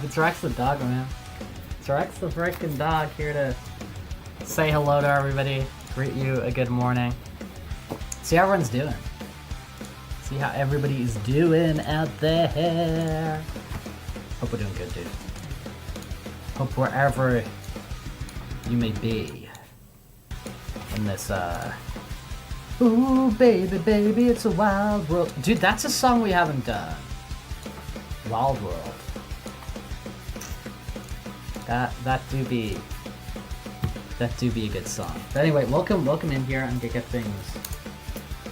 It's Rex the dog, man. It's Rex the freaking dog here to say hello to everybody, greet you a good morning. See how everyone's doing. See how everybody is doing out there. Hope we're doing good, dude. Hope wherever you may be in this, ooh, baby, baby, it's a wild world. Dude, that's a song we haven't done. Wild World. That do be a good song. But anyway, welcome in here and get things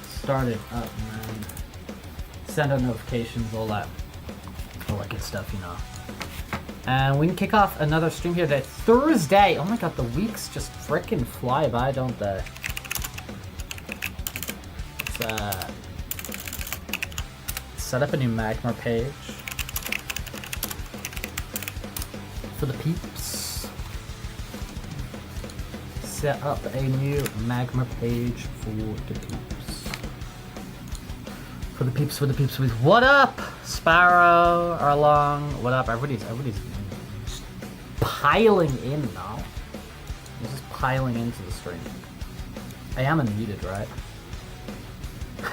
started up, man. Send out notifications, all that good stuff, you know. And we can kick off another stream here today. Thursday! Oh my god, the weeks just frickin' fly by, don't they? Let's set up a new Magmar page for the peeps. Set up a new Magmar page for the peeps. For the peeps with what up? Sparrow, Arlong, what up? Everybody's just piling in now. They're just piling into the stream. I am unmuted, right?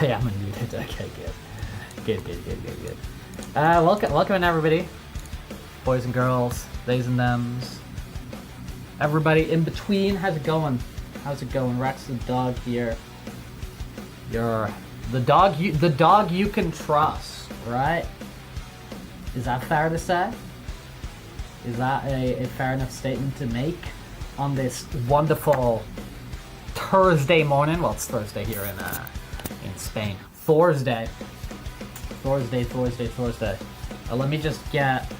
I am unmuted. Okay, good. Welcome in everybody. Boys and girls, theys and thems. Everybody in between, how's it going? Rex the dog here. You're the dog you can trust, right? Is that fair to say? Is that a fair enough statement to make on this wonderful Thursday morning? Well, it's Thursday here in Spain. Thursday. Let me just get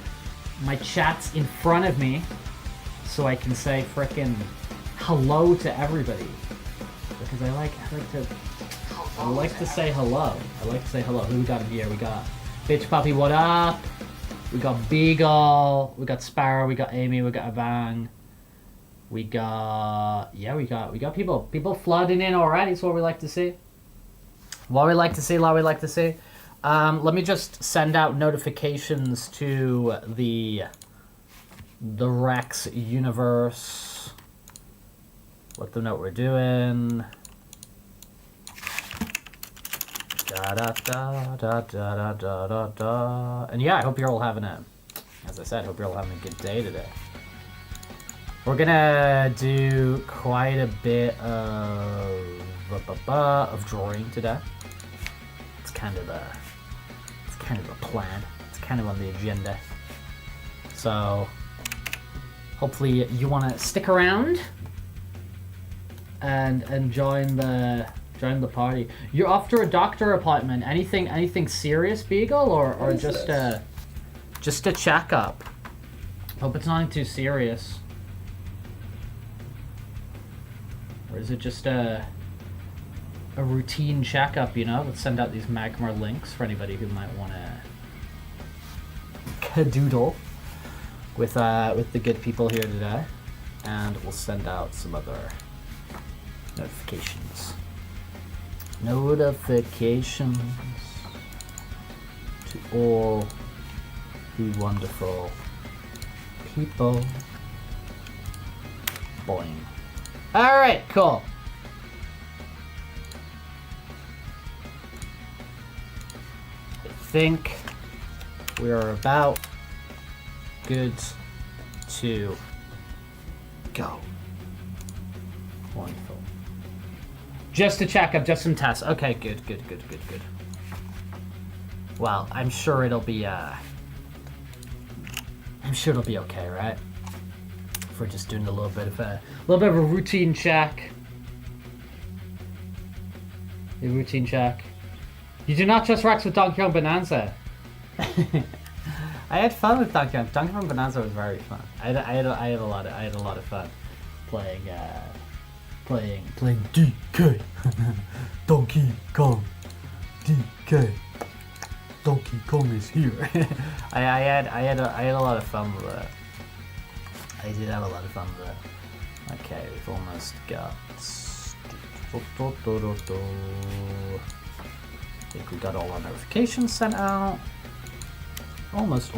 my chats in front of me so I can say frickin' hello to everybody. Because I like to say hello. Who we got in here? We got Bitch Puppy, what up? We got Beagle, we got Sparrow, we got Amy, we got Avang. We got people flooding in already. It's what we like to see. Let me just send out notifications to the Rex universe. Let them know what we're doing. And yeah, I hope you're all having as I said, hope you're all having a good day today. We're gonna do quite a bit of drawing today. It's kind of a plan. It's kind of on the agenda. So hopefully you want to stick around and join the party. You're off to a doctor appointment. Anything serious, Beagle, or just a checkup? Hope it's nothing too serious. Or is it just a routine checkup, you know? Let's send out these Magmar links for anybody who might want to cadoodle with the good people here today. And we'll send out some other notifications. Notifications to all the wonderful people. Boing. Alright, cool. I think we are about good to go. Wonderful. Just a checkup, just some tests. Okay, good. Well, I'm sure it'll be okay, right? If we're just doing a little bit of a routine check. A routine check. You do not just Rex with Donkey Kong Bonanza. I had fun with Donkey Kong. Donkey Kong Bonanza was very fun. I had a lot of fun playing DK. Donkey Kong. DK. Donkey Kong is here. I had a lot of fun with it. I did have a lot of fun with it. Okay, we've almost got. I think we got all our notifications sent out. Almost.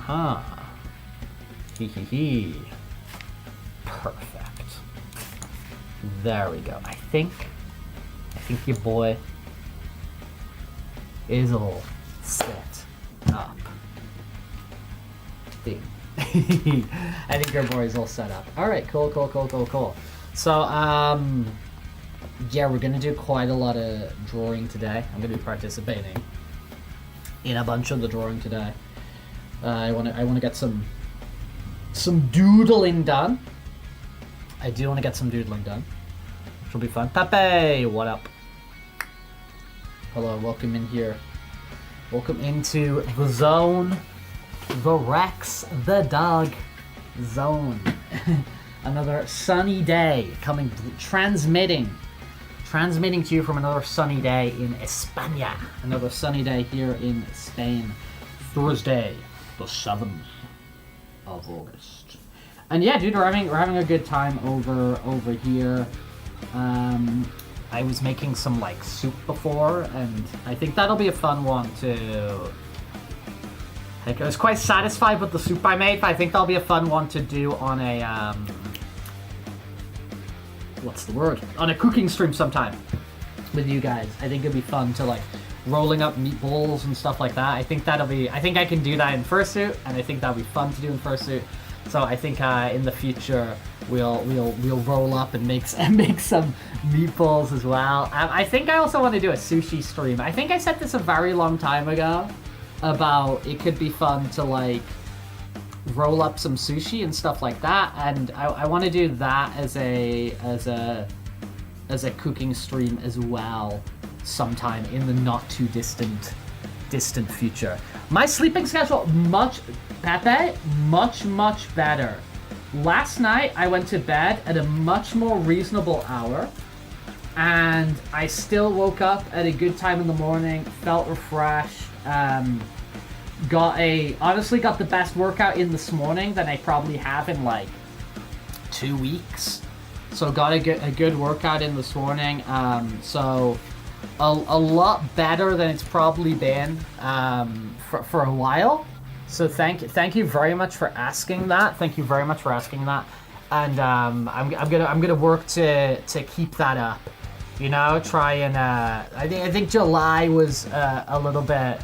Uh-huh. Hee hee hee. Perfect. There we go. I think your boy is all set up. Dude. I think your boy is all set up. Alright, cool. So, yeah, we're gonna do quite a lot of drawing today. I'm gonna be participating in a bunch of the drawing today. I wanna get some doodling done. I do want to get some doodling done, which will be fun. Pepe, what up? Hello, welcome in here. Welcome into the zone, the Rex, the dog zone. Another sunny day coming, transmitting to you from another sunny day in España. Another sunny day here in Spain. Thursday, the 7th of August. And yeah, dude, we're having a good time over here. I was making some like soup before, and I think that'll be a fun one to. Like, I was quite satisfied with the soup I made, but I think that'll be a fun one to do on a what's the word? On a cooking stream sometime with you guys. I think it'd be fun to like rolling up meatballs and stuff like that. I think I can do that in Fursuit, and I think that'll be fun to do in Fursuit. So I think in the future we'll roll up and make some meatballs as well. I think I also want to do a sushi stream. I think I said this a very long time ago about it could be fun to like roll up some sushi and stuff like that, and I want to do that as a cooking stream as well sometime in the not too distant future. My sleeping schedule much better. Last night I went to bed at a much more reasonable hour, and I still woke up at a good time in the morning, felt refreshed, honestly got the best workout in this morning that I probably have in like 2 weeks. So got a good workout in this morning. So a lot better than it's probably been for a while. So thank you very much for asking that. And I'm gonna work to keep that up. You know, try and I think July was a little bit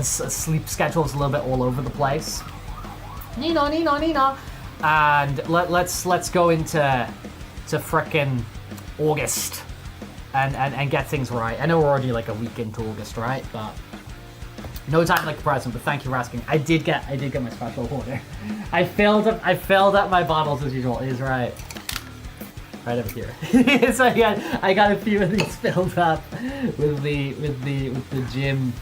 sleep schedule's a little bit all over the place. Nino. And let's go into frickin' August and get things right. I know we're already like a week into August, right? But no time like the present. But thank you for asking. I did get my special order. I filled up my bottles as usual. It is right over here. So I got a few of these filled up with the gym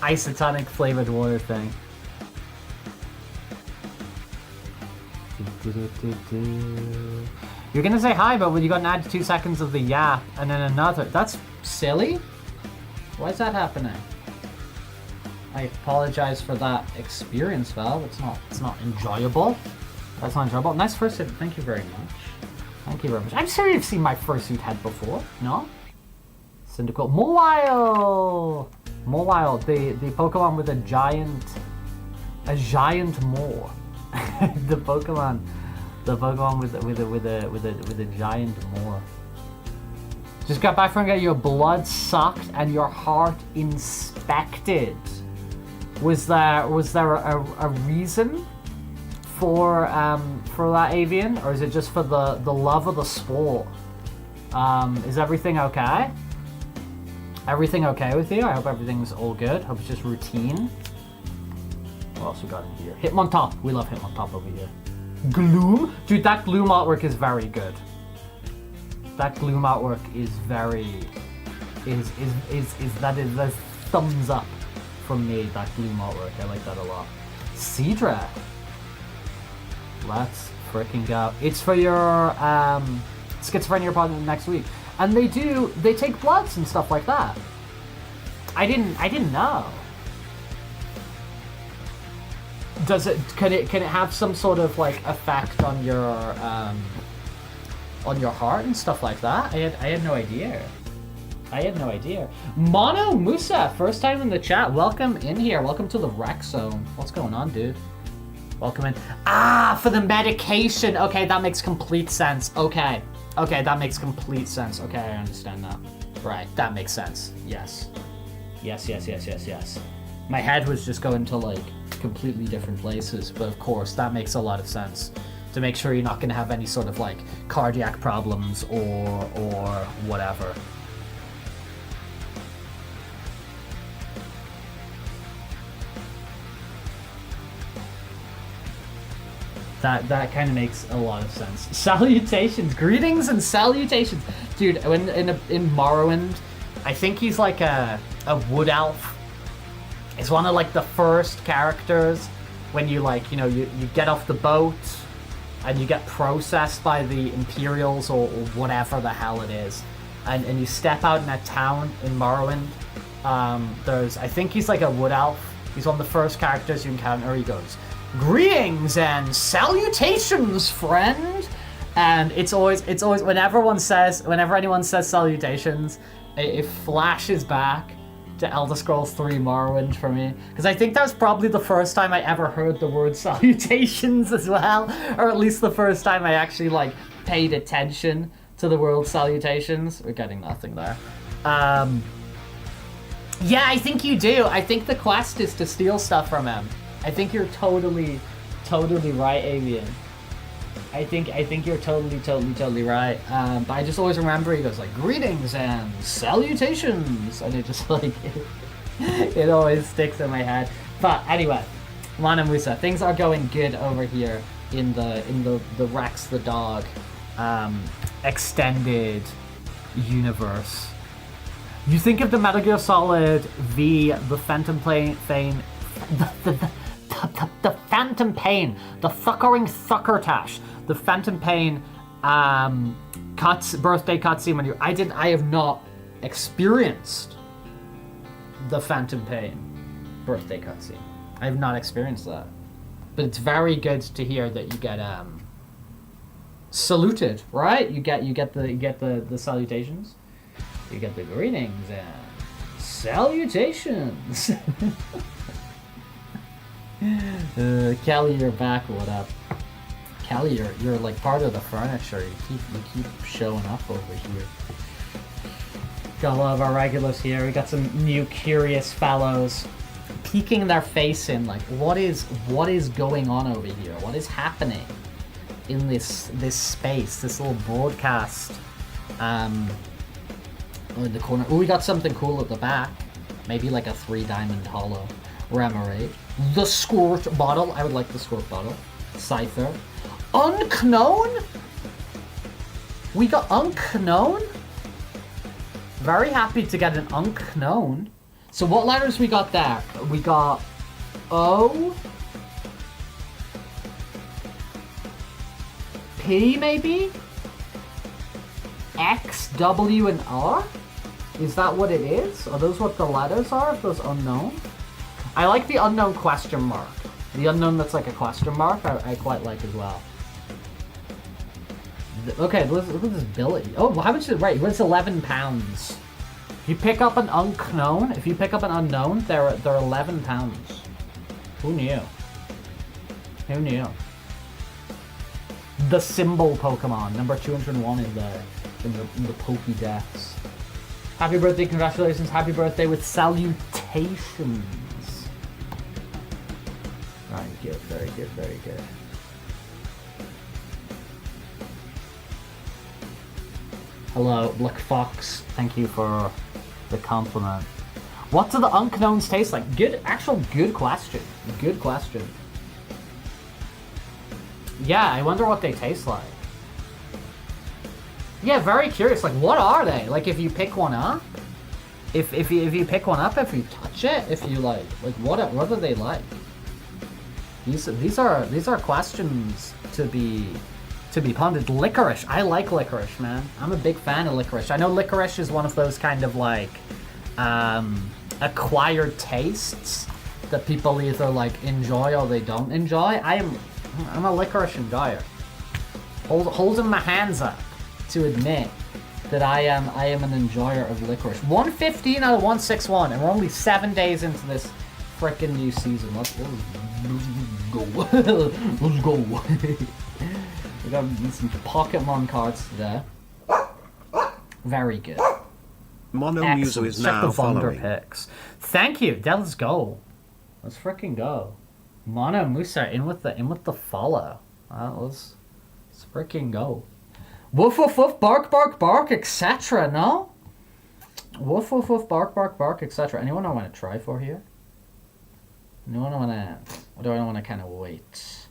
isotonic flavored water thing. You're gonna say hi, but when you got an add 2 seconds of the yap and then another, that's silly. Why is that happening? I apologize for that experience, Val. It's not enjoyable. That's not enjoyable. Nice fursuit. Thank you very much. I'm sure you've seen my fursuit head before. No? Syndical. Mawile, the Pokemon with a giant maw. the Pokemon with a giant maw. Just got back from getting your blood sucked and your heart inspected. Was there a reason for that, Avian, or is it just for the love of the sport? Is everything okay? Everything okay with you? I hope everything's all good. Hope it's just routine. What else we got in here? Hitmontop. We love Hitmontop over here. Gloom? Dude, that Gloom artwork is very good. That Gloom artwork is very... That is a thumbs up from me, that Gloom artwork. I like that a lot. Seadra. Let's freaking go. It's for your schizophrenia problem next week. And they take bloods and stuff like that. I didn't know. Can it have some sort of like effect on your heart and stuff like that? I had no idea. I had no idea. Mono Musa, first time in the chat. Welcome in here. Welcome to the rec zone. What's going on, dude? Welcome in. Ah, for the medication. Okay, that makes complete sense. Okay, that makes complete sense. Okay, I understand now. Right, that makes sense. Yes. Yes. My head was just going to like completely different places, but of course that makes a lot of sense. To make sure you're not going to have any sort of like cardiac problems or whatever. That kind of makes a lot of sense. Salutations, greetings and salutations, dude. In Morrowind, I think he's like a wood elf. He's one of like the first characters when you like you get off the boat and you get processed by the Imperials or whatever the hell it is, and you step out in a town in Morrowind. I think he's like a wood elf. He's one of the first characters you encounter. He goes, "Greetings and salutations, friend." And it's always whenever anyone says salutations, it flashes back to Elder Scrolls 3 Morrowind for me, because I think that was probably the first time I ever heard the word salutations as well, or at least the first time I actually like paid attention to the word salutations. We're getting nothing there. Yeah, I think you do. I think the quest is to steal stuff from him. I think you're totally right, Avian. I think you're totally right. But I just always remember he goes like, "Greetings and salutations," and it just like it always sticks in my head. But anyway, Lana Musa, things are going good over here in the Rex the Dog extended universe. You think of the Metal Gear Solid V, the Phantom Pain, the Phantom Pain, the Thuckering Thuckertash, the Phantom Pain birthday cutscene when I have not experienced the Phantom Pain birthday cutscene. I have not experienced that. But it's very good to hear that you get saluted, right? You get the salutations. You get the greetings and salutations. Kelly, you're back. What up? Kelly, you're like part of the furniture. You keep showing up over here. Got a lot of our regulars here. We got some new curious fellows peeking their face in, like, what is going on over here? What is happening in this space, this little broadcast? In the corner. Oh, we got something cool at the back. Maybe like a 3-diamond hollow Remoraid. The Squirt bottle. I would like the Squirt bottle. Scyther. Unknown? We got Unknown? Very happy to get an Unknown. So what letters we got there? We got O, P maybe? X, W, and R? Is that what it is? Are those what the letters are? If those unknown? I like the unknown question mark. The unknown that's like a question mark, I quite like as well. Okay, look at this ability. Oh, how much is it? Right, it's 11 pounds. If you pick up an unknown, they're 11 pounds. Who knew? Who knew? The symbol Pokemon, number 201 in the Pokédex. Happy birthday, congratulations, happy birthday with salutations. Very good, very good, very good. Hello, Black Fox, thank you for the compliment. What do the unknowns taste like? Good question. Good question. Yeah, I wonder what they taste like. Yeah, very curious. Like, what are they? Like, if you pick one up, if you pick one up, if you touch it, if you like what are they like? These are questions to be pondered. Licorice. I like licorice, man. I'm a big fan of licorice. I know licorice is one of those kind of like acquired tastes that people either like enjoy or they don't enjoy. I'm a licorice enjoyer. Holding my hands up to admit that I am an enjoyer of licorice. 115 out of 161, and we're only 7 days into this frickin' new season. Let's go. Let's go. We got some Pokemon cards today. Very good. Mono Muso is Check now the Thunder following. picks. Thank you. Let's go. Let's frickin' go. Mono Musa in with the follow. Let's frickin' go. Woof woof woof, bark bark bark, etc. No. Woof woof woof, bark bark bark, etc. Anyone I want to try for here? Anyone I want to? Or do I want to kind of wait?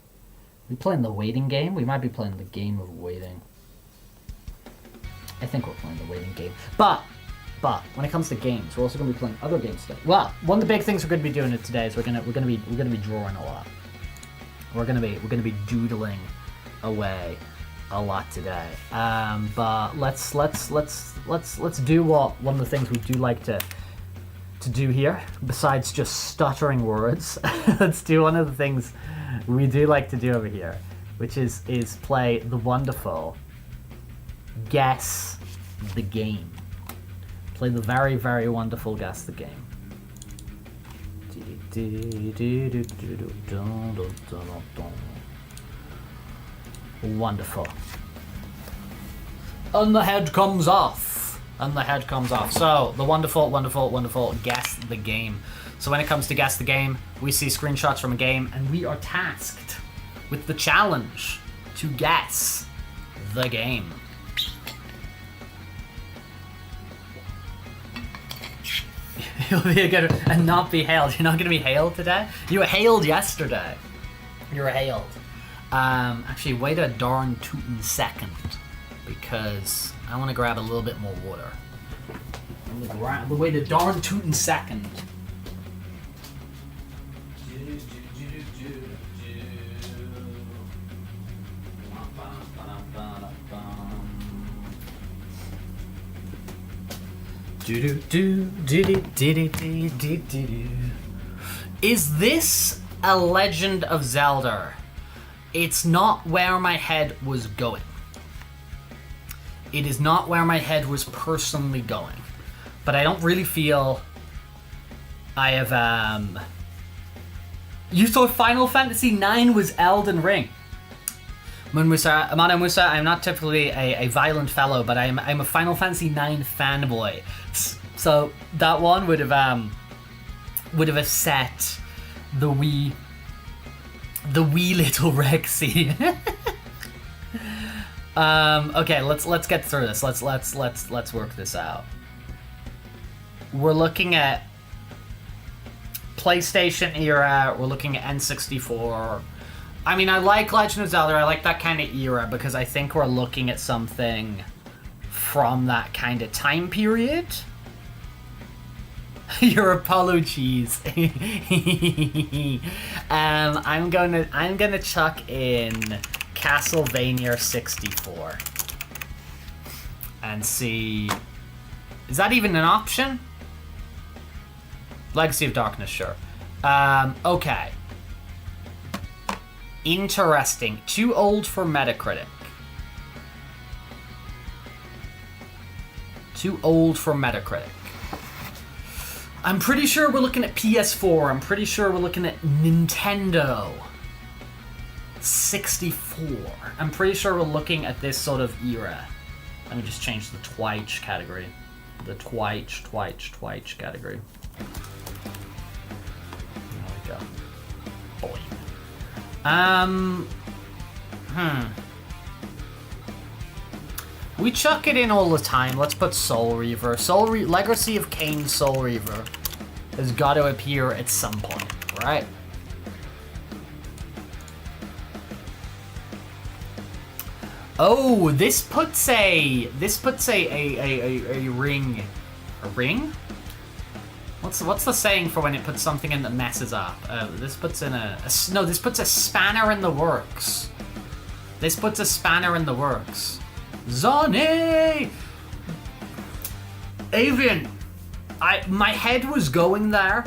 We playing the waiting game? We might be playing the game of waiting. I think we're playing the waiting game. But when it comes to games, we're also going to be playing other games today. Well, one of the big things we're going to be doing it today is we're going to be drawing a lot. We're going to be doodling away a lot today. But let's do one of the things we do like to do here, besides just stuttering words. Let's do one of the things we do like to do over here, which is play the wonderful Guess the Game. Play the very, very wonderful Guess the Game. Wonderful. And the head comes off. So, the wonderful, wonderful, wonderful Guess the Game. So when it comes to Guess the Game, we see screenshots from a game, and we are tasked with the challenge to guess the game. You'll be good and not be hailed. You're not going to be hailed today? You were hailed yesterday. You were hailed. Actually, wait a darn tootin' second, because I want to grab a little bit more water. Wait a darn tootin' second. Is this a Legend of Zelda? It's not where my head was going. It is not where my head was personally going. But I don't really feel I have, You thought Final Fantasy IX was Elden Ring. Mono Musa, I'm not typically a violent fellow, but I'm a Final Fantasy IX fanboy. So that one would have upset the wee little Rexy. Okay, let's get through this. Let's work this out. We're looking at PlayStation era. We're looking at N64. I mean, I like Legend of Zelda. I like that kind of era because I think we're looking at something from that kind of time period. Your Apollo cheese. I'm gonna chuck in Castlevania 64 and see. Is that even an option? Legacy of Darkness, sure. Okay. Interesting. Too old for Metacritic. Too old for Metacritic. I'm pretty sure we're looking at PS4. I'm pretty sure we're looking at Nintendo 64. I'm pretty sure we're looking at this sort of era. Let me just change the Twitch category. The Twitch category. There we go. Boy. We chuck it in all the time. Let's put Soul Reaver. Legacy of Kain Soul Reaver has got to appear at some point, right? Oh, this puts a ring. A ring? What's the saying for when it puts something in that messes up? This puts in this puts a spanner in the works. This puts a spanner in the works. Zonny! Avian, my head was going there,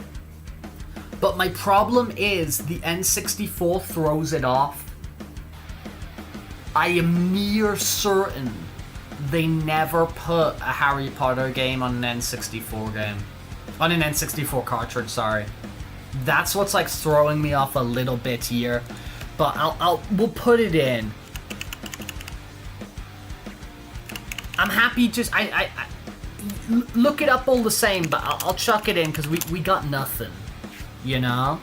but my problem is the N64 throws it off. I am near certain they never put a Harry Potter game on an N64 game. On an N64 cartridge, sorry. That's what's like throwing me off a little bit here. But we'll put it in. I'm happy just, I look it up all the same, but I'll chuck it in because we got nothing. You know?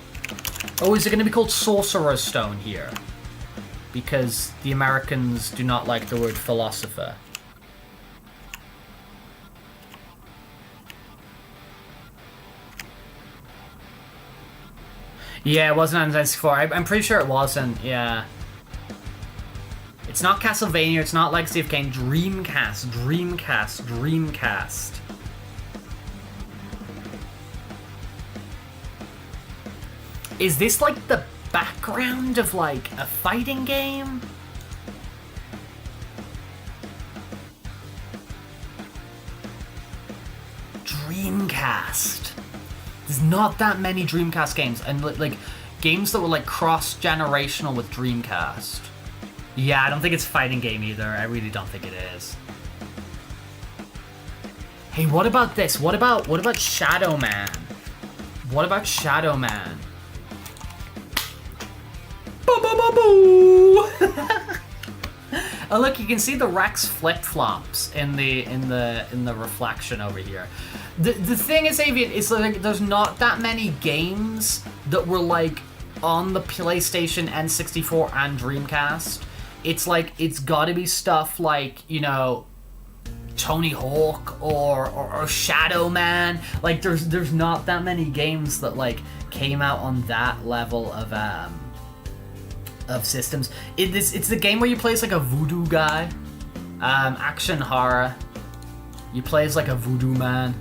Oh, is it going to be called Sorcerer's Stone here? Because the Americans do not like the word philosopher. Yeah, it wasn't on N64. I'm pretty sure it wasn't, yeah. It's not Castlevania, it's not Legacy of Kain. Dreamcast. Is this like the background of like a fighting game? Dreamcast. There's not that many Dreamcast games, and like games that were like cross-generational with Dreamcast. Yeah, I don't think it's a fighting game either. I really don't think it is. Hey, what about this? What about Shadow Man? What about Shadow Man? Boo boo boo boo! Oh look, you can see the Rex flip-flops in the reflection over here. The thing is, Avian, is like there's not that many games that were like on the PlayStation, N64, and Dreamcast. It's like it's got to be stuff like, you know, Tony Hawk or Shadow Man. Like there's not that many games that like came out on that level of systems. It's the game where you play as like a voodoo guy, action horror. You play as like a voodoo man.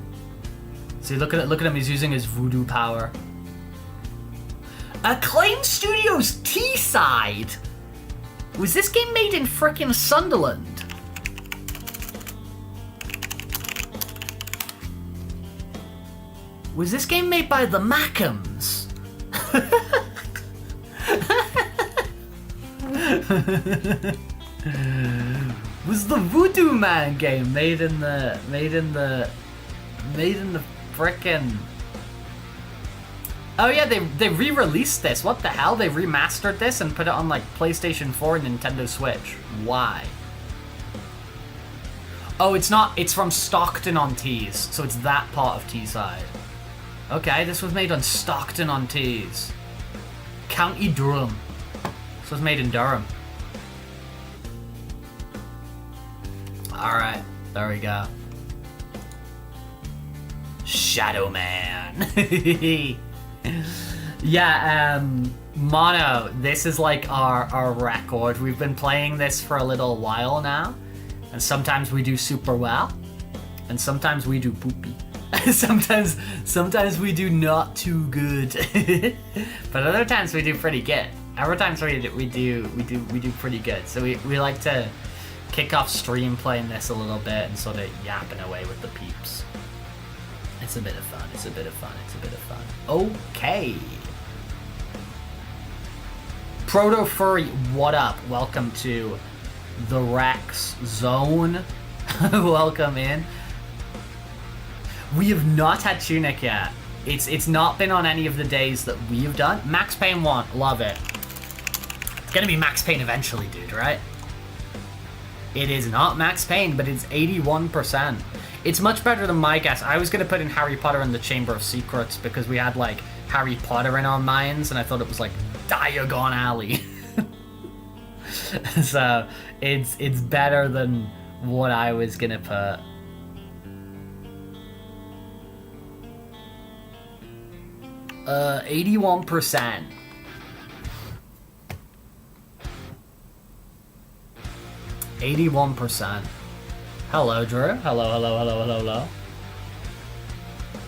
See, look at him. He's using his voodoo power. Acclaim Studios T-Side. Was this game made in frickin' Sunderland? Was this game made by the Mackhams? Was the Voodoo Man game made in the frickin'... Oh yeah, they re-released this. What the hell? They remastered this and put it on like PlayStation 4 and Nintendo Switch. Why? Oh, it's not. It's from Stockton-on-Tees, so it's that part of Teesside. Okay, this was made on Stockton-on-Tees. County Durham. This was made in Durham. Alright, there we go. Shadow Man. Yeah, Mono, this is like our record. We've been playing this for a little while now, and sometimes we do super well, and sometimes we do poopy. sometimes we do not too good, but other times we do pretty good. Other times we do pretty good. So we like to kick off stream playing this a little bit and sort of yapping away with the peeps. It's a bit of fun. It's a bit of fun. It's a bit of fun. Okay. Proto Furry, what up? Welcome to the Rex Zone. Welcome in. We have not had Tunic yet. It's not been on any of the days that we've done. Max Payne 1, love it. It's gonna be Max Payne eventually, dude, right? It is not Max Payne, but it's 81%. It's much better than my guess. I was going to put in Harry Potter and the Chamber of Secrets because we had, like, Harry Potter in our minds, and I thought it was, like, Diagon Alley. So, it's better than what I was going to put. Uh, 81%. Hello, Drew. Hello.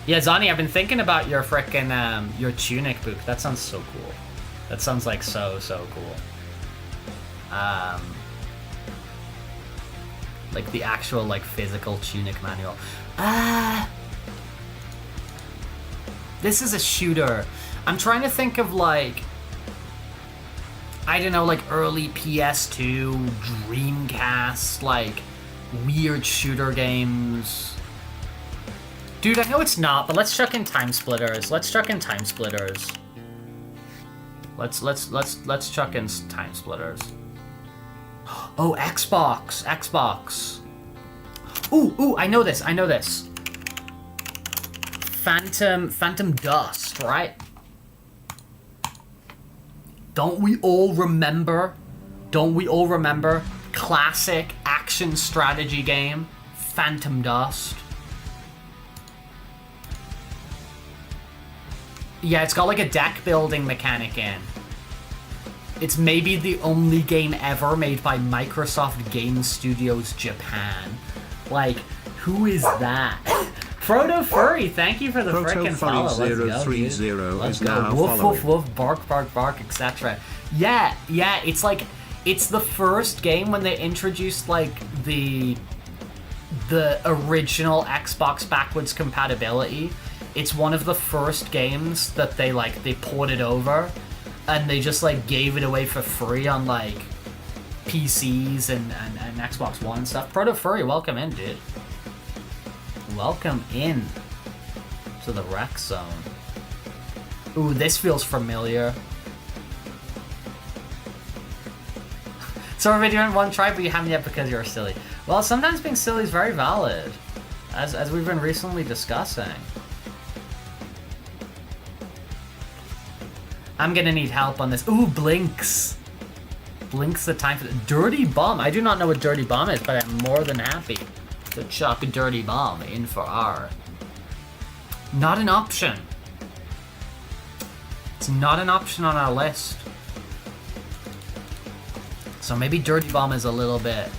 Yeah, Zani, I've been thinking about your frickin' your tunic book. That sounds so cool. That sounds like so cool. Like the actual like physical tunic manual. This is a shooter. I'm trying to think of like, I don't know, like early PS2, Dreamcast, like weird shooter games. Dude, I know it's not, but let's chuck in Time Splitters. Let's chuck in Time Splitters. Let's chuck in Time Splitters. Oh, Xbox. Ooh, I know this. Phantom Dust, right? Don't we all remember classic action strategy game, Phantom Dust? Yeah, it's got like a deck building mechanic in. It's maybe the only game ever made by Microsoft Game Studios Japan. Like, who is that? Proto Furry, thank you for the frickin' follow. Let's go, dude. Let's go. Woof, woof, woof, bark, bark, bark, etc. Yeah, it's like, it's the first game when they introduced like the original Xbox backwards compatibility. It's one of the first games that they ported over, and they just like gave it away for free on like PCs and Xbox One and stuff. Proto Furry, welcome in, dude. Welcome in to the rec zone. Ooh, this feels familiar. So we're doing one try, but you haven't yet because you're silly. Well, sometimes being silly is very valid, as we've been recently discussing. I'm gonna need help on this. Ooh, Blinks. Blinks the time for the Dirty Bomb. I do not know what Dirty Bomb is, but I'm more than happy to chuck a Dirty Bomb in for R. Not an option. It's not an option on our list. So maybe Dirty Bomb is a little bit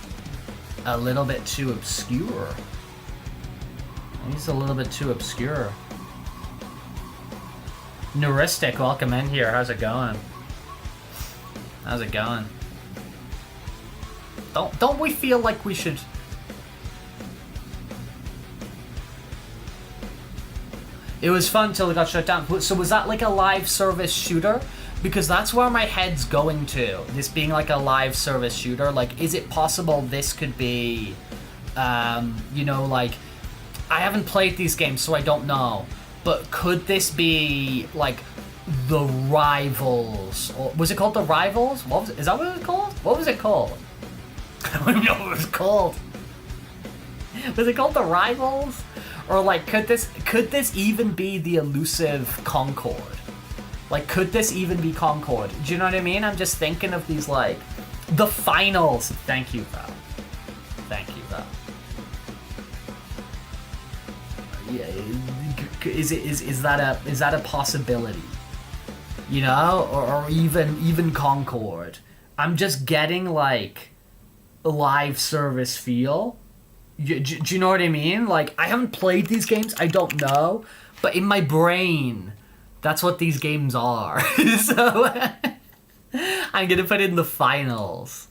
too obscure. Maybe it's a little bit too obscure. Neuristic, welcome in here. How's it going? How's it going? Don't we feel like we should... It was fun until it got shut down. So was that like a live service shooter? Because that's where my head's going to. This being like a live service shooter. Like, is it possible this could be... you know, like... I haven't played these games, so I don't know. But could this be like the Rivals? Or was it called the Rivals? Is that what it was called? What was it called? I don't even know what it was called. Was it called the Rivals? Or like, could this even be the elusive Concord? Like, could this even be Concord? Do you know what I mean? I'm just thinking of these like the finals. Thank you, Val. Thank you, Val. Yeah. Is that a possibility? You know, or even Concord? I'm just getting like a live service feel. Do you know what I mean? Like, I haven't played these games. I don't know, but in my brain, that's what these games are. So I'm gonna put in the finals.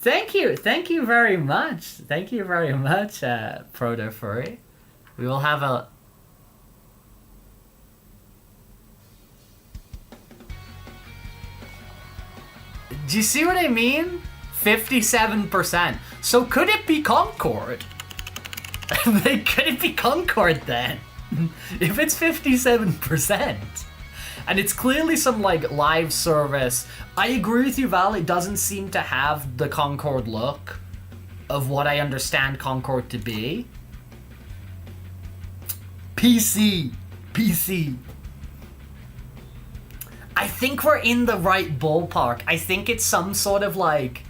Thank you very much, Proto Furry. We will have a... Do you see what I mean? 57%. So could it be Concord? Could it be Concord then? If it's 57%. And it's clearly some like live service. I agree with you, Val, it doesn't seem to have the Concord look of what I understand Concord to be. PC. I think we're in the right ballpark. I think it's some sort of like...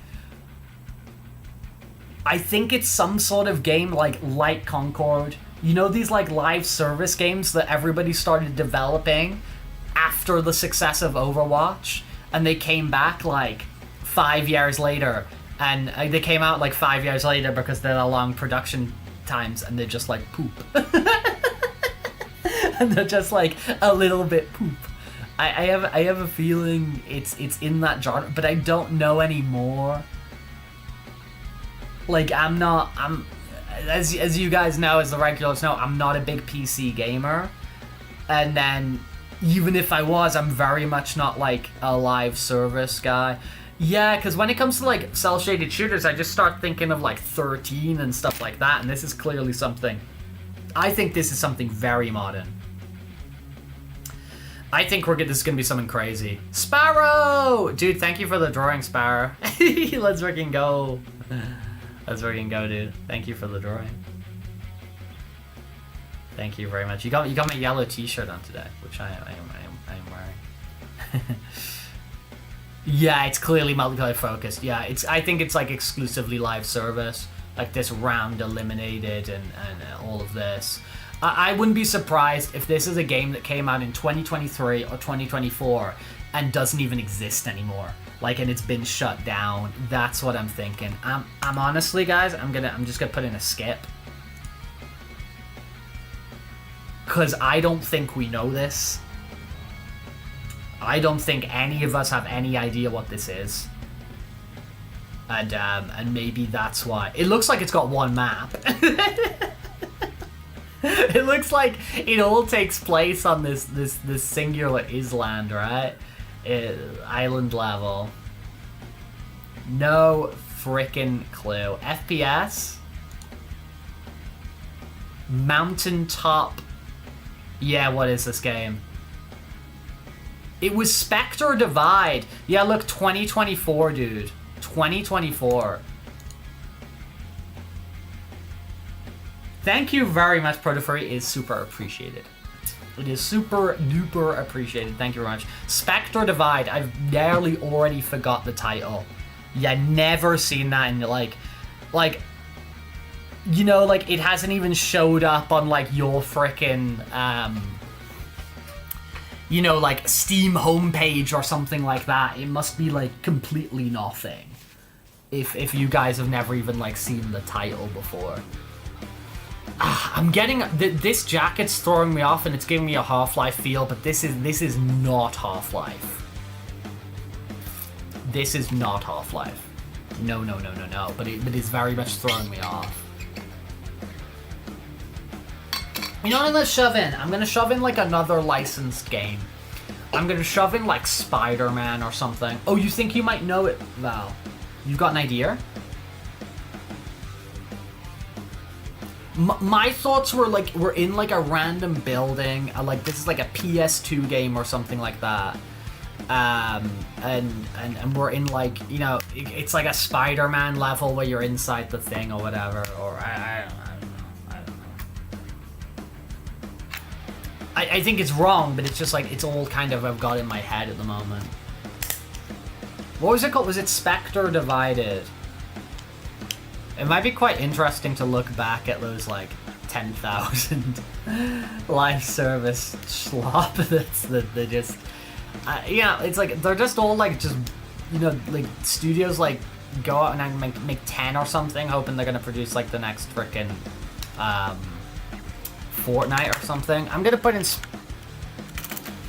I think it's some sort of game like Concord. You know these like live service games that everybody started developing after the success of Overwatch, and they came back like 5 years later, and they came out like 5 years later because they're long production times, and they're just like poop. And they're just like a little bit poop. I have a feeling it's in that genre, but I don't know anymore. Like, I'm as you guys know, as the regulars know, I'm not a big PC gamer. And then, even if I was, I'm very much not like a live service guy. Yeah, because when it comes to like cel-shaded shooters, I just start thinking of like 13 and stuff like that, and this is clearly something. I think this is something very modern. I think this is gonna be something crazy. Sparrow, dude, thank you for the drawing, Sparrow. Let's freaking go. Let's freaking go, dude. Thank you for the drawing. Thank you very much. You got my yellow T-shirt on today, which I am wearing. Yeah, it's clearly multiplayer focused. Yeah, I think it's like exclusively live service, like this round eliminated and all of this. I wouldn't be surprised if this is a game that came out in 2023 or 2024 and doesn't even exist anymore. Like, and it's been shut down. That's what I'm thinking. I'm honestly, guys, I'm just gonna put in a skip. Because I don't think we know this. I don't think any of us have any idea what this is. And maybe that's why. It looks like it's got one map. It looks like it all takes place on this singular island, right? Island level. No frickin' clue. FPS? Mountaintop. Yeah, what is this game? It was Spectre Divide. Yeah, look, 2024, dude. 2024. Thank you very much, Protofurry. It is super appreciated. It is super duper appreciated. Thank you very much. Spectre Divide. I've nearly already forgot the title. Yeah, never seen that in like, you know, like it hasn't even showed up on like your frickin' you know, like Steam homepage or something like that. It must be like completely nothing. If you guys have never even like seen the title before. I'm getting this jacket's throwing me off and it's giving me a Half-Life feel, but this is not Half-Life. This is not Half-Life. No. But it is very much throwing me off. You know what I'm gonna shove in? I'm gonna shove in like another licensed game. I'm gonna shove in like Spider-Man or something. Oh, you think you might know it, Val? You've got an idea? My thoughts were like we're in like a random building, like this is like a PS2 game or something like that, and we're in like, you know, it's like a Spider-Man level where you're inside the thing or whatever, or I don't know. I think it's wrong, but it's just like it's all kind of I've got in my head at the moment. What was it called? Was it Spectre Divided? It might be quite interesting to look back at those like 10,000 live service slop that they just, yeah, it's like they're just all like just, you know, like studios like go out and make 10 or something, hoping they're gonna produce like the next frickin' Fortnite or something. I'm gonna put in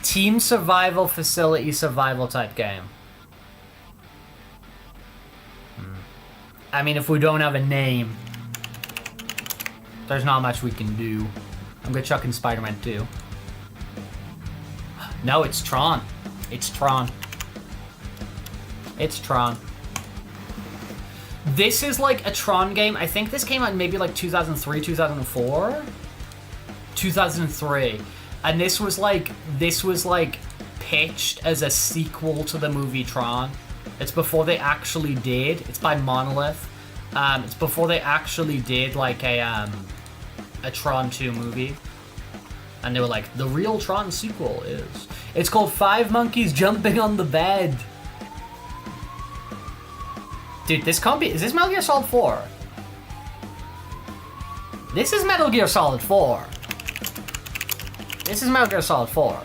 team survival, facility survival type game. I mean, if we don't have a name, there's not much we can do. I'm gonna chuck in Spider-Man 2. No, it's Tron. It's Tron. It's Tron. This is like a Tron game. I think this came out maybe like 2003, 2004? 2003. And this was like pitched as a sequel to the movie Tron. It's before they actually did. It's by Monolith. It's before they actually did like a Tron 2 movie. And they were like, the real Tron sequel is... It's called 5 Monkeys Jumping on the Bed. Dude, this can't be... Is this Metal Gear Solid 4? This is Metal Gear Solid 4. This is Metal Gear Solid 4.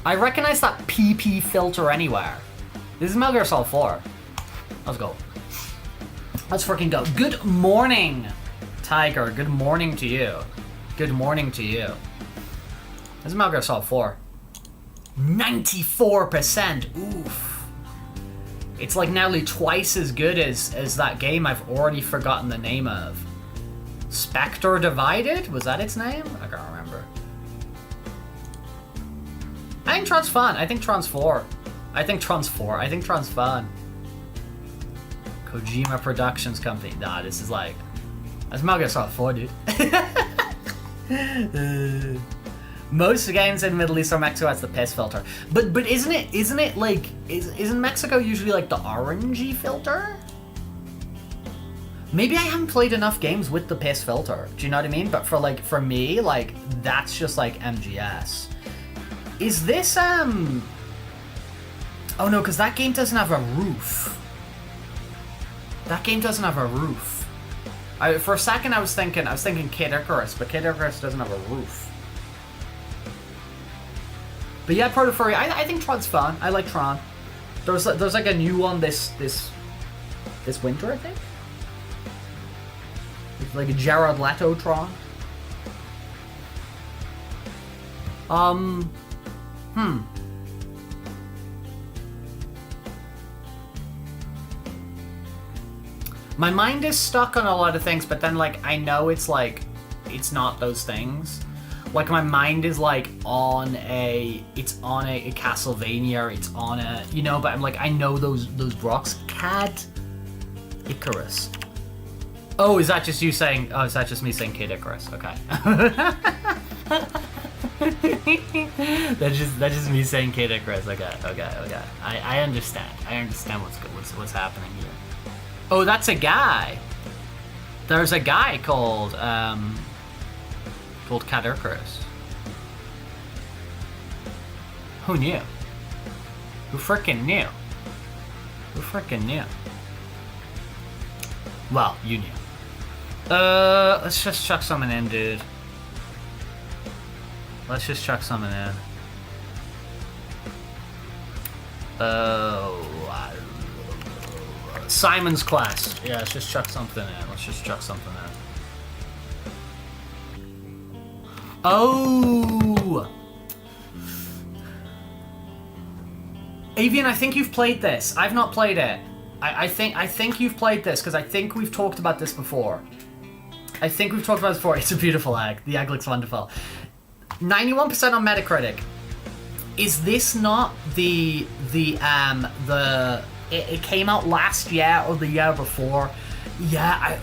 I recognize that PP filter anywhere. This is Metal Gear Solid 4. Let's go. Let's freaking go. Good morning, Tiger. Good morning to you. Good morning to you. This is Metal Gear Solid 4. 94%. Oof. It's like nearly twice as good as that game I've already forgotten the name of. Spectre Divided? Was that its name? I can't remember. I think Tron's fun. I think Tron's 4. I think Tron's 4. I think Tron's fun. Kojima Productions Company. Nah, this is like... That's Metal Gear Solid 4, dude. Most games in Middle East or Mexico has the piss filter. But isn't it like... Isn't Mexico usually like the orangey filter? Maybe I haven't played enough games with the piss filter. Do you know what I mean? But for me, like, that's just like MGS. Is this, Oh no, because that game doesn't have a roof. That game doesn't have a roof. For a second I was thinking Kid Icarus, but Kid Icarus doesn't have a roof. But yeah, Proto Furry, I think Tron's fun. I like Tron. There's like a new one this winter, I think. It's like a Jared Leto Tron. My mind is stuck on a lot of things, but then like I know it's not those things. Like my mind is like on a Castlevania, it's on a, you know, but I'm like, I know those rocks. Cad Icarus. Oh, is that just you saying, oh, is that just me saying Kid Icarus? Okay. That's just me saying Kid Icarus. Okay. I understand. I understand what's happening here. Oh, that's a guy. There's a guy called Kid Icarus. Who knew? Who frickin' knew? Who frickin' knew? Well, you knew. Let's just chuck something in, dude. Let's just chuck something in. Simon's Class. Yeah, let's just chuck something in. Oh! Avian, I think you've played this. I've not played it. I think you've played this, because I think we've talked about this before. It's a beautiful egg. The egg looks wonderful. 91% on Metacritic. Is this not it came out last year or the year before? Yeah,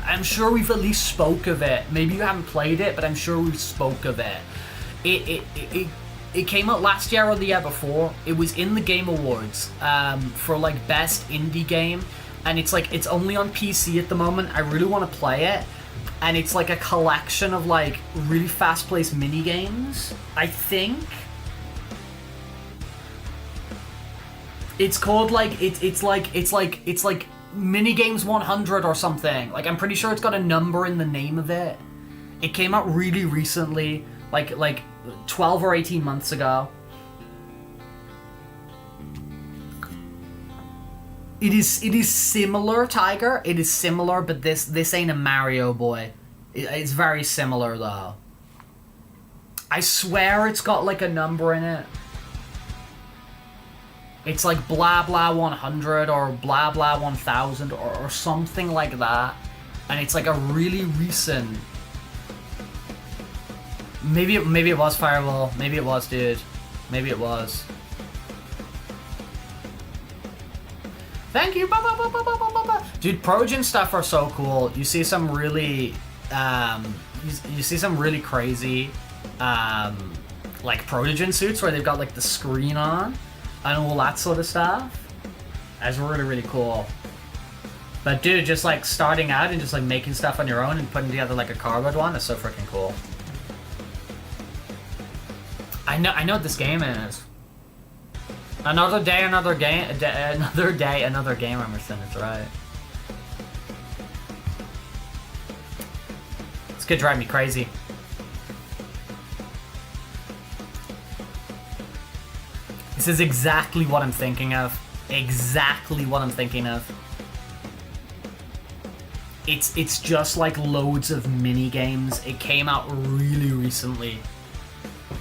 I'm sure we've at least spoke of it. Maybe you haven't played it, but I'm sure we spoke of it. It came out last year or the year before. It was in the Game Awards for like best indie game, and it's only on PC at the moment. I really want to play it, and it's like a collection of like really fast-paced mini games. I think it's called like it's like Mini Games 100 or something. Like I'm pretty sure it's got a number in the name of it. It came out really recently, like 12 or 18 months ago. It is similar, Tiger. It is similar, but this ain't a Mario, boy. It's very similar though. I swear it's got like a number in it. It's like blah blah 100 or blah blah 1000 or something like that. And it's like a really recent. Maybe it was Fireball. Maybe it was, dude. Maybe it was. Thank you. Dude, Progen stuff are so cool. You see some really you see some really crazy like Progen suits where they've got like the screen on and all that sort of stuff. That's really, really cool. But dude, just like starting out and just like making stuff on your own and putting together like a cardboard one is so freaking cool. I know what this game is. Another day, another game. Another day, another game, Emerson. That's right. This could drive me crazy. This is exactly what I'm thinking of. Exactly what I'm thinking of. It's just like loads of mini games. It came out really recently.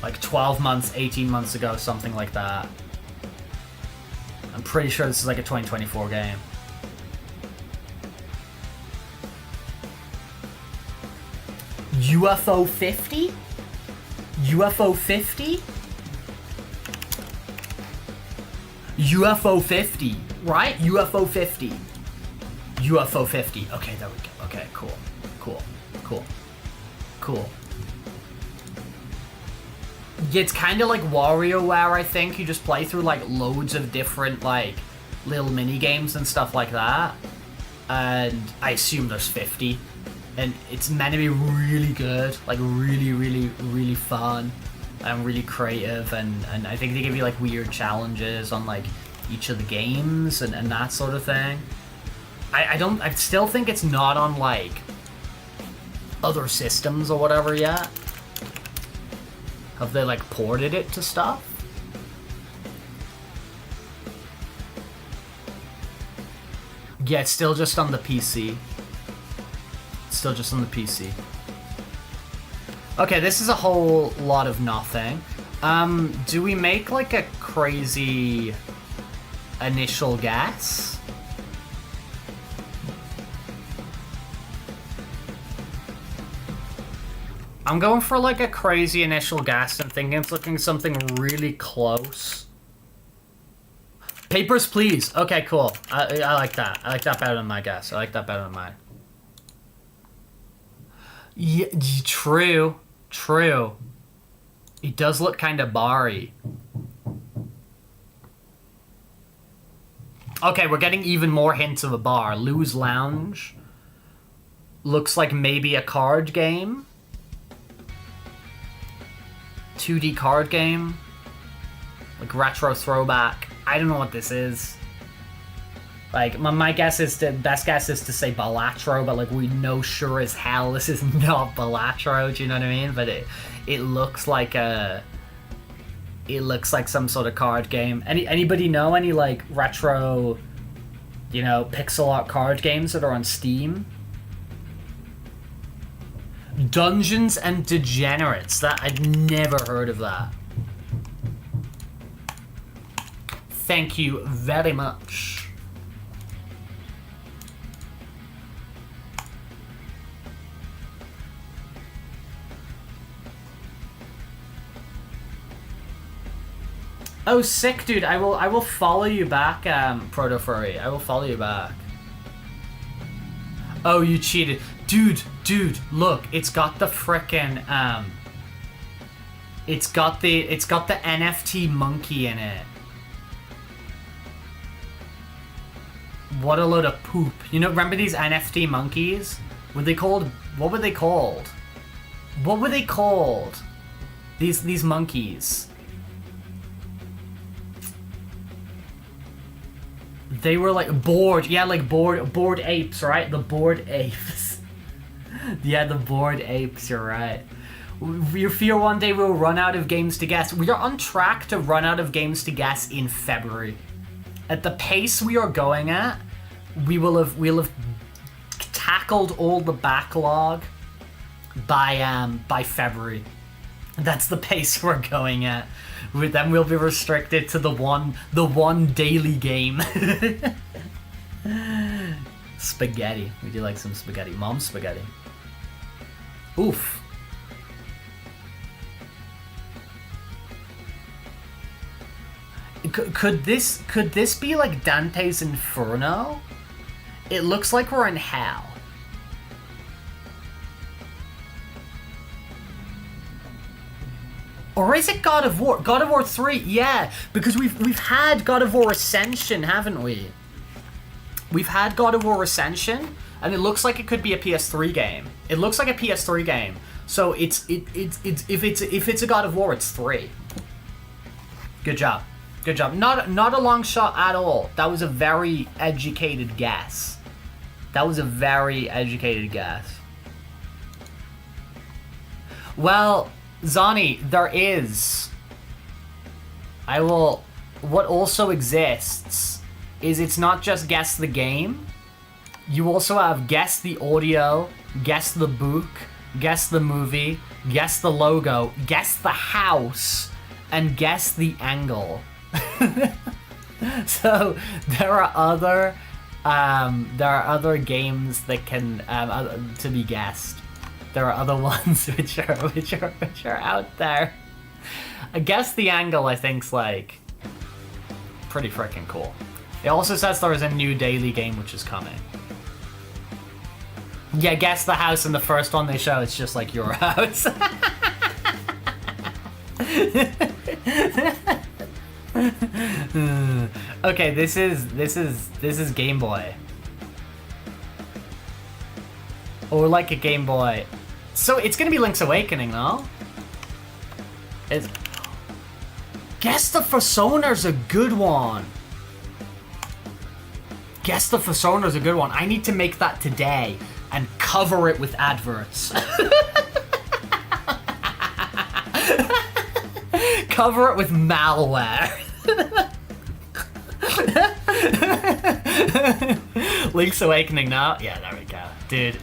Like 12 months, 18 months ago, something like that. I'm pretty sure this is like a 2024 game. UFO 50? UFO 50? UFO 50, right? UFO 50. UFO 50. Okay, there we go. Okay, cool. Yeah, it's kind of like WarioWare, I think. You just play through, like, loads of different, like, little mini-games and stuff like that. And I assume there's 50. And it's meant to be really good. Like, really, really, really fun. And really creative. And I think they give you, like, weird challenges on, like, each of the games and that sort of thing. I still think it's not on, like, other systems or whatever yet. Have they, like, ported it to stuff? Yeah, it's still just on the PC. Still just on the PC. Okay, this is a whole lot of nothing. Do we make, like, a crazy initial guess? I'm going for, like, a crazy initial guess and thinking it's looking something really close. Papers, please. Okay, cool. I like that. I like that better than my guess. I like that better than mine. Yeah, true. It does look kind of bar-y. Okay, we're getting even more hints of a bar. Lou's Lounge. Looks like maybe a card game. 2D card game. Like retro throwback. I don't know what this is. Like, my guess is best guess is to say Balatro, but like we know sure as hell this is not Balatro, do you know what I mean? But it looks like some sort of card game. Anybody know any like retro, you know, pixel art card games that are on Steam? Dungeons and Degenerates. That I'd never heard of that. Thank you very much. Oh, sick, dude. I will follow you back, Proto Furry. I will follow you back. Oh, you cheated. Dude, look, it's got the frickin', it's got the NFT monkey in it. What a load of poop. You know, remember these NFT monkeys? What were they called? These monkeys. They were like bored apes, right? The bored apes. Yeah, the bored apes, you're right. We fear one day we'll run out of games to guess. We are on track to run out of games to guess in February. At the pace we are going at, we'll have tackled all the backlog by February. That's the pace we're going at. Then we'll be restricted to the one daily game. Spaghetti. We do like some spaghetti. Mom's spaghetti. Oof. Could this be like Dante's Inferno? It looks like we're in hell. Or is it God of War? God of War 3, yeah, because we've had God of War Ascension, haven't we? We've had God of War Ascension, and it looks like it could be a PS3 game. It looks like a PS3 game. So it's if it's a God of War, it's 3. Good job. Good job. Not a long shot at all. That was a very educated guess. Well, Zani, there is. What also exists is it's not just guess the game. You also have guess the audio, guess the book, guess the movie, guess the logo, guess the house, and guess the angle. So there are other games that can to be guessed. There are other ones which are out there. I guess the angle I think's like pretty freaking cool. It also says there is a new daily game which is coming. Yeah, guess the house in the first one they show. It's just like your house. Okay, this is Game Boy. Or like a Game Boy. So it's gonna be Link's Awakening, though. It's... Guess the Fursuit's a good one. Guess the Fursuit's a good one. I need to make that today and cover it with adverts. Cover it with malware. Link's Awakening now? Yeah, there we go. Dude,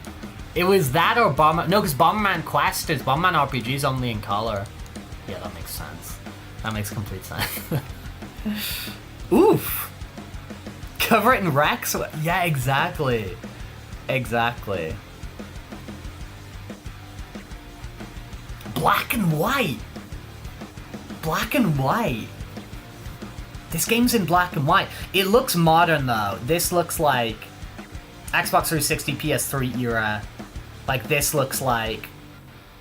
it was that or Bomber... No, because Bomberman Quest is... Bomberman RPG is only in color. Yeah, that makes sense. That makes complete sense. Oof. Cover it in Rex? Yeah, exactly. Exactly. Black and white. Black and white. This game's in black and white. It looks modern though. This looks like Xbox 360, PS3 era. Like this looks like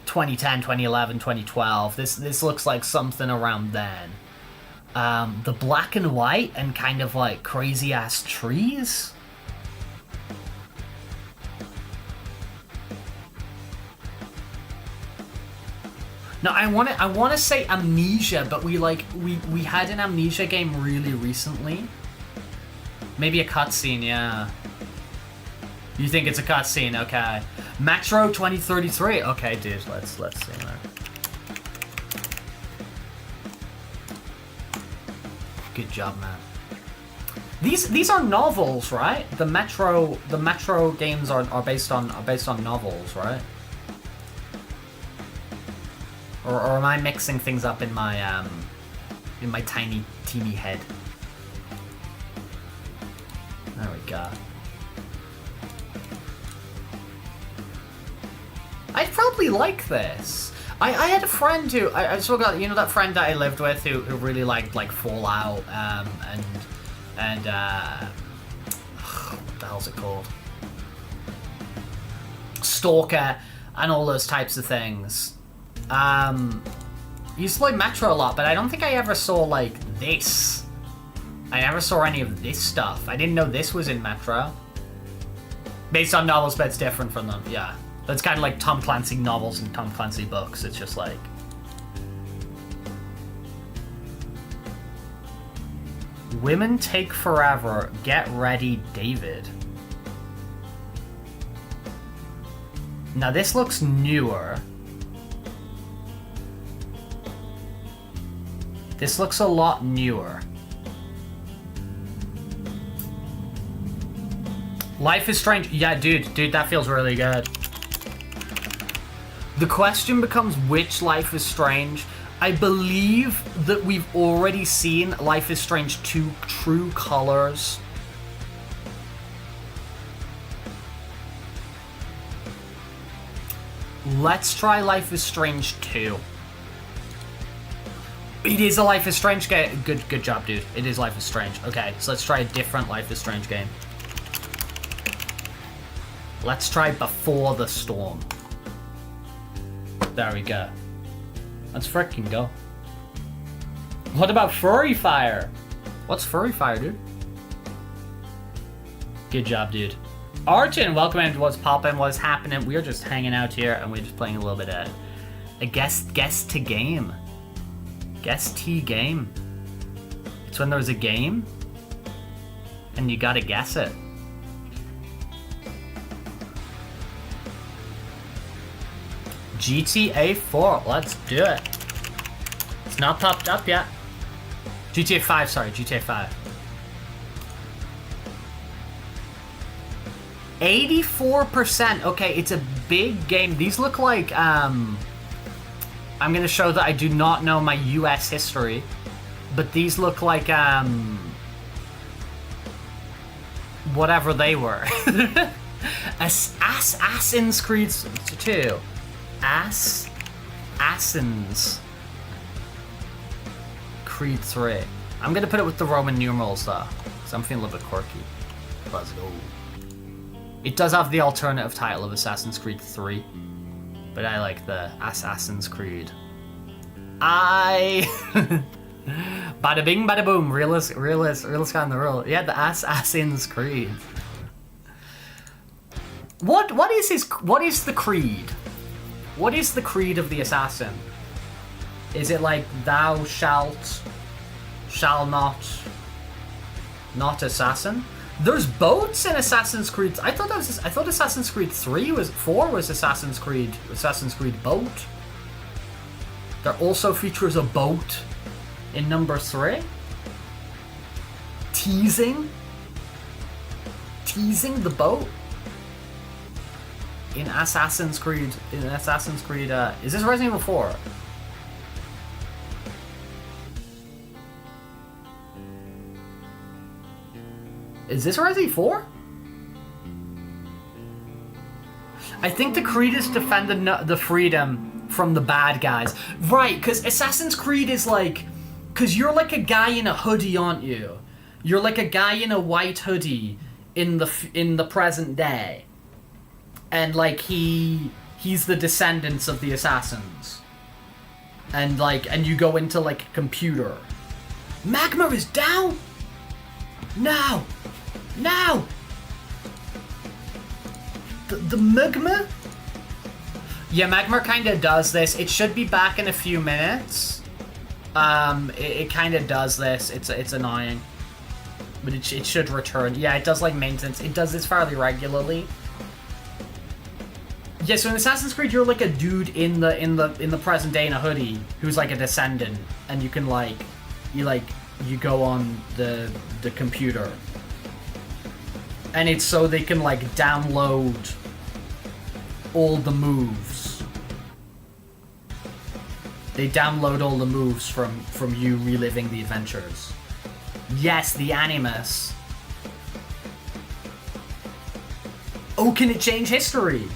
2010, 2011, 2012. This looks like something around then. The black and white and kind of like crazy ass trees. No, I want to say Amnesia, but we had an Amnesia game really recently. Maybe a cutscene, yeah. You think it's a cutscene? Okay. Metro 2033. Okay, dude, let's see that. Good job, man. These are novels, right? The Metro games are based on novels, right? Or am I mixing things up in my tiny, teeny head? There we go. I'd probably like this. I had a friend who I still got, you know, that friend that I lived with who really liked like Fallout and what the hell's it called? Stalker and all those types of things. He used to play Metro a lot, but I don't think I ever saw like this. I never saw any of this stuff. I didn't know this was in Metro. Based on novels, but it's different from them, yeah. But it's kind of like Tom Clancy novels and Tom Clancy books. It's just like... Women Take Forever, Get Ready, David. Now this looks newer. This looks a lot newer. Life is Strange. Yeah, dude, that feels really good. The question becomes which Life is Strange. I believe that we've already seen Life is Strange 2 True Colors. Let's try Life is Strange 2. It is a Life is Strange game. Good job, dude. It is Life is Strange. Okay, so let's try a different Life is Strange game. Let's try Before the Storm. There we go. Let's frickin' go. What about Furry Fire? What's Furry Fire, dude? Good job, dude. Arjun, welcome into what's poppin', what's happening. We're just hanging out here and we're just playing a little bit of a guess to game. Guess T game. It's when there's a game and you gotta guess it. GTA 4, let's do it. It's not popped up yet. GTA 5, sorry, GTA 5. 84%, okay, it's a big game. These look like, I'm gonna show that I do not know my US history, but these look like, whatever they were. Assassin's Creed 2. Assassin's Creed 3. I'm gonna put it with the Roman numerals though, because I'm feeling a little bit quirky. Let's go. It does have the alternative title of Assassin's Creed 3, but I like the Assassin's Creed. Bada bing, bada boom. Realist guy in the world. Yeah, the Assassin's Creed. What is the creed? What is the creed of the assassin? Is it like thou shall not assassin? There's boats in Assassin's Creed. I thought Assassin's Creed 4 was Assassin's Creed boat. There also features a boat in number 3. Teasing the boat in Assassin's Creed. Is this Resident Evil 4? Is this Resi 4? I think the creed is defend the freedom from the bad guys. Right, because Assassin's Creed is like... Because you're like a guy in a hoodie, aren't you? You're like a guy in a white hoodie in the present day. And like he's the descendants of the assassins. And you go into like a computer. Magma is down! No! No! The Magma? Yeah, Magma kind of does this. It should be back in a few minutes. It kind of does this. It's annoying. But it should return. Yeah, it does like maintenance. It does this fairly regularly. Yeah, so in Assassin's Creed, you're like a dude in the present day in a hoodie who's like a descendant, and you can you go on the computer, and it's so they can like download all the moves. They download all the moves from you reliving the adventures. Yes, the Animus. Oh, can it change history?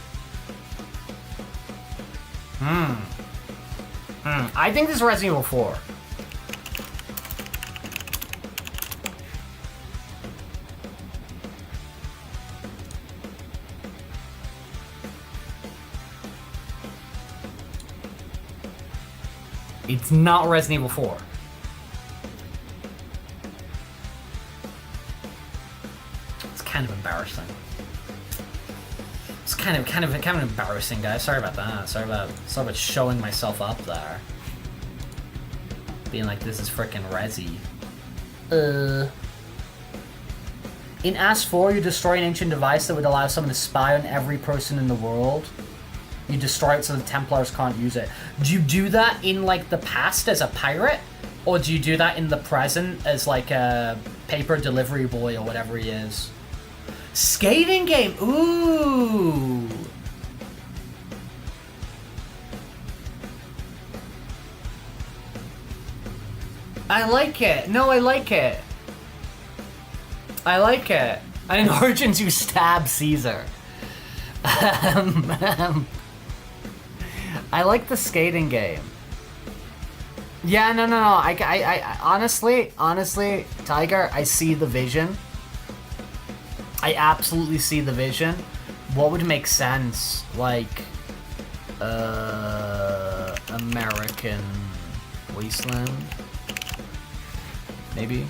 I think this is Resident Evil 4. It's not Resident Evil 4. It's kind of embarrassing. It's kind of embarrassing, guys. Sorry about that. Sorry about showing myself up there. Being like, this is frickin' Resi. In As4, you destroy an ancient device that would allow someone to spy on every person in the world. You destroy it so the Templars can't use it. Do you do that in, like, the past as a pirate? Or do you do that in the present as, like, a paper delivery boy or whatever he is? Skating game! Ooh! I like it. No, I like it. I like it. And in Origins, you stab Caesar. I like the skating game. Yeah, no. I honestly, Tiger, I see the vision. I absolutely see the vision. What would make sense? Like, American Wasteland? Maybe?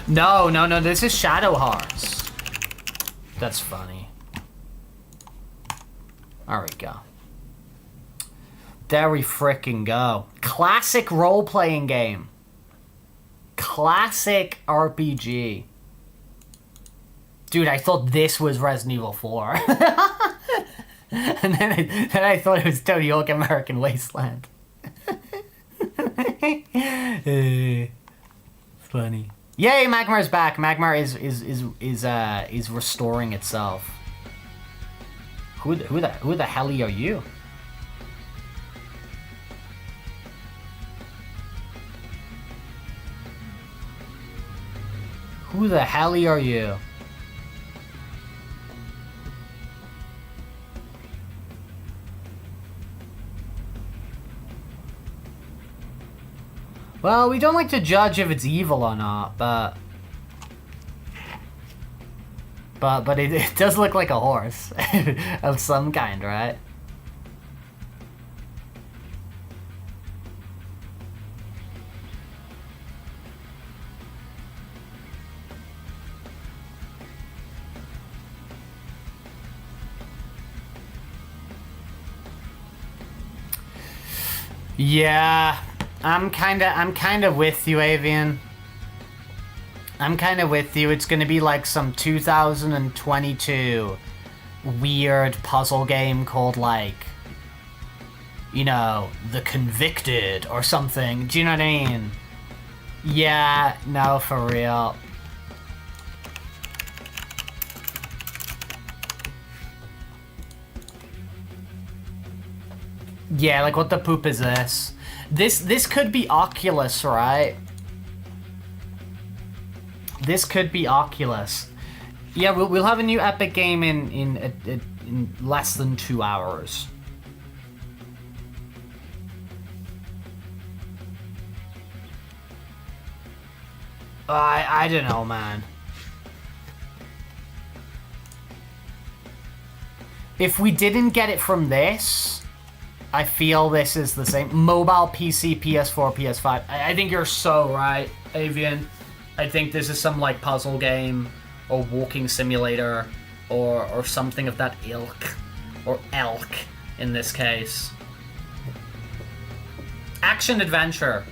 No, this is Shadow Hearts. That's funny. There we go. There we frickin' go. Classic role-playing game. Classic RPG. Dude, I thought this was Resident Evil 4. And then I thought it was Tony Hawk American Wasteland. Funny. Yay, Magmar is back. Magmar is restoring itself. Who the hell are you? Who the hell are you? Well, we don't like to judge if it's evil or not, but... But it does look like a horse of some kind, right? Yeah, I'm kind of with you, Avian. I'm kind of with you. It's gonna be like some 2022 weird puzzle game called like, you know, The Convicted or something. Do you know what I mean? Yeah, no, for real. Yeah, like what the poop is this? This could be Oculus, right? This could be Oculus. Yeah, we'll have a new Epic game in less than 2 hours. I don't know, man. If we didn't get it from this, I feel this is the same. Mobile, PC, PS4, PS5. I think you're so right, Avian. I think this is some like puzzle game or walking simulator or something of that ilk. Or elk in this case. Action adventure.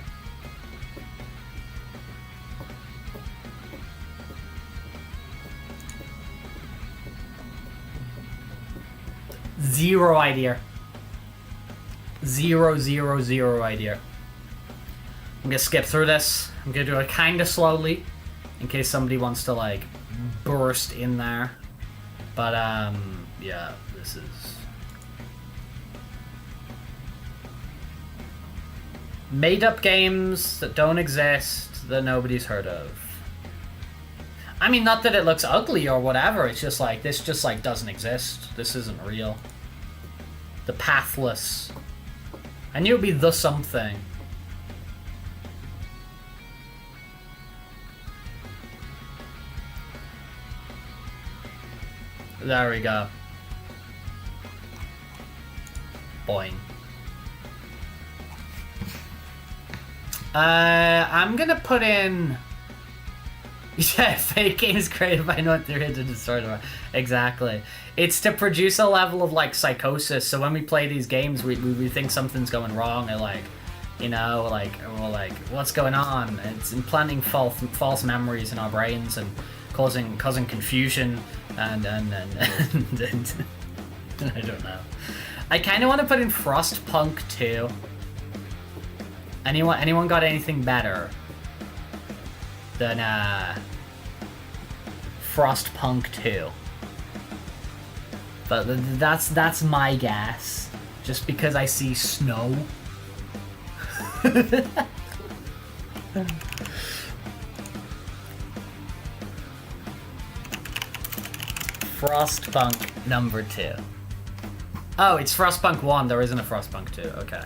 Zero idea. Zero idea. I'm gonna skip through this. I'm gonna do it kinda slowly in case somebody wants to like burst in there. But yeah, this is made up games that don't exist that nobody's heard of. I mean, not that it looks ugly or whatever, it's just like this just like doesn't exist. This isn't real. The Pathless. I knew it'd be the something. There we go. Boing. I'm gonna put in... Yeah, fake games created by no theory to destroy them. Exactly. It's to produce a level of like psychosis. So when we play these games, we think something's going wrong, or like, you know, like we're like, what's going on? It's implanting false memories in our brains and causing confusion and I don't know. I kind of want to put in Frostpunk 2. Anyone got anything better than Frostpunk 2? But that's my guess, just because I see snow. Frostpunk number 2. Oh, it's Frostpunk 1. There isn't a Frostpunk 2. Okay.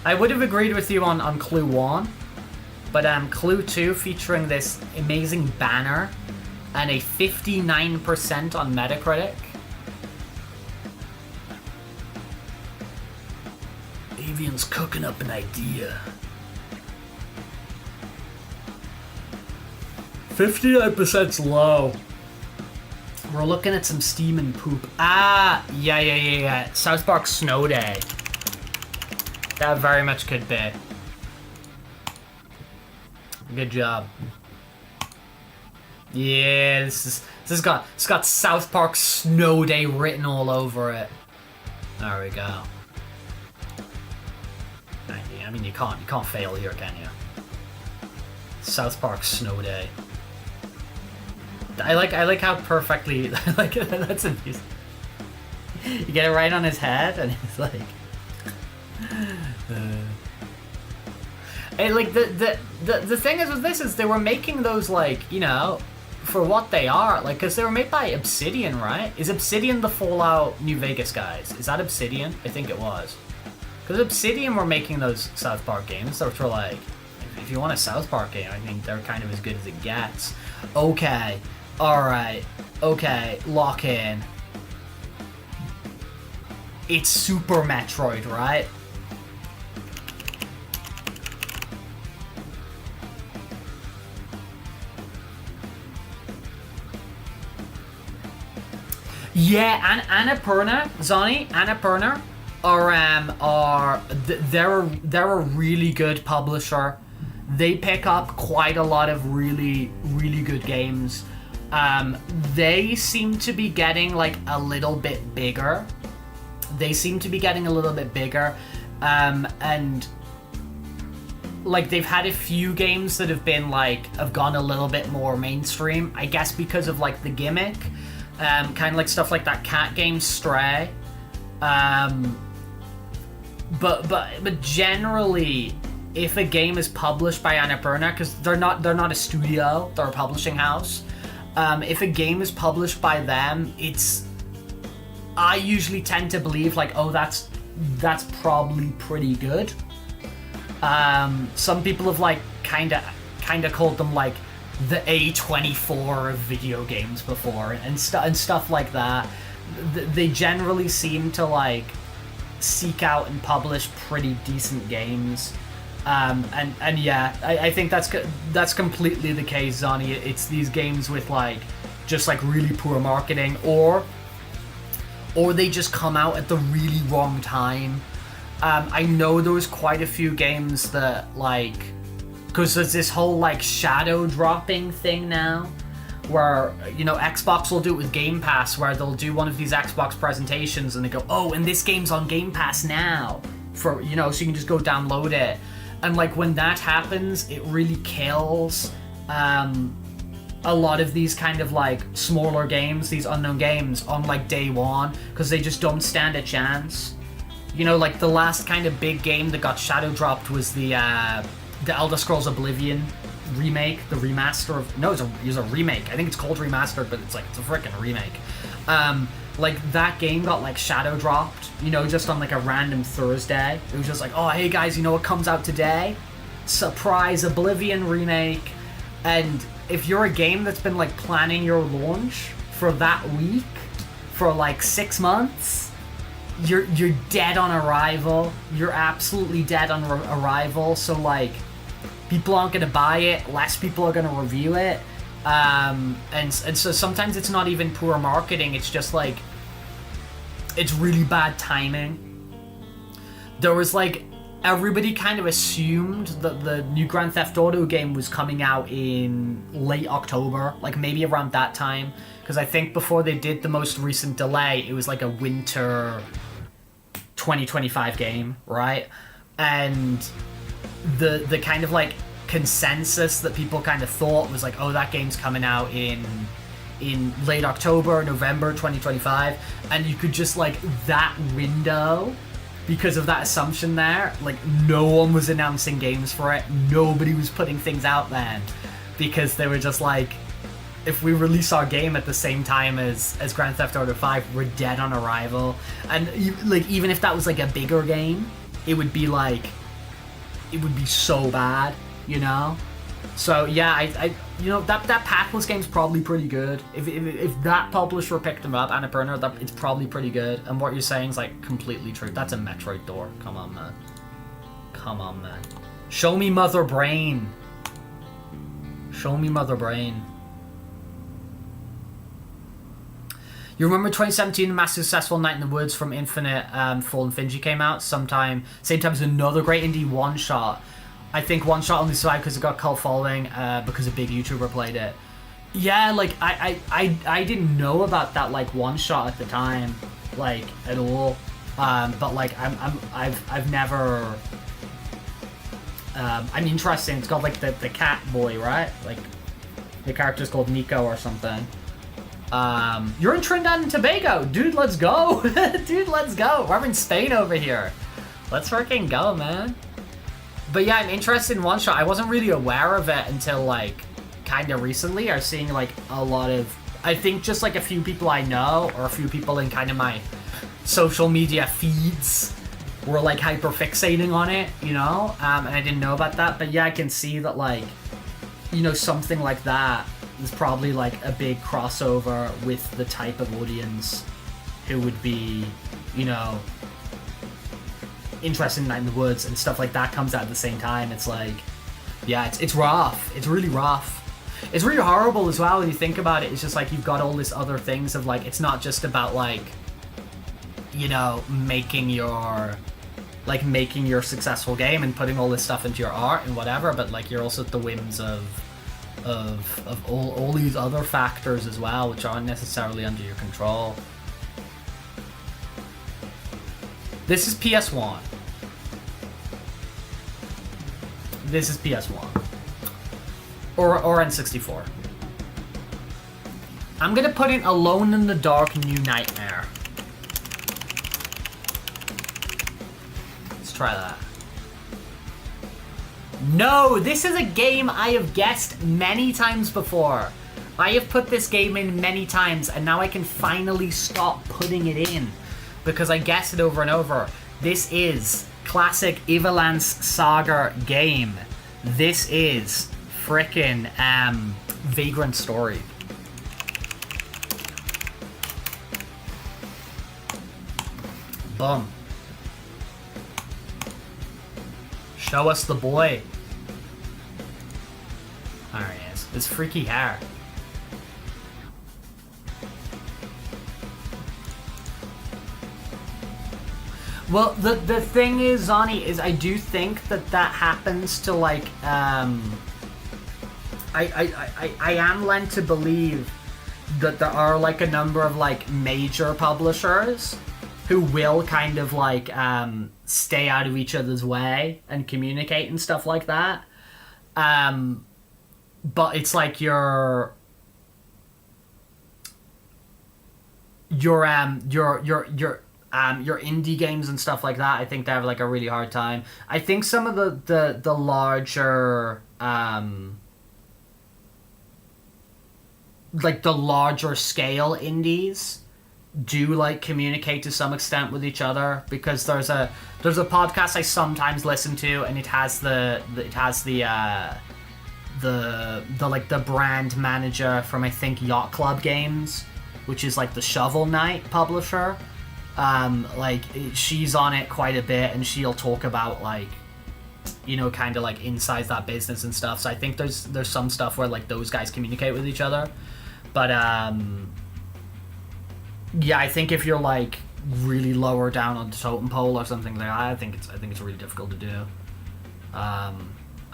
I would have agreed with you on Clue 1, but Clue 2 featuring this amazing banner and a 59% on Metacritic. Avian's cooking up an idea. 59%'s low. We're looking at some steam and poop. Ah, yeah. South Park Snow Day. That very much could be. Good job. Yeah, this got South Park Snow Day written all over it. There we go. I mean, you can't fail here, can you? South Park Snow Day. I like how perfectly that's amusing. You get it right on his head, and he's like. And like the thing is with this is they were making those like, you know, for what they are, like, because they were made by Obsidian, right? Is Obsidian the Fallout New Vegas guys? Is that Obsidian? I think it was. Because Obsidian were making those South Park games, which were like, if if you want a South Park game, I think they're kind of as good as it gets. Okay, alright, okay, lock in. It's Super Metroid, right? Yeah, Annapurna, Zonny, Annapurna they're a really good publisher. They pick up quite a lot of really, really good games. They seem to be getting like a little bit bigger. And like they've had a few games that have gone a little bit more mainstream, I guess because of like the gimmick. Kind of like stuff like that cat game Stray. But generally, if a game is published by Annapurna, because they're not a studio, they're a publishing house. If a game is published by them, I usually tend to believe like, oh, that's probably pretty good. Some people have like kind of called them like the A24 of video games before, and stuff like that. They generally seem to like seek out and publish pretty decent games. And yeah, I think that's completely the case, Zonny. It's these games with like just like really poor marketing, or they just come out at the really wrong time. I know there was quite a few games that like, because there's this whole like shadow dropping thing now, where, you know, Xbox will do it with Game Pass, where they'll do one of these Xbox presentations and they go, oh, and this game's on Game Pass now, for, you know, so you can just go download it. And like when that happens, it really kills a lot of these kind of like smaller games, these unknown games on like day one, because they just don't stand a chance. You know, like the last kind of big game that got shadow dropped was the Elder Scrolls Oblivion remake, the remaster of... No, it was a remake. I think it's called remastered, but it's a freaking remake. Like, that game got, like, shadow dropped, you know, just on, like, a random Thursday. It was just like, oh, hey, guys, you know what comes out today? Surprise Oblivion remake. And if you're a game that's been, like, planning your launch for that week, for, like, 6 months... You're dead on arrival. You're absolutely dead on arrival. So like, people aren't gonna buy it. Less people are gonna review it. And so sometimes it's not even poor marketing. It's just like, it's really bad timing. There was like, everybody kind of assumed that the new Grand Theft Auto game was coming out in late October, like maybe around that time. Because I think before they did the most recent delay, it was like a winter 2025 game, right? And the kind of like consensus that people kind of thought was like, oh, that game's coming out in late October, November 2025, and you could just like that window, because of that assumption there, like no one was announcing games for it, nobody was putting things out then, because they were just like, if we release our game at the same time as Grand Theft Auto 5, we're dead on arrival. And like, even if that was like a bigger game, it would be like, it would be so bad, you know? So yeah, I you know, that Pathless game's probably pretty good. If that publisher picked them up, Annapurna, it's probably pretty good. And what you're saying is like completely true. That's a Metroid door. Come on, man. Come on, man. Show me Mother Brain. Show me Mother Brain. You remember 2017, the massive successful Night in the Woods from Infinite Fallen Finji came out same time as another great indie one-shot. I think one-shot only survived because it got cult following, because a big YouTuber played it. Yeah, like, I didn't know about that, like, one-shot at the time, like, at all. But, like, I've never... I'm interested. It's called, like, the cat boy, right? Like, the character's called Nico or something. You're in Trinidad and Tobago! Dude, let's go! Dude, let's go! We're in Spain over here. Let's freaking go, man. But yeah, I'm interested in one-shot. I wasn't really aware of it until, like, kind of recently. I was seeing, like, a lot of... I think just, like, a few people I know, or a few people in kind of my social media feeds, were like hyper fixating on it, you know, and I didn't know about that. But yeah, I can see that, like, you know, something like that is probably like a big crossover with the type of audience who would be, you know, interested in Night in the Woods, and stuff like that comes out at the same time. It's like, yeah, it's rough. It's really rough. It's really horrible as well when you think about it. It's just like you've got all these other things of like, it's not just about like, you know, making your successful game and putting all this stuff into your art and whatever, but like you're also at the whims of all these other factors as well, which aren't necessarily under your control. This is PS1. This is PS1. Or N64. I'm gonna put in Alone in the Dark New Nightmare. Let's try that. No, this is a game I have guessed many times before. I have put this game in many times, and now I can finally stop putting it in because I guess it over and over. This is classic Evelance Saga game. This is frickin' Vagrant Story. Boom. Show us the boy. There he is. His freaky hair. Well, the thing is, Zani, is I do think that happens to, like, I am led to believe that there are like a number of like major publishers who will kind of like stay out of each other's way and communicate and stuff like that. But it's like your indie games and stuff like that, I think they have like a really hard time. I think some of the larger like the larger scale indies do like communicate to some extent with each other, because there's a podcast I sometimes listen to, and it has the like the brand manager from, I think, Yacht Club Games, which is like the Shovel Knight publisher. Like she's on it quite a bit, and she'll talk about like, you know, kind of like inside that business and stuff. So I think there's some stuff where like those guys communicate with each other. But yeah, I think if you're like really lower down on the totem pole or something like that, I think it's really difficult to do. I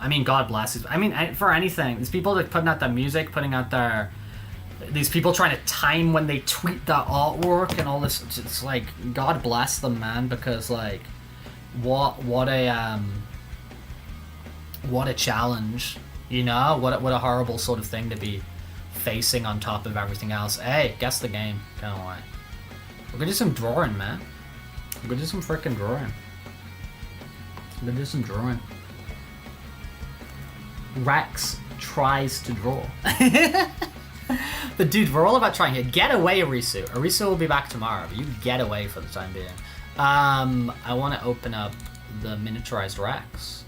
mean, God bless it. I mean, for anything, these people that putting out their music, putting out their, these people trying to time when they tweet their artwork and all this, it's like, God bless them, man, because like, what a challenge, you know? What a horrible sort of thing to be facing on top of everything else. Hey, guess the game. Kind of why. We're gonna do some drawing, man. We're gonna do some freaking drawing. We're gonna do some drawing. Rex tries to draw. But dude, we're all about trying here. Get away, Arisu. Arisu will be back tomorrow, but you get away for the time being. I want to open up the miniaturized Rex.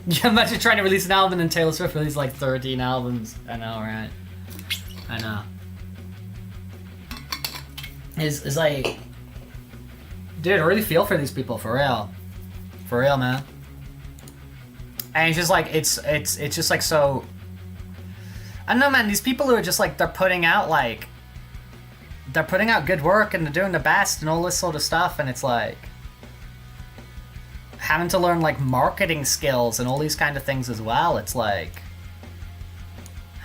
Yeah, imagine trying to release an album and Taylor Swift released like 13 albums. I know, right? I know. It's like, dude, I really feel for these people, for real. For real, man. And it's just like, it's just like so, I don't know, man, these people who are just like, they're putting out good work and they're doing the best and all this sort of stuff, and it's like, having to learn like marketing skills and all these kind of things as well. It's like,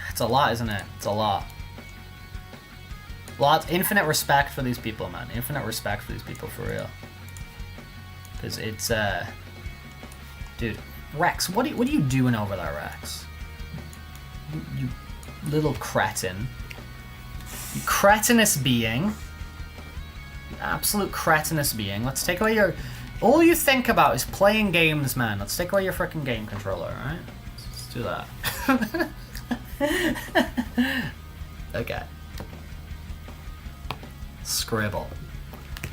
it's a lot, isn't it? It's a lot. Infinite respect for these people, man. Infinite respect for these people, for real. Because it's, dude, Rex, what are you doing over there, Rex? You little cretin. You cretinous being. You absolute cretinous being. Let's take away your... All you think about is playing games, man. Let's take away your freaking game controller, alright? Let's do that. Okay. Scribble.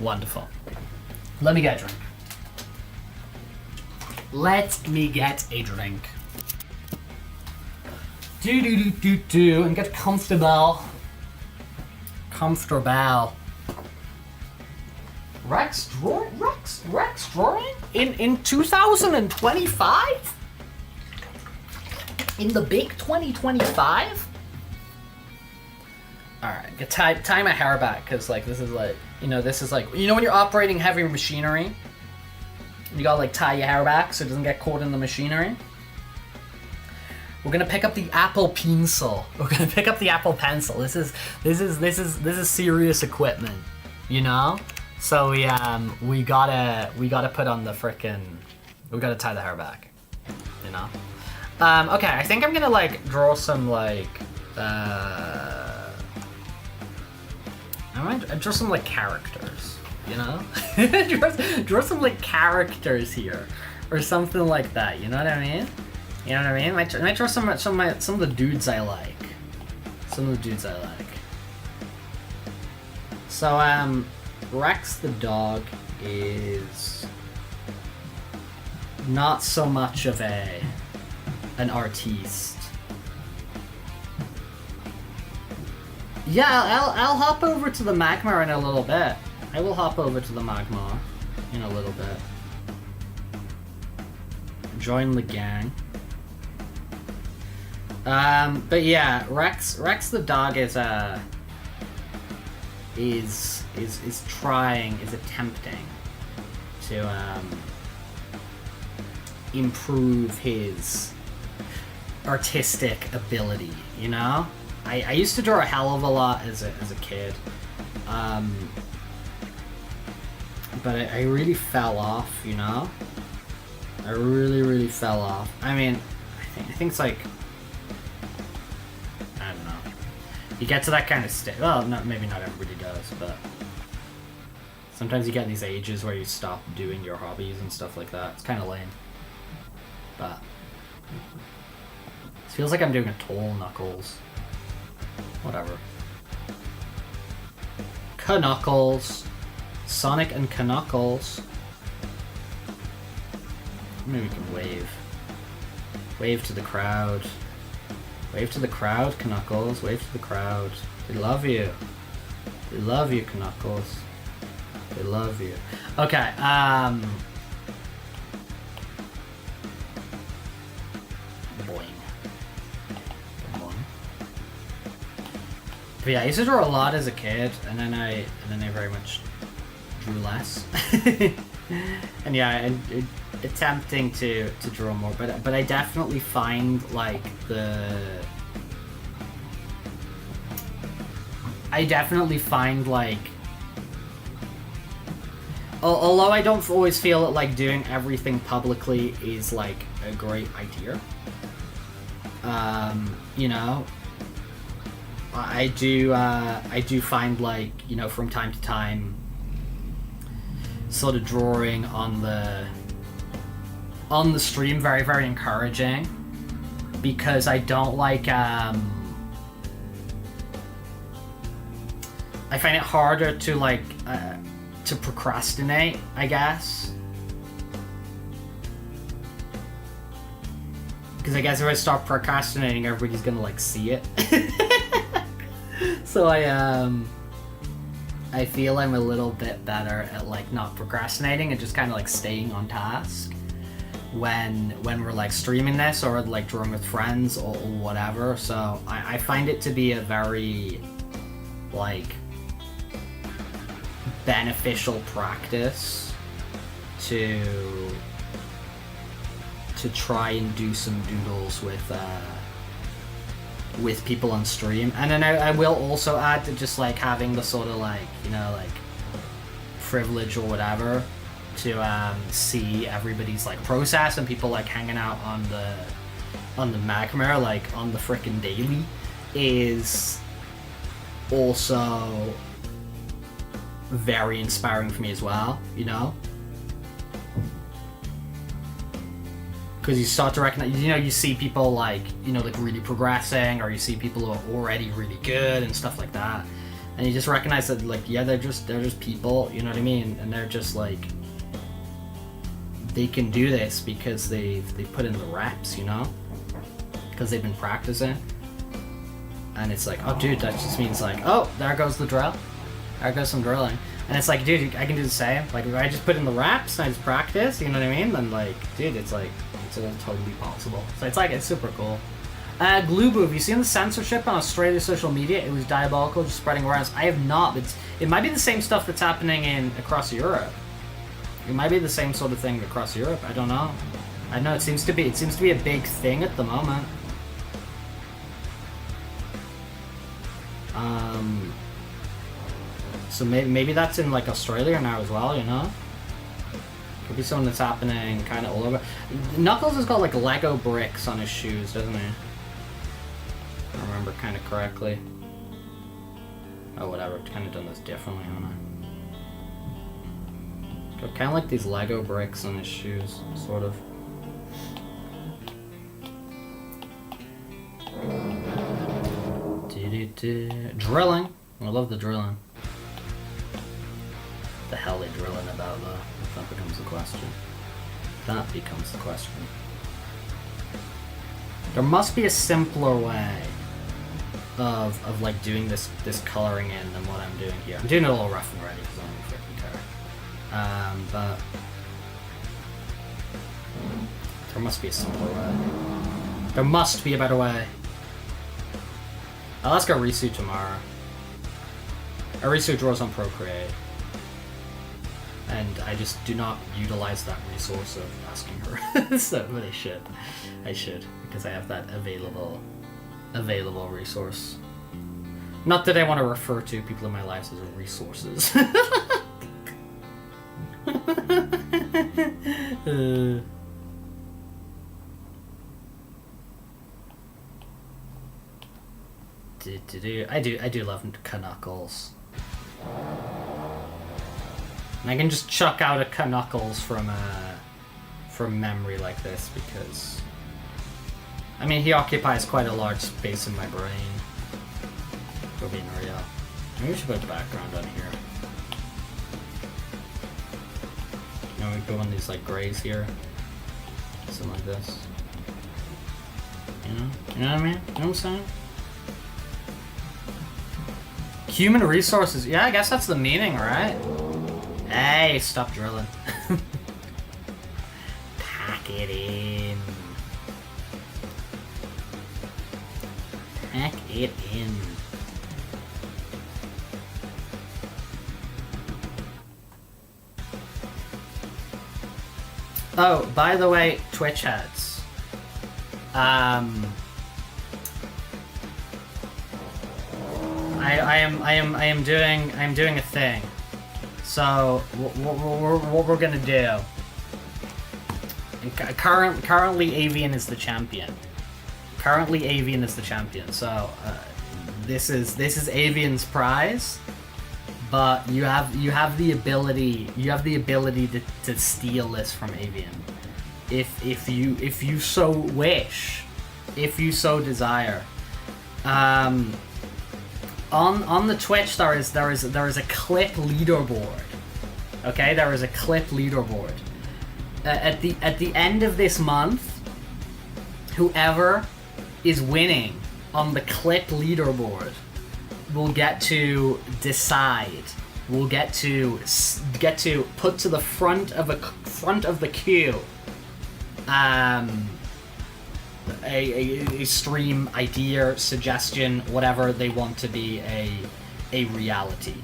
Wonderful. Let me get a drink. Let me get a drink. Do and get comfortable. Comfortable. Rex drawing in 2025? In the big 2025? Alright, tie my hair back, because like this is like when you're operating heavy machinery, you gotta like tie your hair back so it doesn't get caught in the machinery. We're gonna pick up the Apple Pencil. We're gonna pick up the Apple Pencil. This is serious equipment, you know? So we gotta put on the frickin', we gotta tie the hair back, you know? Okay, I think I'm gonna like draw some like I might draw some like characters, you know? draw some like characters here, or something like that. You know what I mean? You know what I mean? I might draw some of the dudes I like. Some of the dudes I like. So Rex the dog is not so much of an artiste. Yeah, I'll hop over to the magma in a little bit. I will hop over to the magma in a little bit. Join the gang. But yeah, Rex the dog is attempting to improve his artistic ability, you know? I used to draw a hell of a lot as a kid, but I really fell off, you know? I really fell off. I mean, I think it's like, I don't know. You get to that kind of state. Well, maybe not everybody does, but sometimes you get in these ages where you stop doing your hobbies and stuff like that. It's kind of lame. But it feels like I'm doing a tall Knuckles. Whatever. Knuckles. Sonic and Knuckles. Maybe we can wave. Wave to the crowd. Wave to the crowd, Knuckles. Wave to the crowd. They love you. They love you, Knuckles. They love you. Okay, boing. Boing. But yeah, I used to draw a lot as a kid, and then I very much drew less. And yeah, attempting to draw more, but I definitely find like although I don't always feel that like doing everything publicly is like a great idea, you know, I do find like, you know, from time to time sort of drawing on the stream very encouraging, because I don't like I find it harder to like to procrastinate, I guess, because I guess if I stop procrastinating, everybody's gonna like see it. So I feel I'm a little bit better at like not procrastinating and just kind of like staying on task when we're like streaming this or like drawing with friends or whatever. So I find it to be a very like beneficial practice to try and do some doodles with people on stream. And then I will also add to just like having the sort of like, you know, like privilege or whatever to see everybody's like process and people like hanging out on the magma like on the frickin' daily is also very inspiring for me as well, you know? Because you start to recognize, you know, you see people like, you know, like really progressing, or you see people who are already really good and stuff like that, and you just recognize that like, yeah, they're just people, you know what I mean, and they're just like they can do this because they put in the reps, you know, because they've been practicing. And it's like, oh dude, that just means like, oh, there goes the drill, there goes some drilling. And it's like, dude, I can do the same. Like, if I just put in the reps and I just practice, you know what I mean? Then like, dude, it's like, it's all totally possible. So it's like, it's super cool. Gloobo, have you seen the censorship on Australia's social media? It was diabolical, just spreading around. I have not. It might be the same stuff that's happening across Europe. It might be the same sort of thing across Europe. I don't know. I know it seems to be a big thing at the moment. So maybe that's in like Australia now as well, you know? Could be something that's happening kind of all over. Knuckles has got like Lego bricks on his shoes, doesn't he? If I remember kind of correctly. Oh, whatever. I've kind of done this differently, haven't I? Got kind of like these Lego bricks on his shoes, sort of. Drilling. I love the drilling. The hell they drilling about though? That becomes the question. That becomes the question. There must be a simpler way of like doing this coloring in than what I'm doing here. I'm doing it a little rough and ready because I don't freaking care. But there must be a simpler way. There must be a better way. I'll ask Arisu tomorrow. Arisu draws on Procreate. And I just do not utilize that resource of asking her. So, but I should. I should, because I have that available resource. Not that I want to refer to people in my lives as resources. I do love Knuckles. And I can just chuck out a Knuckles from memory like this because, I mean, he occupies quite a large space in my brain. For being real. Maybe we should put a background on here. You know, we go on these like grays here, something like this. You know what I mean? You know what I'm saying? Human resources. Yeah, I guess that's the meaning, right? Hey, stop drilling. Pack it in. Pack it in. Oh, by the way, Twitch heads. I am doing a thing. So what we're gonna do? Currently, Avian is the champion. So this is Avian's prize, but you have the ability to steal this from Avian, if you so wish, if you so desire. On the Twitch there is a clip leaderboard. Okay, there is a clip leaderboard. At the end of this month, whoever is winning on the clip leaderboard will get to decide. Will get to put to the front of the queue. A stream idea, suggestion, whatever they want to be a reality.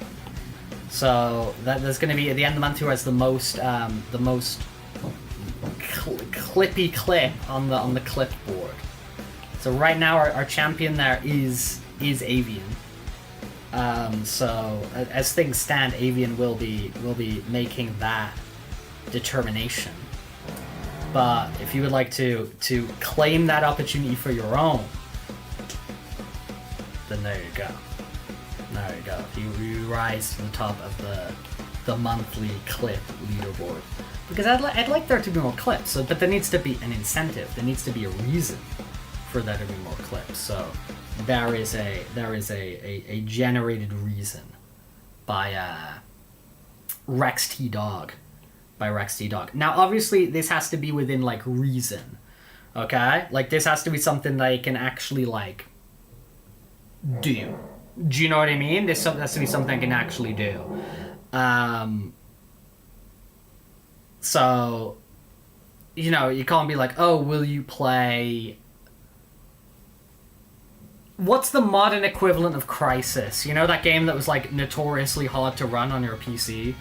So there's going to be at the end of the month who has the most clippy clip on the clipboard. So right now our champion there is Avian. So as things stand, Avian will be making that determination. But if you would like to claim that opportunity for your own, then there you go. There you go. You rise to the top of the monthly clip leaderboard. Because I'd like there to be more clips, but there needs to be an incentive. There needs to be a reason for there to be more clips. So there is a generated reason by Rex T Dog. by Rex T Dog. Now, obviously, this has to be within, like, reason. Okay? Like, this has to be something that I can actually, like, do. Do you know what I mean? This has to be something I can actually do. So, you know, you can't be like, oh, will you play... What's the modern equivalent of Crysis? You know, that game that was, like, notoriously hard to run on your PC?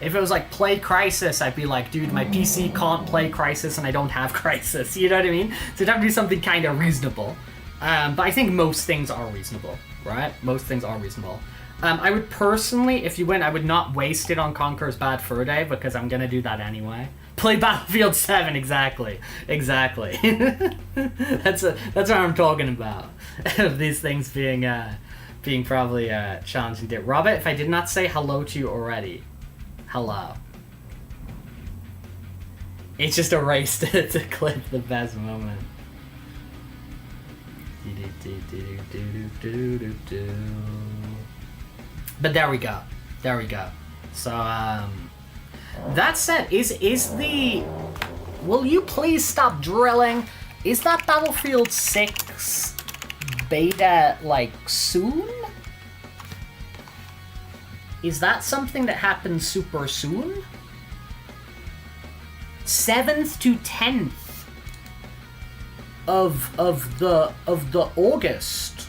If it was like, play Crysis, I'd be like, dude, my PC can't play Crysis and I don't have Crysis. You know what I mean? So it'd have to be something kind of reasonable. But I think most things are reasonable, right? Most things are reasonable. I would personally, if you win, I would not waste it on Conker's Bad Fur Day because I'm going to do that anyway. Play Battlefield 7, exactly. Exactly. That's what I'm talking about. Of these things being probably challenging to Robert, if I did not say hello to you already, hello. It's just a race to clip the best moment. But there we go. There we go. So, that said, is the... Will you please stop drilling? Is that Battlefield 6 beta, like, soon? Is that something that happens super soon? 7th to 10th of the August.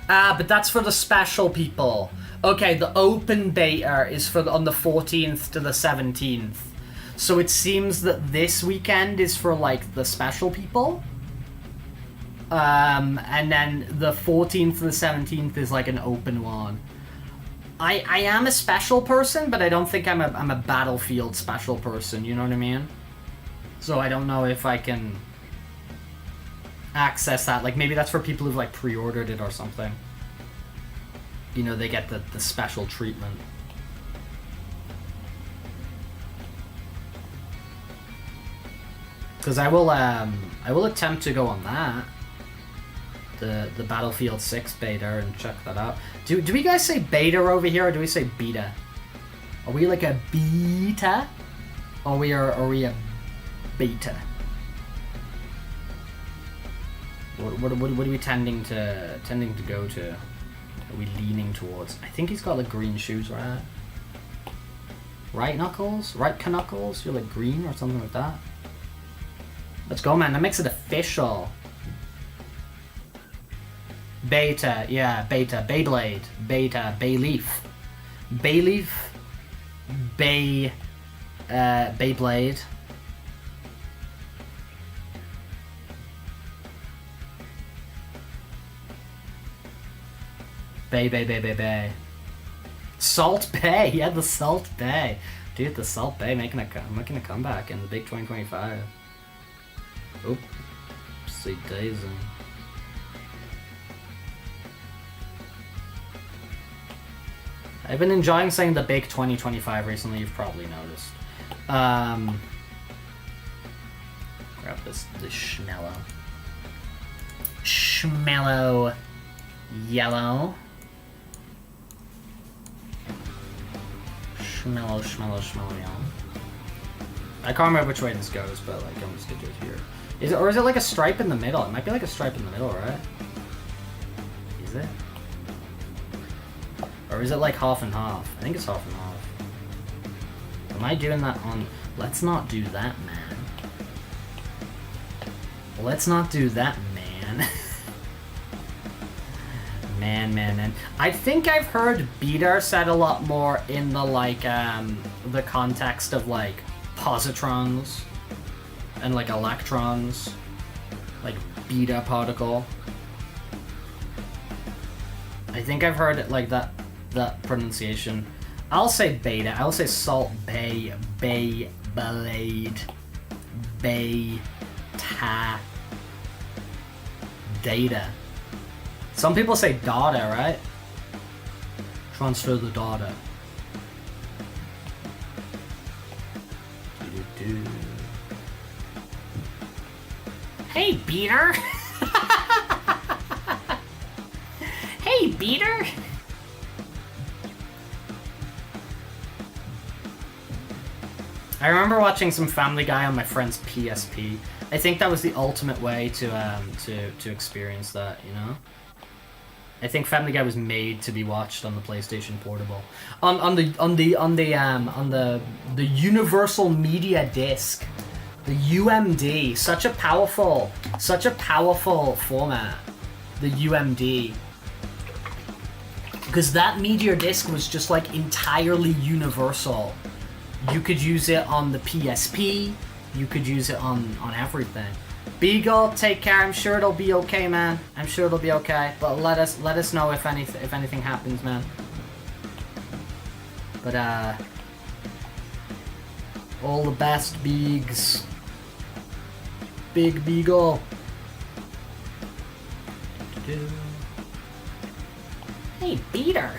But that's for the special people. Okay, the open beta is on the 14th to the 17th. So it seems that this weekend is for, like, the special people. And then the 14th to the 17th is, like, an open one. I am a special person, but I don't think I'm a Battlefield special person, you know what I mean? So I don't know if I can access that. Like, maybe that's for people who've, like, pre-ordered it or something. You know, they get the special treatment. Because I will attempt to go on that. The Battlefield 6 beta and check that out. Do we guys say beta over here or do we say beta? Are we like a beta? Or are we a beta? What are we tending to go to? Are we leaning towards? I think he's got like green shoes, right? Right, Knuckles? Right, Knuckles? You're like green or something like that. Let's go, man. That makes it official. Beta, yeah, beta. Beyblade. Beta. Bayleaf. Bayleaf. Beyblade. Bay. Salt Bay, yeah, the Salt Bay. Dude, the Salt Bay making a comeback in the big 2025. Oopsie daisy. I've been enjoying saying the big 2025 recently, you've probably noticed. Grab this schmello. Schmello yellow. Schmello yellow. I can't remember which way this goes, but like I'm just gonna do it here. Is it like a stripe in the middle? It might be like a stripe in the middle, right? Is it? Or is it like half and half? I think it's half and half. Am I doing that on... Let's not do that, man. Let's not do that, man. Man. I think I've heard beta said a lot more in the, like, the context of, like, positrons and, like, electrons. Like, beta particle. I think I've heard it like that pronunciation. I'll say beta. I'll say Salt Bay, Beyblade, Beta, data. Some people say data, right? Transfer the data. Hey, Beater! Hey, Beater! I remember watching some Family Guy on my friend's PSP. I think that was the ultimate way to experience that, you know? I think Family Guy was made to be watched on the PlayStation Portable. On the Universal Media Disc. The UMD. Such a powerful format. The UMD. Because that media disc was just like entirely universal. You could use it on the PSP. You could use it on everything. Beagle, take care. I'm sure it'll be okay, man. I'm sure it'll be okay. But let us know if anything happens, man. But all the best, Beegs. Big Beagle. Hey, Beater.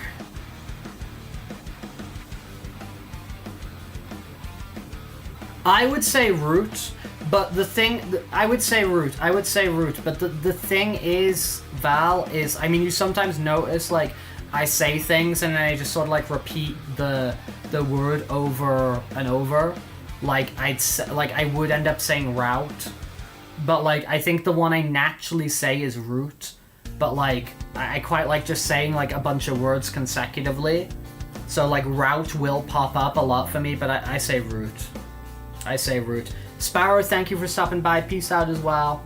I would say root, but the thing... I would say root, but the thing is, Val, is... I mean, you sometimes notice, like, I say things and then I just sort of, like, repeat the word over and over. Like, I would end up saying route, but, like, I think the one I naturally say is root. But, like, I quite like just saying, like, a bunch of words consecutively. So, like, route will pop up a lot for me, but I say root. I say root. Sparrow, thank you for stopping by. Peace out as well.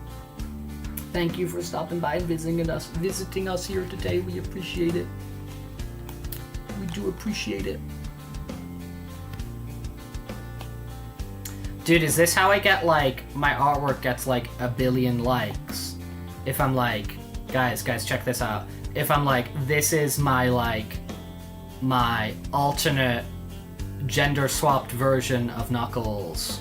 Thank you for stopping by and visiting us here today. We appreciate it. We do appreciate it. Dude, is this how I get, like, my artwork gets, like, 1 billion likes? If I'm like... Guys, check this out. If I'm like, this is my, like, my alternate gender-swapped version of Knuckles.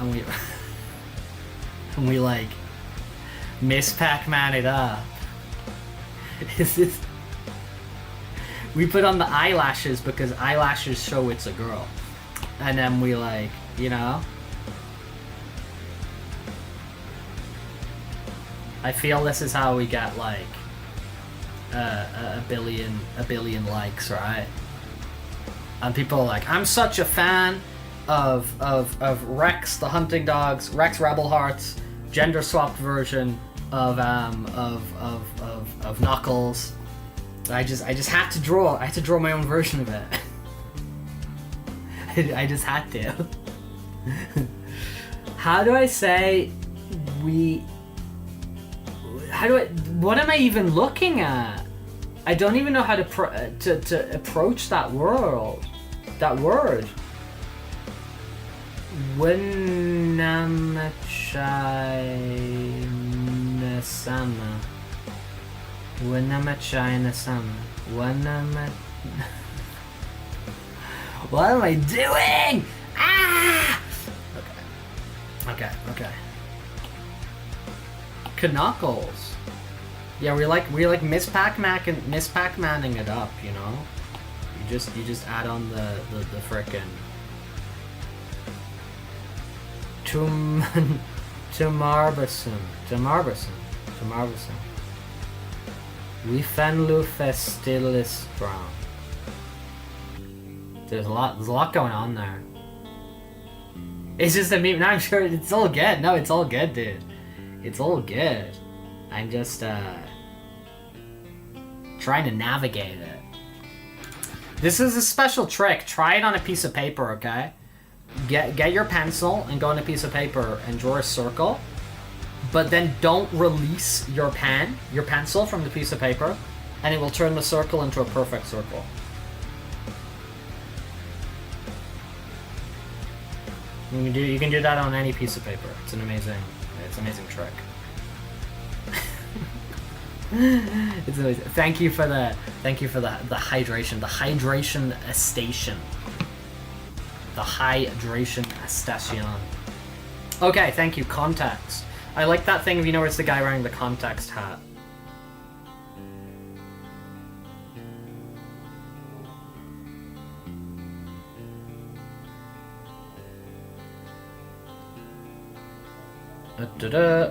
And we like, Miss Pac-Man it up. Is this... We put on the eyelashes because eyelashes show it's a girl. And then we, like, you know... I feel this is how we get, like, a billion likes, right? And people are like, I'm such a fan of Rex the Hunting Dogs, Rex Rebel Hearts, gender swapped version of Knuckles. I just had to draw. I had to draw my own version of it. I just had to. How do I say we? What am I even looking at? I don't even know how to approach that word. Winamachai-sama. What am I doing? Ah! Okay. Knuckles. Yeah, we like Miss Pac-Manning it up, you know. You just add on the frickin' Tumarbison. We fenlu festilis brown. There's a lot going on there. It's just a meme. No, I'm sure it's all good. No, it's all good, dude. It's all good. I'm just trying to navigate it. This is a special trick. Try it on a piece of paper, okay? Get your pencil and go on a piece of paper and draw a circle. But then don't release your pencil from the piece of paper, and it will turn the circle into a perfect circle. You can do that on any piece of paper. It's an amazing trick. It's amazing. Thank you for the hydration. The hydration station. The hydration station. Okay, thank you. Context. I like that thing if you know it's the guy wearing the context hat.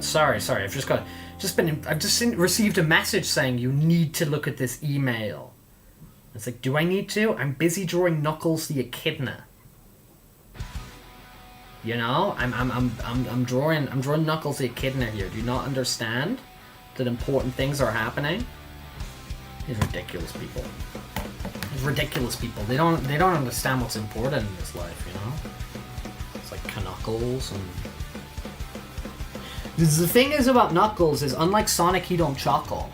Sorry. I've just received a message saying you need to look at this email. It's like, do I need to? I'm busy drawing Knuckles the Echidna. You know, I'm drawing Knuckles the Echidna here. Do you not understand that important things are happening? These ridiculous people. These ridiculous people. They don't understand what's important in this life. You know, it's like Knuckles and. The thing is about Knuckles is, unlike Sonic, he don't chuckle.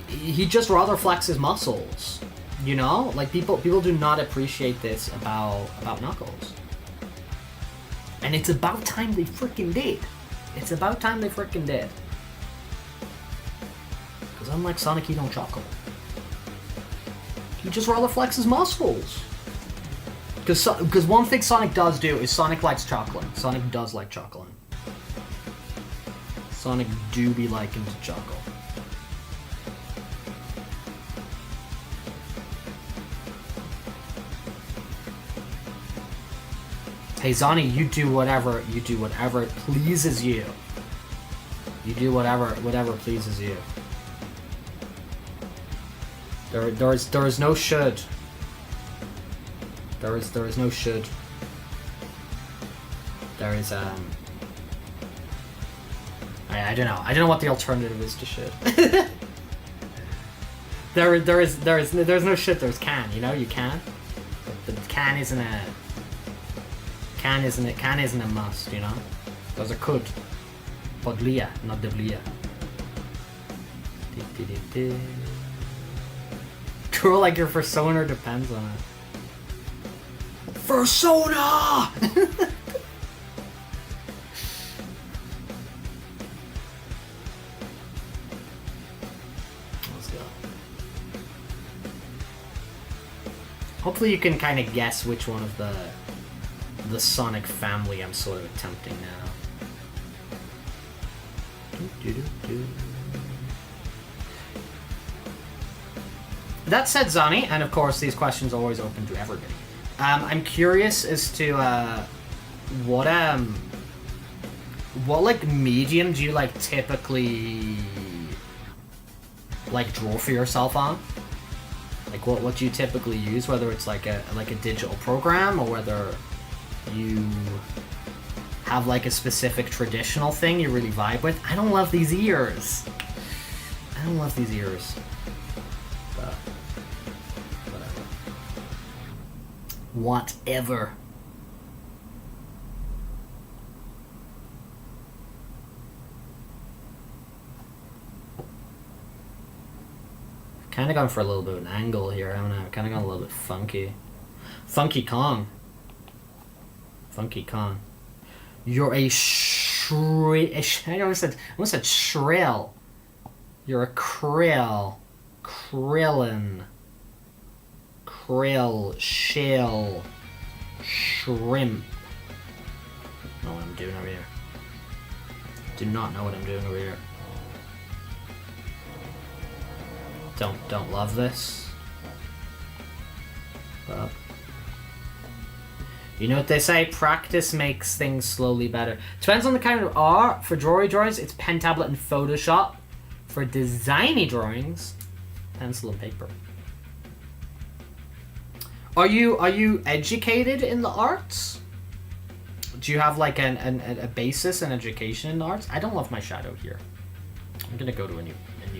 He just rather flexes muscles. You know, like people do not appreciate this about Knuckles. And it's about time they freaking did. It's about time they freaking did. Because unlike Sonic, he don't chuckle. He just rather flexes muscles. Because one thing Sonic does do is Sonic likes chuckling. Sonic does like chuckling. Sonic do be liking to chuckle. Hey Zani, you do whatever pleases you. You do whatever pleases you. There is no should. There is no should. There is I don't know. I don't know what the alternative is to should. There's no should. There's can. You know, you can. But can isn't a. Can isn't a must. You know. There's a could. Podlia, not devlia. Cool, like your persona depends on it. Persona! Hopefully you can kind of guess which one of the Sonic family I'm sort of attempting now. That said, Zani, and of course these questions are always open to everybody. I'm curious as to what like medium do you like typically like draw for yourself on? Like what do you typically use? Whether it's like a digital program or whether you have like a specific traditional thing you really vibe with. I don't love these ears. I don't love these ears. But whatever. Kind of gone for a little bit of an angle here, haven't I? Kind of gone a little bit funky. Funky Kong. Funky Kong. You're a I almost said shrill. You're a krill. Krillin. Krill. Shell. Shrimp. I don't know what I'm doing over here. Do not know what I'm doing over here. Don't love this. But you know what they say, practice makes things slowly better. Depends on the kind of art. For drawing drawings, it's pen, tablet, and Photoshop. For designy drawings, pencil and paper. Are you educated in the arts? Do you have like a basis in education in the arts? I don't love my shadow here. I'm gonna go to a new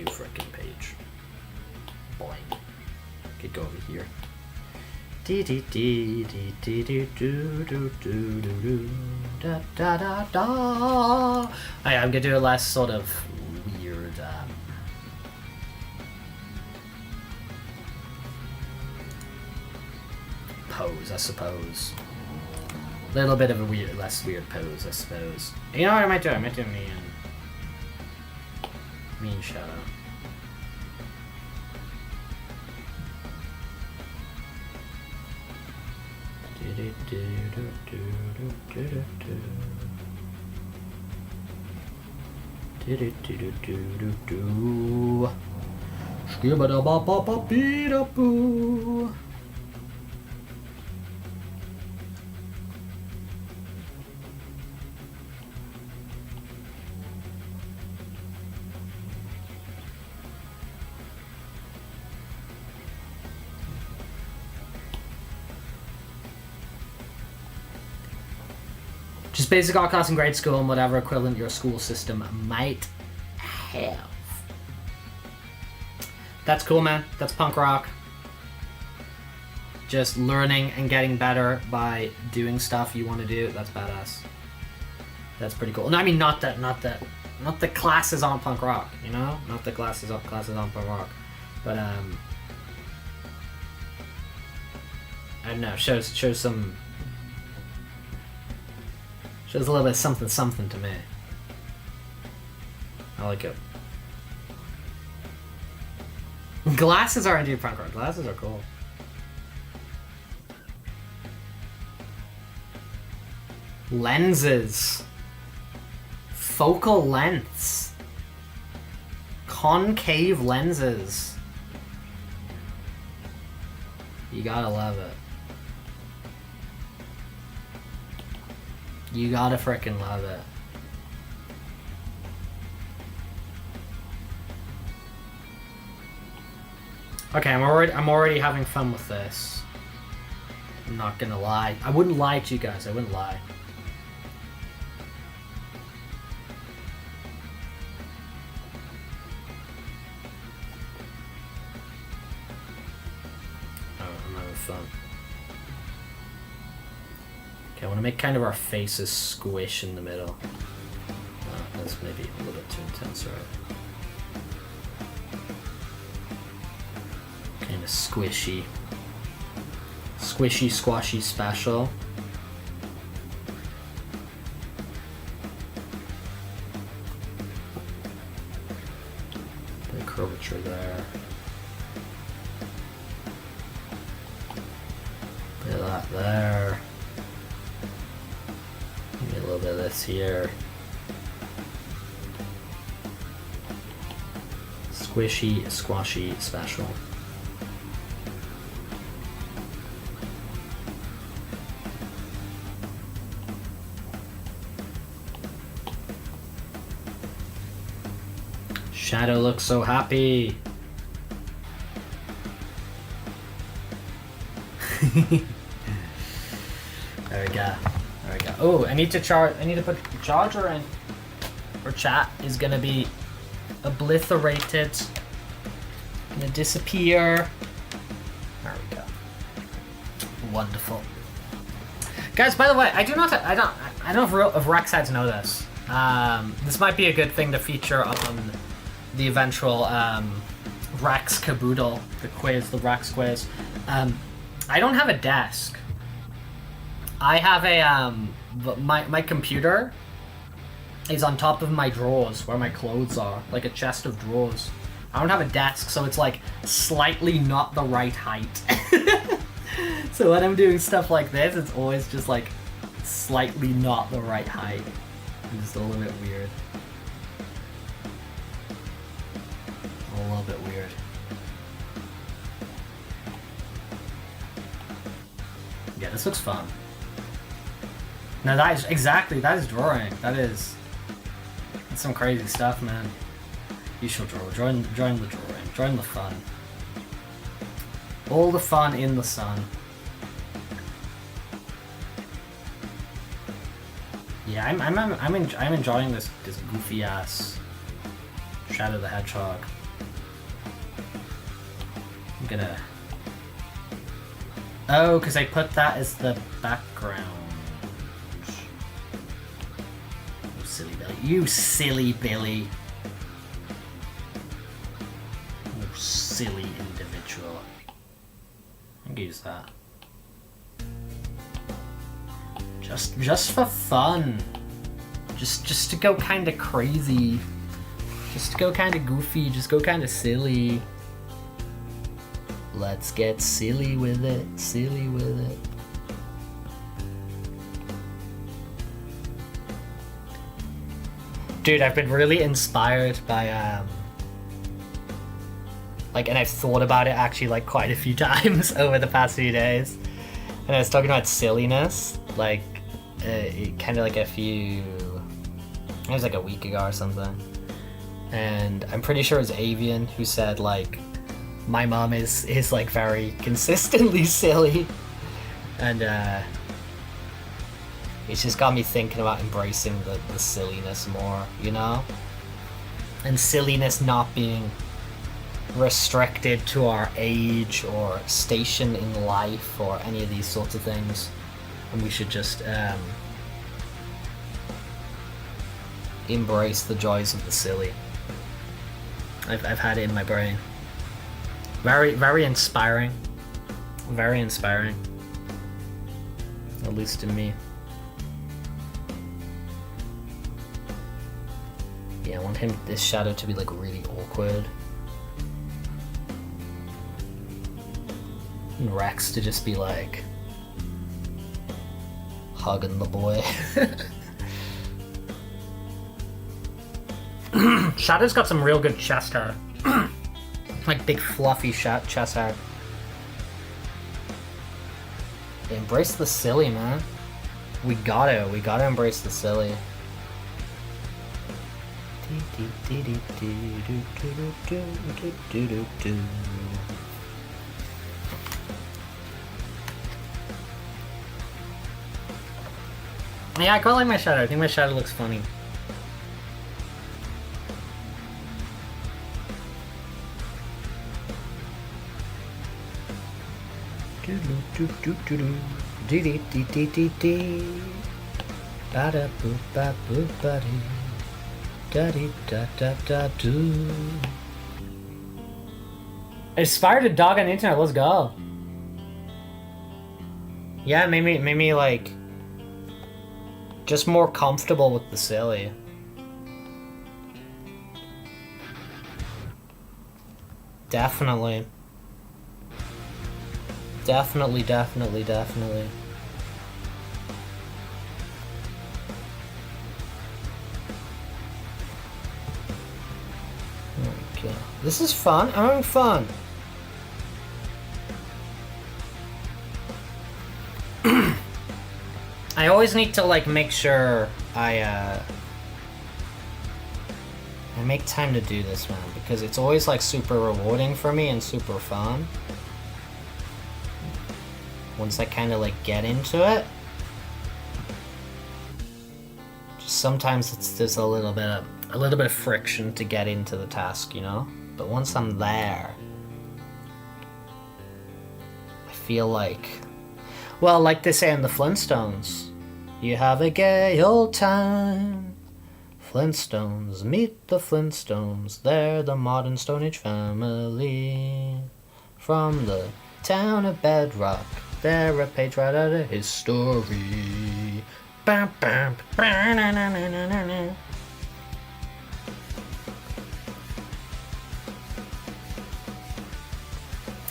frickin' page. Boing. Could go over here. Da da da da. I'm gonna do a less sort of weird pose, I suppose. A little bit of a less weird pose, I suppose. You know what I might do? I might do mean shadow. basic art class in grade school and whatever equivalent your school system might have. That's cool, man. That's punk rock. Just learning and getting better by doing stuff you want to do. That's badass. That's pretty cool. No, I mean, not the classes on punk rock, you know? Not the classes on punk rock. But, I don't know, shows some... Shows a little bit of something to me. I like it. Glasses are indeed punk rock. Glasses are cool. Lenses. Focal lengths. Concave lenses. You gotta love it. You gotta frickin' love it. Okay, I'm already having fun with this. I'm not gonna lie. I wouldn't lie to you guys. I wouldn't lie. Oh, I'm having fun. Okay, I want to make kind of our faces squish in the middle. That's maybe a little bit too intense, right? Kind of squishy, squashy special. Bit of curvature there. Bit of that there. Maybe a little bit of this here. Squishy, squashy special. Shadow looks so happy. There we go. There we go. Oh, I need to put the charger in. Or chat is gonna be obliterated. Gonna disappear. There we go. Wonderful. Guys, by the way, I don't know if Rexheads know this. This might be a good thing to feature on the eventual Rex caboodle, the Rex quiz. I don't have a desk. I have a my computer is on top of my drawers where my clothes are, like a chest of drawers. I don't have a desk, so it's like slightly not the right height. So when I'm doing stuff like this, it's always just like slightly not the right height. It's just a little bit weird. A little bit weird. Yeah, this looks fun. Now that is drawing. That's some crazy stuff, man. You should draw. Join the drawing. Join the fun. All the fun in the sun. Yeah, I'm enjoying this goofy ass Shadow the Hedgehog. I'm gonna. Oh, because I put that as the background. You silly Billy. You silly Billy. You silly individual. I'm gonna use that. Just for fun. Just to go kind of crazy. Just to go kind of goofy. Just go kind of silly. Let's get silly with it. Silly with it. Dude, I've been really inspired by and I've thought about it actually like quite a few times over the past few days. And I was talking about silliness, like kind of like it was like a week ago or something. And I'm pretty sure it was Avian who said like, my mom is like very consistently silly. And it's just got me thinking about embracing the silliness more, you know? And silliness not being restricted to our age or station in life or any of these sorts of things. And we should just embrace the joys of the silly. I've had it in my brain. Very, very inspiring. Very inspiring. At least to me. Yeah, I want this shadow to be like really awkward. And Rex to just be like hugging the boy. Shadow's got some real good chest hair. Like big fluffy chest hair. Yeah, embrace the silly, man. We gotta embrace the silly. Yeah, I quite like my shadow. I think my shadow looks funny. Inspired a dog on the internet, let's go. Yeah, made me like just more comfortable with the silly. Definitely. Definitely. Okay. This is fun. I'm having fun. I always need to like make sure I make time to do this, man, because it's always like super rewarding for me and super fun. Once I kind of like get into it, just sometimes it's just a little bit of friction to get into the task, you know. But once I'm there, I feel like, well, like they say in the Flintstones, you have a gay old time. Flintstones meet the Flintstones. They're the modern Stone Age family from the town of Bedrock. They're a page right out of history. Bam, bam, bam, na, na, na, na, na, na.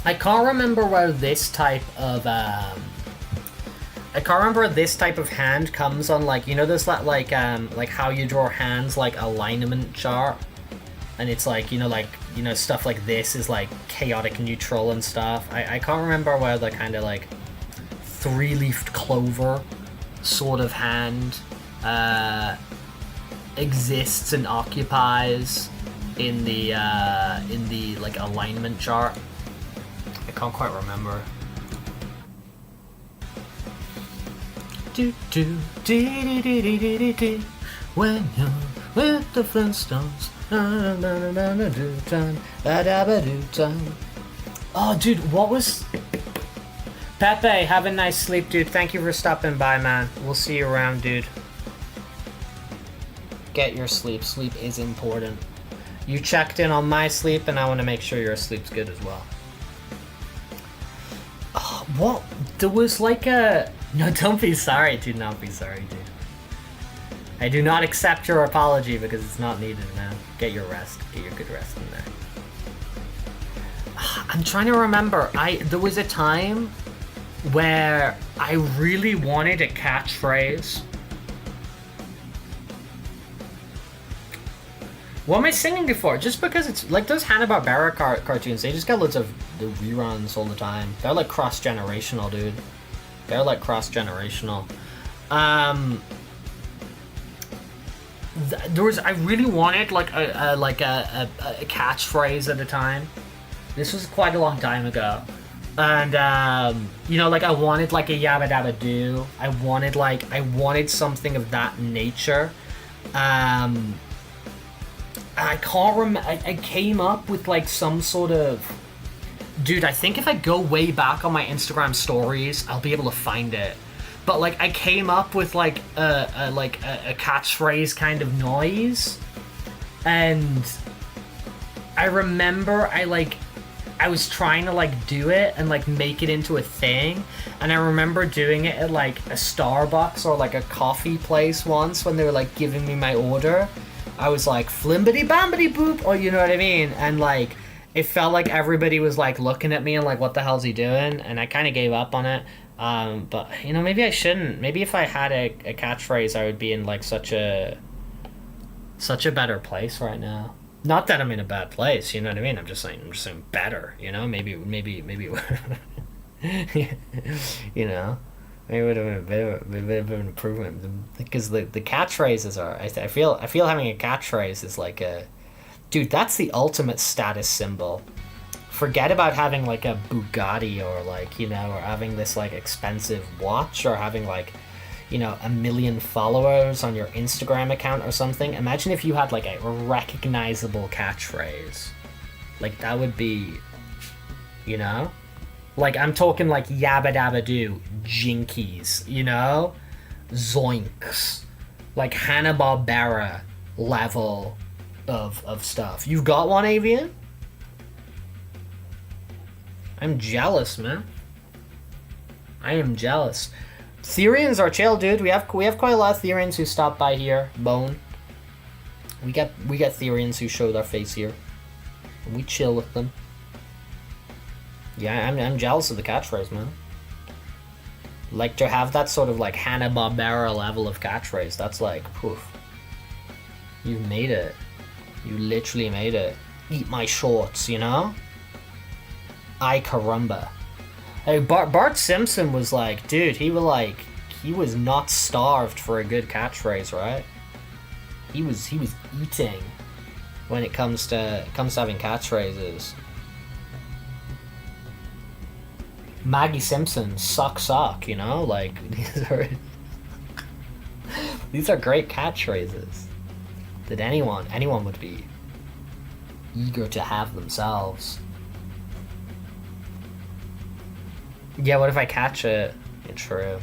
I can't remember where this type of hand comes on, like, you know, there's that like how you draw hands, like alignment chart, and it's like, you know, stuff like this is like chaotic neutral and stuff. I can't remember where the kind of like three-leafed clover sort of hand exists and occupies in the like alignment chart. I can't quite remember. When you're with the Flintstones. Oh, dude, what was... Pepe, have a nice sleep, dude. Thank you for stopping by, man. We'll see you around, dude. Get your sleep. Sleep is important. You checked in on my sleep, and I want to make sure your sleep's good as well. Oh, what? There was like a... No, don't be sorry. Do not be sorry, dude. I do not accept your apology because it's not needed, man. Get your rest. Get your good rest in there. I'm trying to remember. There was a time where I really wanted a catchphrase. What am I singing before? Just because it's like those Hanna-Barbera cartoons, they just got loads of the reruns all the time. They're like cross-generational, dude. They're like cross-generational. I really wanted like a catchphrase at the time. This was quite a long time ago. And you know, like I wanted like a Yabba Dabba Doo. I wanted something of that nature. I can't remember. I came up with like some sort of. Dude, I think if I go way back on my Instagram stories, I'll be able to find it. But like, I came up with like a catchphrase kind of noise, and I remember I was trying to like do it and like make it into a thing, and I remember doing it at like a Starbucks or like a coffee place once when they were like giving me my order. I was like flimbity bambity boop, or you know what I mean, and like it felt like everybody was like looking at me and like, what the hell's he doing? And I kind of gave up on it. But you know, maybe I shouldn't. Maybe if I had a catchphrase, I would be in like such a better place right now. Not that I'm in a bad place, you know what I mean? I'm just saying better, you know? Maybe you know? Maybe it would have been a bit of an improvement. Because the catchphrases are, I feel having a catchphrase is like a, dude, that's the ultimate status symbol. Forget about having like a Bugatti or like, you know, or having this like expensive watch or having like, you know, 1 million followers on your Instagram account or something. Imagine if you had like a recognizable catchphrase. Like that would be, you know? Like I'm talking like Yabba Dabba Doo, Jinkies, you know? Zoinks. Like Hanna-Barbera level of stuff. You've got one, Avian? I'm jealous, man. I am jealous. Therians are chill, dude. We have quite a lot of Therians who stop by here. Bone. We get Therians who show their face here. And we chill with them. Yeah, I'm jealous of the catchphrase, man. Like to have that sort of like Hanna-Barbera level of catchphrase. That's like, poof. You've made it. You literally made it. Eat my shorts, you know? Ay caramba. Hey, Bart Simpson was like, dude, he was not starved for a good catchphrase, right? He was eating when it comes to having catchphrases. Maggie Simpson, suck, you know? Like these are great catchphrases that anyone would be eager to have themselves. Yeah, what if I catch it? Yeah, true.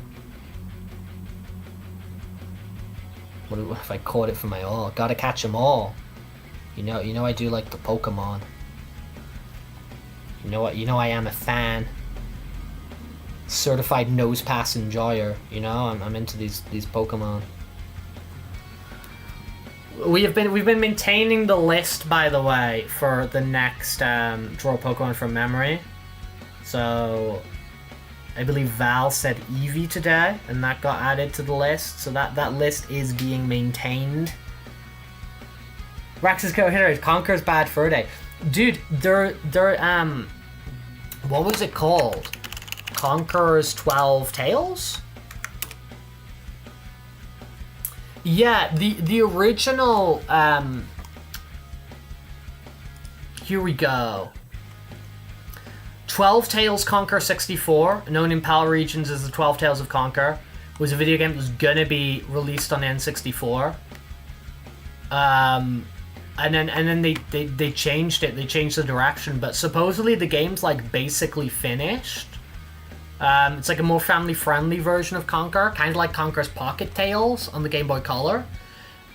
What if I caught it for my all? Gotta catch them all. You know I do like the Pokemon. You know what? You know I am a fan. Certified nose pass enjoyer. You know, I'm into these Pokemon. We've been maintaining the list, by the way, for the next draw Pokemon from memory. So I believe Val said Eevee today, and that got added to the list. So that list is being maintained. Rax's co-hitter Conquer's Bad Fur Day. Dude, they're what was it called? Conqueror's 12 Tails? Yeah, the original here we go. 12 Tales Conquer 64, known in PAL regions as the 12 Tales of Conquer, was a video game that was gonna be released on N64. And then they changed it. They changed the direction, but supposedly the game's like basically finished. It's like a more family-friendly version of Conquer, kind of like Conquer's Pocket Tales on the Game Boy Color.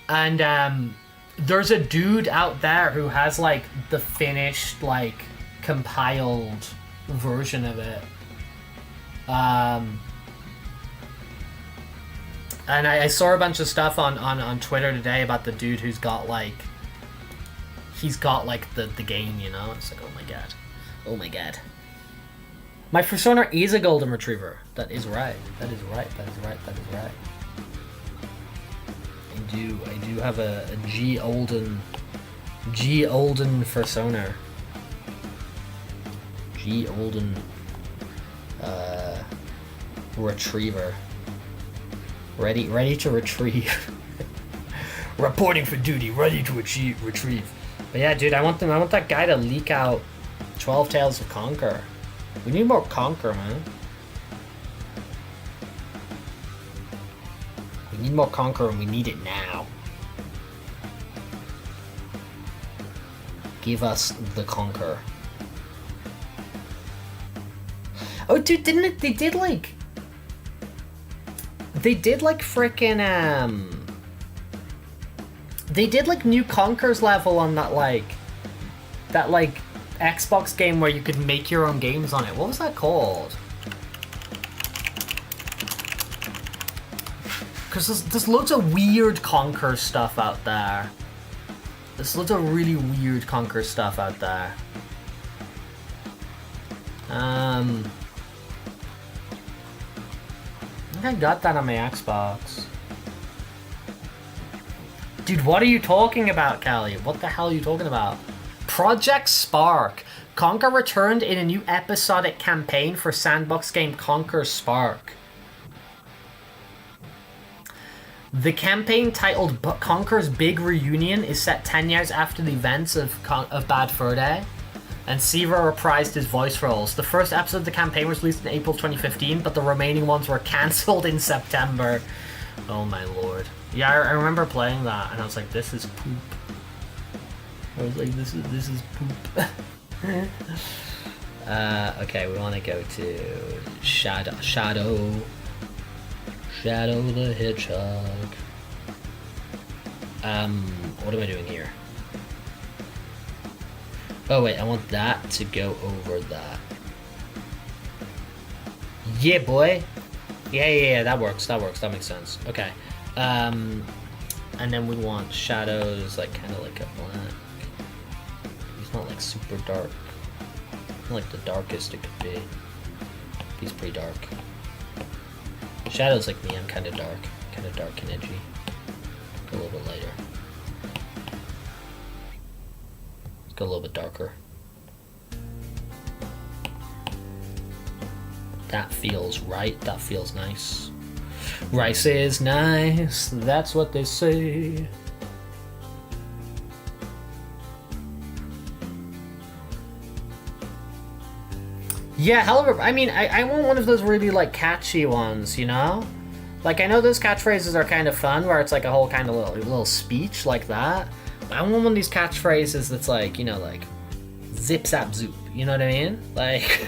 And there's a dude out there who has like the finished, like compiled version of it. And I saw a bunch of stuff on Twitter today about the dude who's got like, he's got like the game, you know? It's like, oh my god. My Fursuit is a golden retriever. That is right. I do have a G Olden Fursuit. G Olden retriever. Ready to retrieve. Reporting for duty, ready to retrieve. But yeah, dude, I want that guy to leak out 12 Tales of Conquer. We need more Conquer, man. We need more Conquer and we need it now. Give us the Conquer. Oh, dude, didn't it? They did like frickin' they did like new Conquer's level on that Xbox game where you could make your own games on it. What was that called? Because there's loads of weird Conquer stuff out there. There's loads of really weird Conquer stuff out there. I think I got that on my Xbox. Dude, what are you talking about, Callie? What the hell are you talking about? Project Spark. Conquer returned in a new episodic campaign for sandbox game Conquer Spark. The campaign, titled Conquer's Big Reunion, is set 10 years after the events of Bad Fur Day, and Siva reprised his voice roles. The first episode of the campaign was released in April 2015, but the remaining ones were cancelled in September. Oh my lord. Yeah, I remember playing that, and I was like, this is poop. I was like, this is poop. Okay, we want to go to Shadow the Hedgehog. What am I doing here? Oh wait, I want that to go over that. Yeah, boy. Yeah, that works, that makes sense. Okay. And then we want Shadows, like, kind of like a black. He's not, like, super dark. Not like the darkest it could be. He's pretty dark. Shadows like me, I'm kind of dark and edgy. Go a little bit lighter. Let's go a little bit darker. That feels right. That feels nice. Rice is nice. That's what they say. Yeah, however, I mean, I want one of those really, like, catchy ones, you know? Like, I know those catchphrases are kind of fun, where it's, like, a whole kind of little speech like that. But I want one of these catchphrases that's, like, you know, like, zip, zap, zoop. You know what I mean? Like,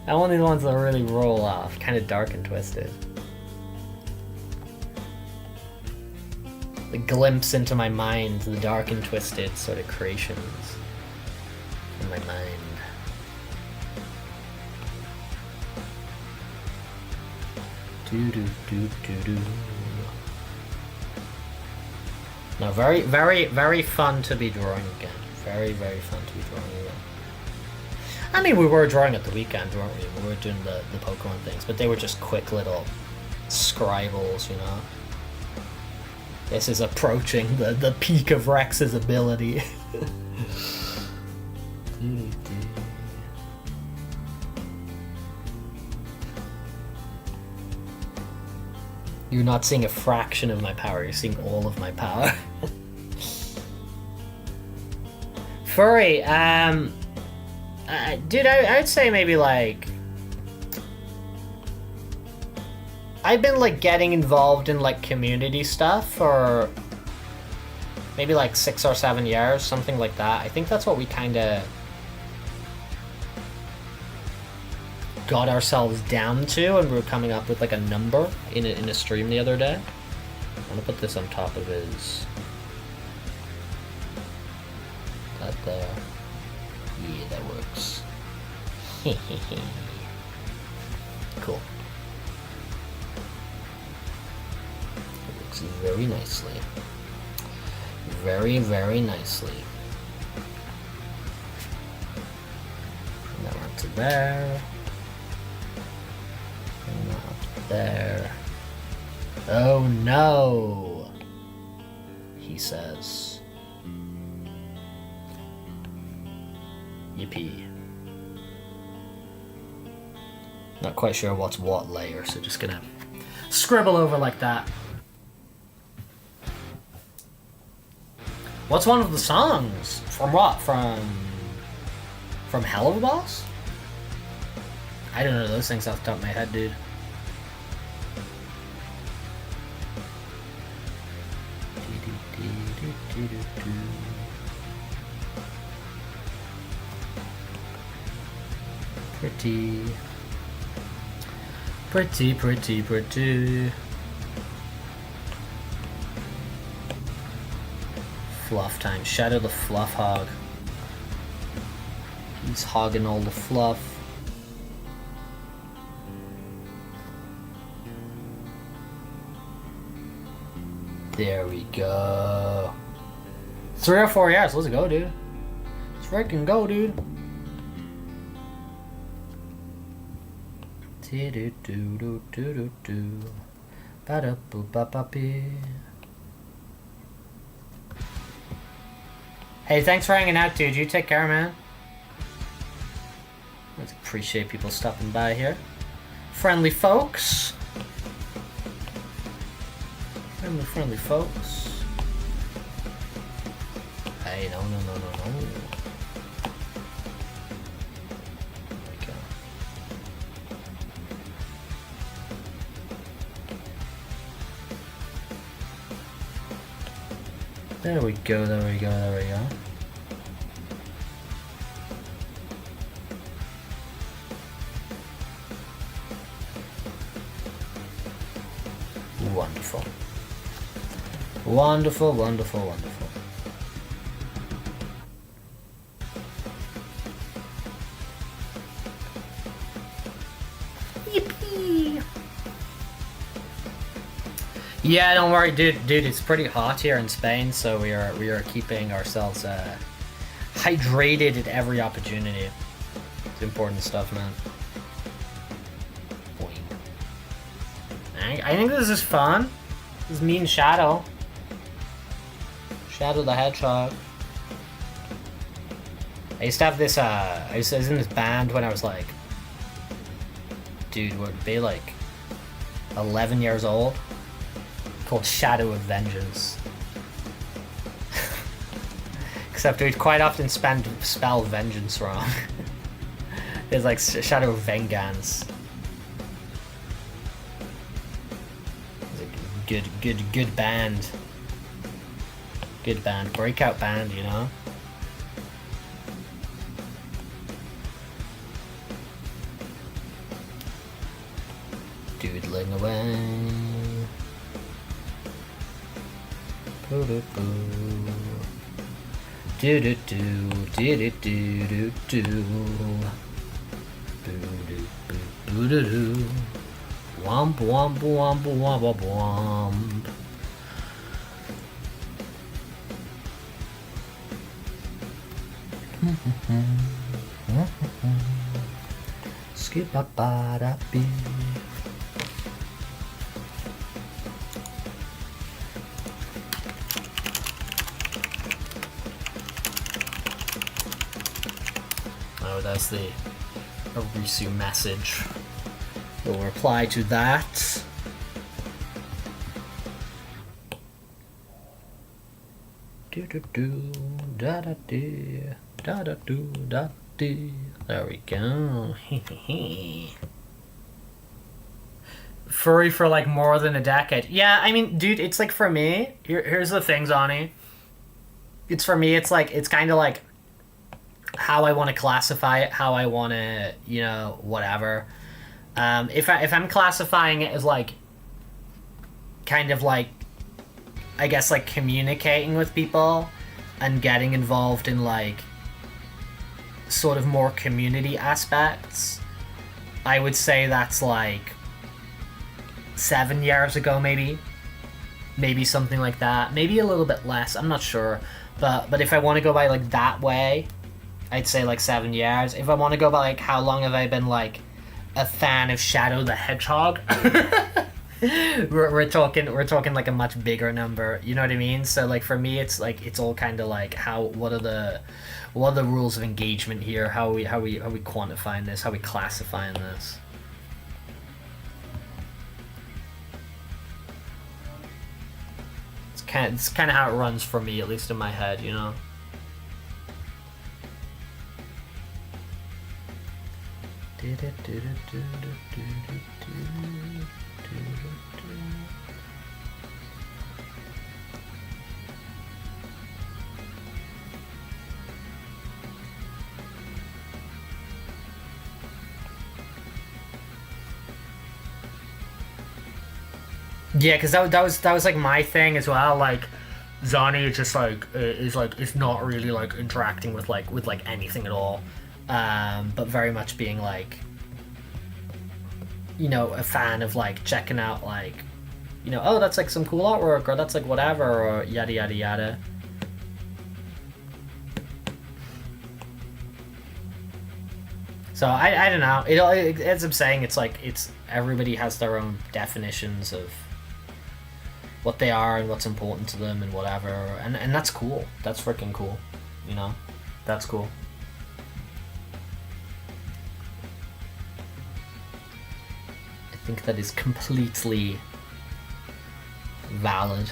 I want these ones that really roll off, kind of dark and twisted. The glimpse into my mind, the dark and twisted sort of creations in my mind. No, very, very, very fun to be drawing again. Very, very fun to be drawing again. I mean, we were drawing at the weekend, weren't we? We were doing the Pokemon things, but they were just quick little scribbles, you know? This is approaching the peak of Rex's ability. You're not seeing a fraction of my power, you're seeing all of my power. Furry, dude, I'd say maybe, like, I've been, like, getting involved in, like, community stuff for maybe, like, 6 or 7 years, something like that. I think that's what we kind of got ourselves down to, and we were coming up with, like, a number in a stream the other day. I'm gonna put this on top of his... That there. Yeah, that works. Cool. It works very nicely. Very, very nicely. And that went to there. And up there. Oh no! He says. Yippee. Not quite sure what's what layer, so just gonna scribble over like that. What's one of the songs? From what? From Hell of a Boss? I don't know those things off the top of my head, dude. Pretty. Pretty, pretty, pretty. Fluff time. Shadow the Fluff Hog. He's hogging all the fluff. There we go. 3 or 4 years. Let's go, dude. Let's freaking go, dude. Hey, thanks for hanging out, dude. You take care, man. Let's appreciate people stopping by here. Friendly folks. Friendly folks. Hey, no. There we go. There we go. Wonderful. Wonderful. Yippee! Yeah, don't worry, dude. It's pretty hot here in Spain, so we are keeping ourselves hydrated at every opportunity. It's important stuff, man. I think this is fun. This is me and Shadow. Shadow the Hedgehog. I used to have this, I was in this band when I was like, dude, would be like 11 years old, called Shadow of Vengeance. Except we'd quite often spell vengeance wrong. It's like Shadow of Vengeance. Good band. Good band. Breakout band, you know? Doodling away. Poo-doo-poo. Do-do-do. Do-do-do-do-do. Boo-doo-boo-doo-doo. Womp womp womp womp womp. Skip a ba bee. Oh, that's the Arisu message. We'll reply to that. Do do do da da do da da do da do. There we go. Furry for like more than a decade. Yeah, I mean, dude, it's like for me. Here's the thing, Zonny. It's for me. It's like it's kind of like how I want to classify it. How I want to, you know, whatever. If I'm classifying it as like kind of like I guess like communicating with people and getting involved in like sort of more community aspects, I would say that's like 7 years ago, maybe something like that, maybe a little bit less, I'm not sure, but if I want to go by like that way, I'd say like 7 years. If I want to go by like how long have I been like a fan of Shadow the Hedgehog, we're talking like a much bigger number, you know what I mean? So like for me it's like it's all kind of like what are the rules of engagement here, how we quantifying this, how we classifying this. It's kind of how it runs for me, at least in my head, you know. Yeah, because that was like my thing as well. Like, Zani just is not really like interacting with anything at all, but very much being like, you know, a fan of like checking out like, you know, oh, that's like some cool artwork, or that's like whatever, or yada yada yada. So I don't know. It ends up saying it's like everybody has their own definitions of what they are and what's important to them and whatever, and that's cool. That's freaking cool, you know. That's cool. I think that is completely valid.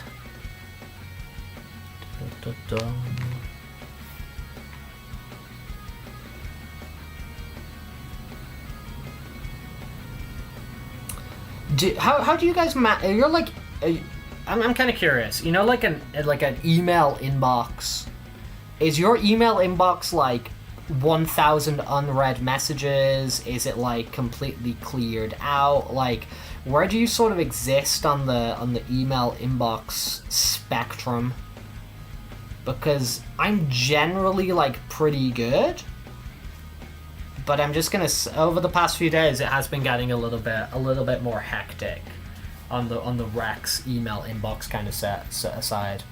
How do you guys you're like I'm kind of curious. You know, like an email inbox. Is your email inbox like 1,000 unread messages? Is it like completely cleared out? Like, where do you sort of exist on the email inbox spectrum? Because I'm generally like pretty good, but I'm just gonna, over the past few days, it has been getting a little bit more hectic on the Rex email inbox kind of set aside.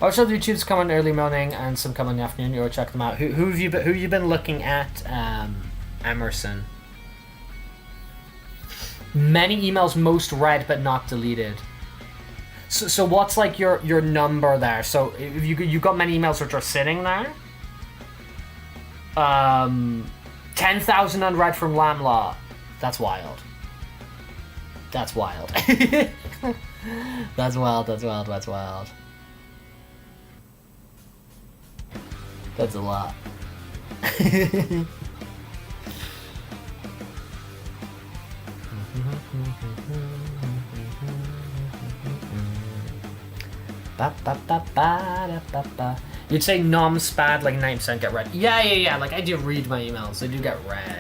Also, the YouTubes come in early morning and some come in the afternoon. You check them out. Who have you been looking at, Emerson? Many emails most read but not deleted. So what's like your number there? So if you got many emails which are sitting there. 10,000 unread from Lamlaw. That's wild. That's wild. That's wild. That's wild. That's wild. That's a lot. You'd say nom-spad, like 9% get read. Yeah. Like, I do read my emails. They do get read.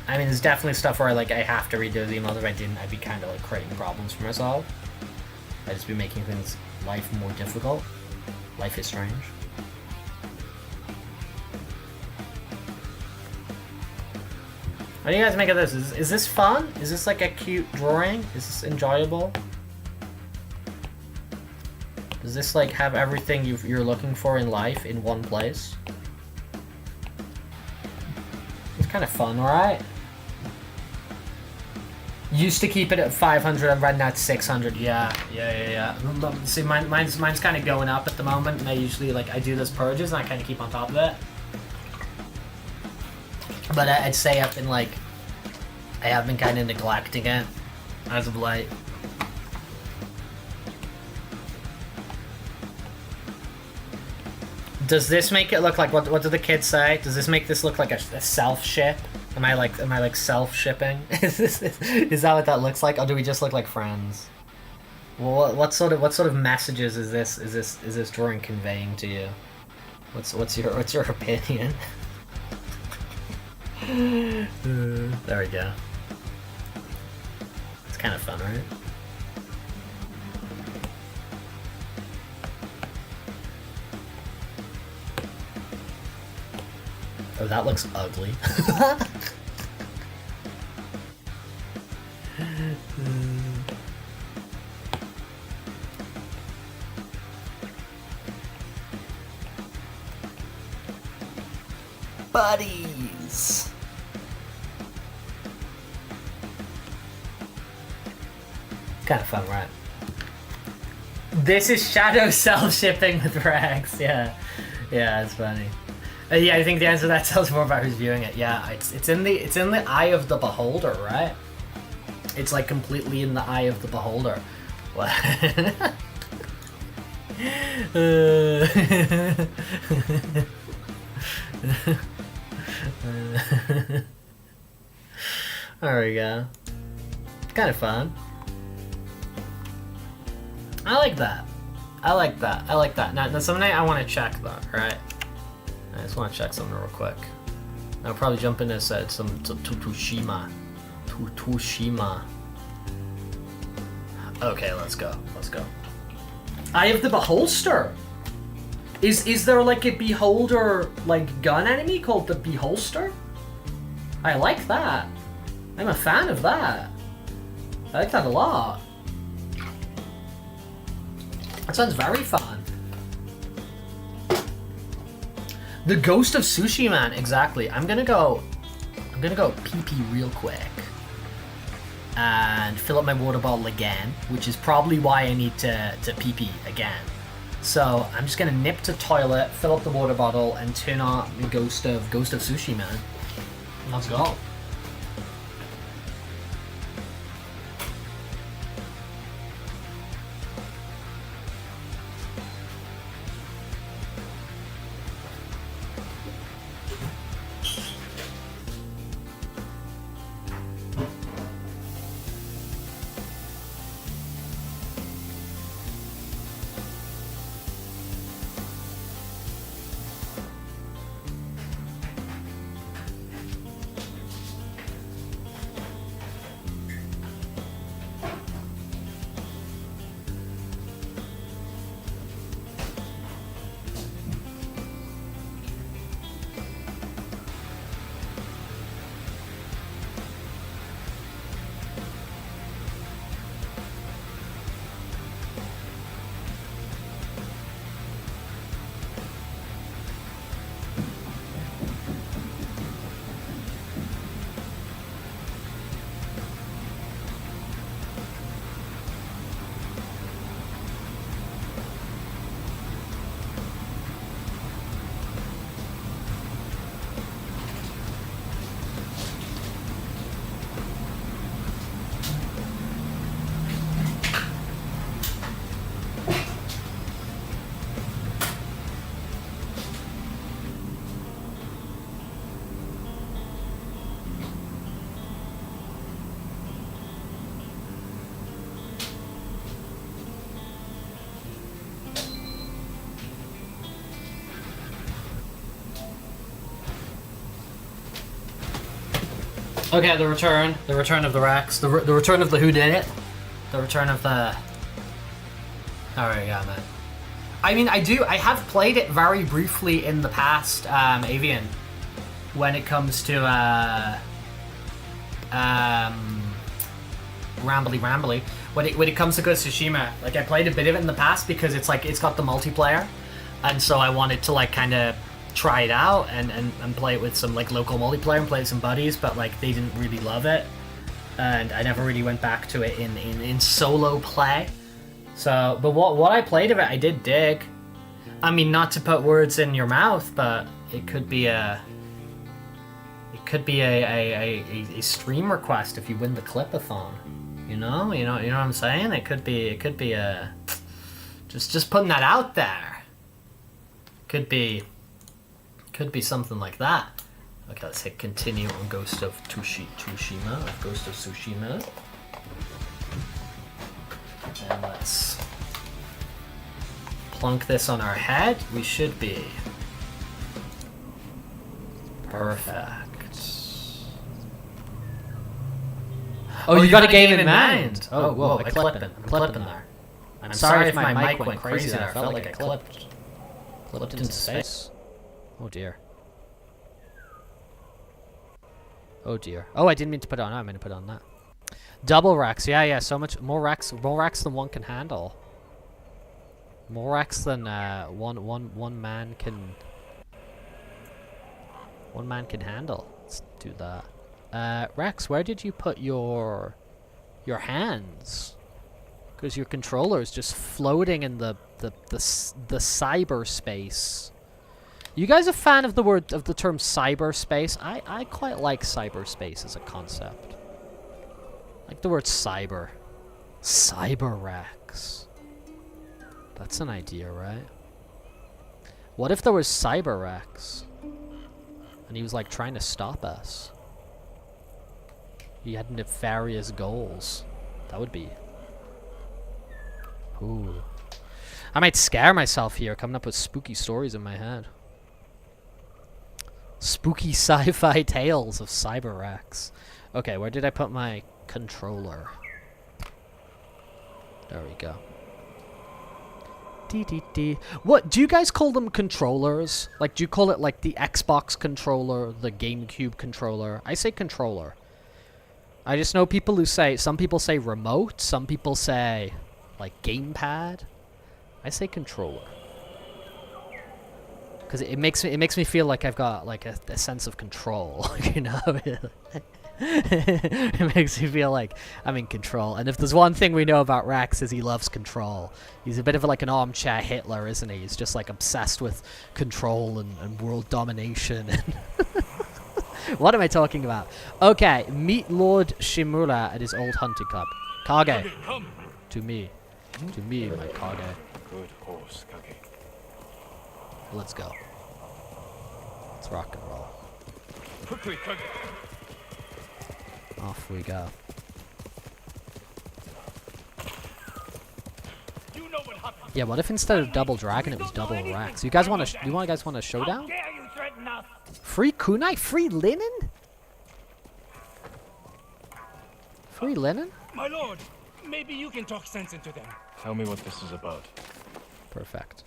I mean, there's definitely stuff where I have to read those emails. If I didn't, I'd be kind of like creating problems for myself. I'd just be making life more difficult. Life is strange. What do you guys make of this? Is this fun? Is this like a cute drawing? Is this enjoyable? Does this like have everything you're looking for in life in one place? It's kind of fun, right? Used to keep it at 500. I'm right now at 600. Yeah. See, mine's kind of going up at the moment, and I usually I do those purges, and I kind of keep on top of it. But I'd say I have been kind of neglecting it as of late. Does this make it look like what do the kids say? Does this make this look like a self ship? Am I self shipping? Is that what that looks like? Or do we just look like friends? Well, what sort of messages is this drawing conveying to you? What's your opinion? There we go. It's kind of fun, right? Oh, that looks ugly. Buddies. Kind of fun, right? This is shadow self-shipping with Rex. Yeah, it's funny. Yeah, I think the answer to that tells more about who's viewing it. Yeah, it's in the eye of the beholder, right? It's like completely in the eye of the beholder. What? There we go. Kind of fun. I like that. I like that. I like that. Now something I want to check though, right? I just want to check something real quick. I'll probably jump into some tsushima. Tsushima. Okay, let's go. Let's go. I have the beholster. Is there like a beholder like gun enemy called the beholster? I like that. I'm a fan of that. I like that a lot. That sounds very fun. The Ghost of Tsushima, exactly. I'm gonna go pee-pee real quick and fill up my water bottle again, which is probably why I need to pee-pee again. So I'm just gonna nip to toilet, fill up the water bottle, and turn on the Ghost of Tsushima. Let's go. Okay, the return of the Rex, the return of the whodunit, the return of the. Alright, yeah, man. I mean, I have played it very briefly in the past, Avian, when it comes to rambly. When it comes to Ghost of Tsushima, like I played a bit of it in the past because it's like it's got the multiplayer, and so I wanted to like kind of try it out and play it with some like local multiplayer and play with some buddies, but like they didn't really love it, and I never really went back to it in solo play. So, but what I played of it, I did dig. I mean, not to put words in your mouth, but it could be a stream request if you win the clipathon. You know what I'm saying? It could be a just putting that out there. Could be something like that. Okay, let's hit continue on Ghost of Tsushima. Ghost of Tsushima. And let's plunk this on our head. We should be perfect. Oh, you got a game in mind. Oh, whoa, I'm clipping there. I'm sorry if my mic went crazy there. I felt like I clipped into space. Oh dear. Oh dear. Oh, I didn't mean to put it on. I meant to put it on that. Double racks. Yeah. So much more racks than one can handle. More racks than one man can handle. Let's do that. Rex, where did you put your hands? Because your controller is just floating in the cyberspace. You guys a fan of the term cyberspace? I quite like cyberspace as a concept. Like the word cyber. Cyber Rex. That's an idea, right? What if there was Cyber Rex? And he was like trying to stop us. He had nefarious goals. That would be... Ooh. I might scare myself here, coming up with spooky stories in my head. Spooky sci-fi tales of Cyber Rex. Okay, where did I put my controller? There we go. What do you guys call them? Controllers? Like, do you call it like the Xbox controller, the GameCube controller? I say controller. I just know people who say, some people say remote, some people say like gamepad. I say controller. Because it makes me feel like I've got like a sense of control, you know? It makes me feel like I'm in control. And if there's one thing we know about Rex is he loves control. He's a bit of like an armchair Hitler, isn't he? He's just like obsessed with control and world domination. What am I talking about? Okay, meet Lord Shimura at his old hunting club. Kage, to me. To me, my Kage. Good horse, Kage. Let's go. Let's rock and roll. Quickly, Kage. Off we go. You know what happened. Yeah, what if instead of double dragon it was double Rex? You guys want to? You guys want a showdown? Dare you threaten us? Free kunai, free linen, free linen. My lord, maybe you can talk sense into them. Tell me what this is about. Perfect.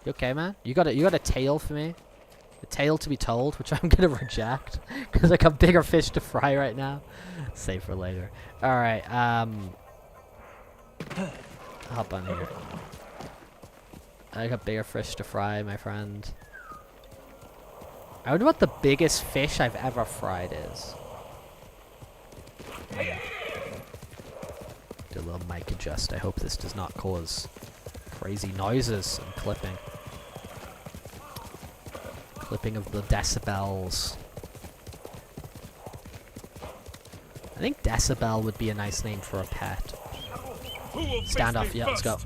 You okay, man? You got a tale for me? A tale to be told, which I'm gonna reject because I got bigger fish to fry right now. Save for later. All right. Hop on here. I got bigger fish to fry, my friend. I wonder what the biggest fish I've ever fried is. Do a little mic adjust. I hope this does not cause crazy noises and clipping. Clipping of the decibels. I think decibel would be a nice name for a pet. Stand off, yeah, let's go.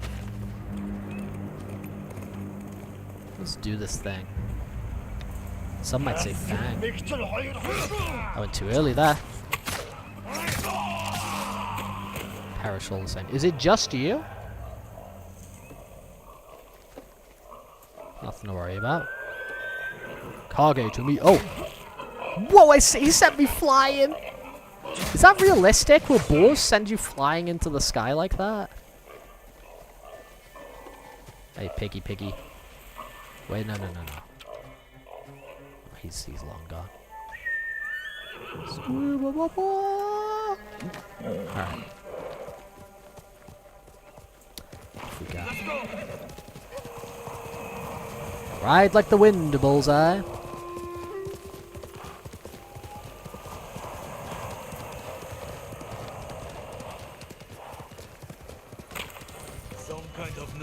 Let's do this thing. Some might say fang. I went too early there. Perish all the same. Is it just you? Nothing to worry about. Kage to me. Oh! Whoa, he sent me flying! Is that realistic? Will boars send you flying into the sky like that? Hey, piggy, piggy. Wait, no. He's long gone. Alright. Off we go. Ride like the wind, bullseye.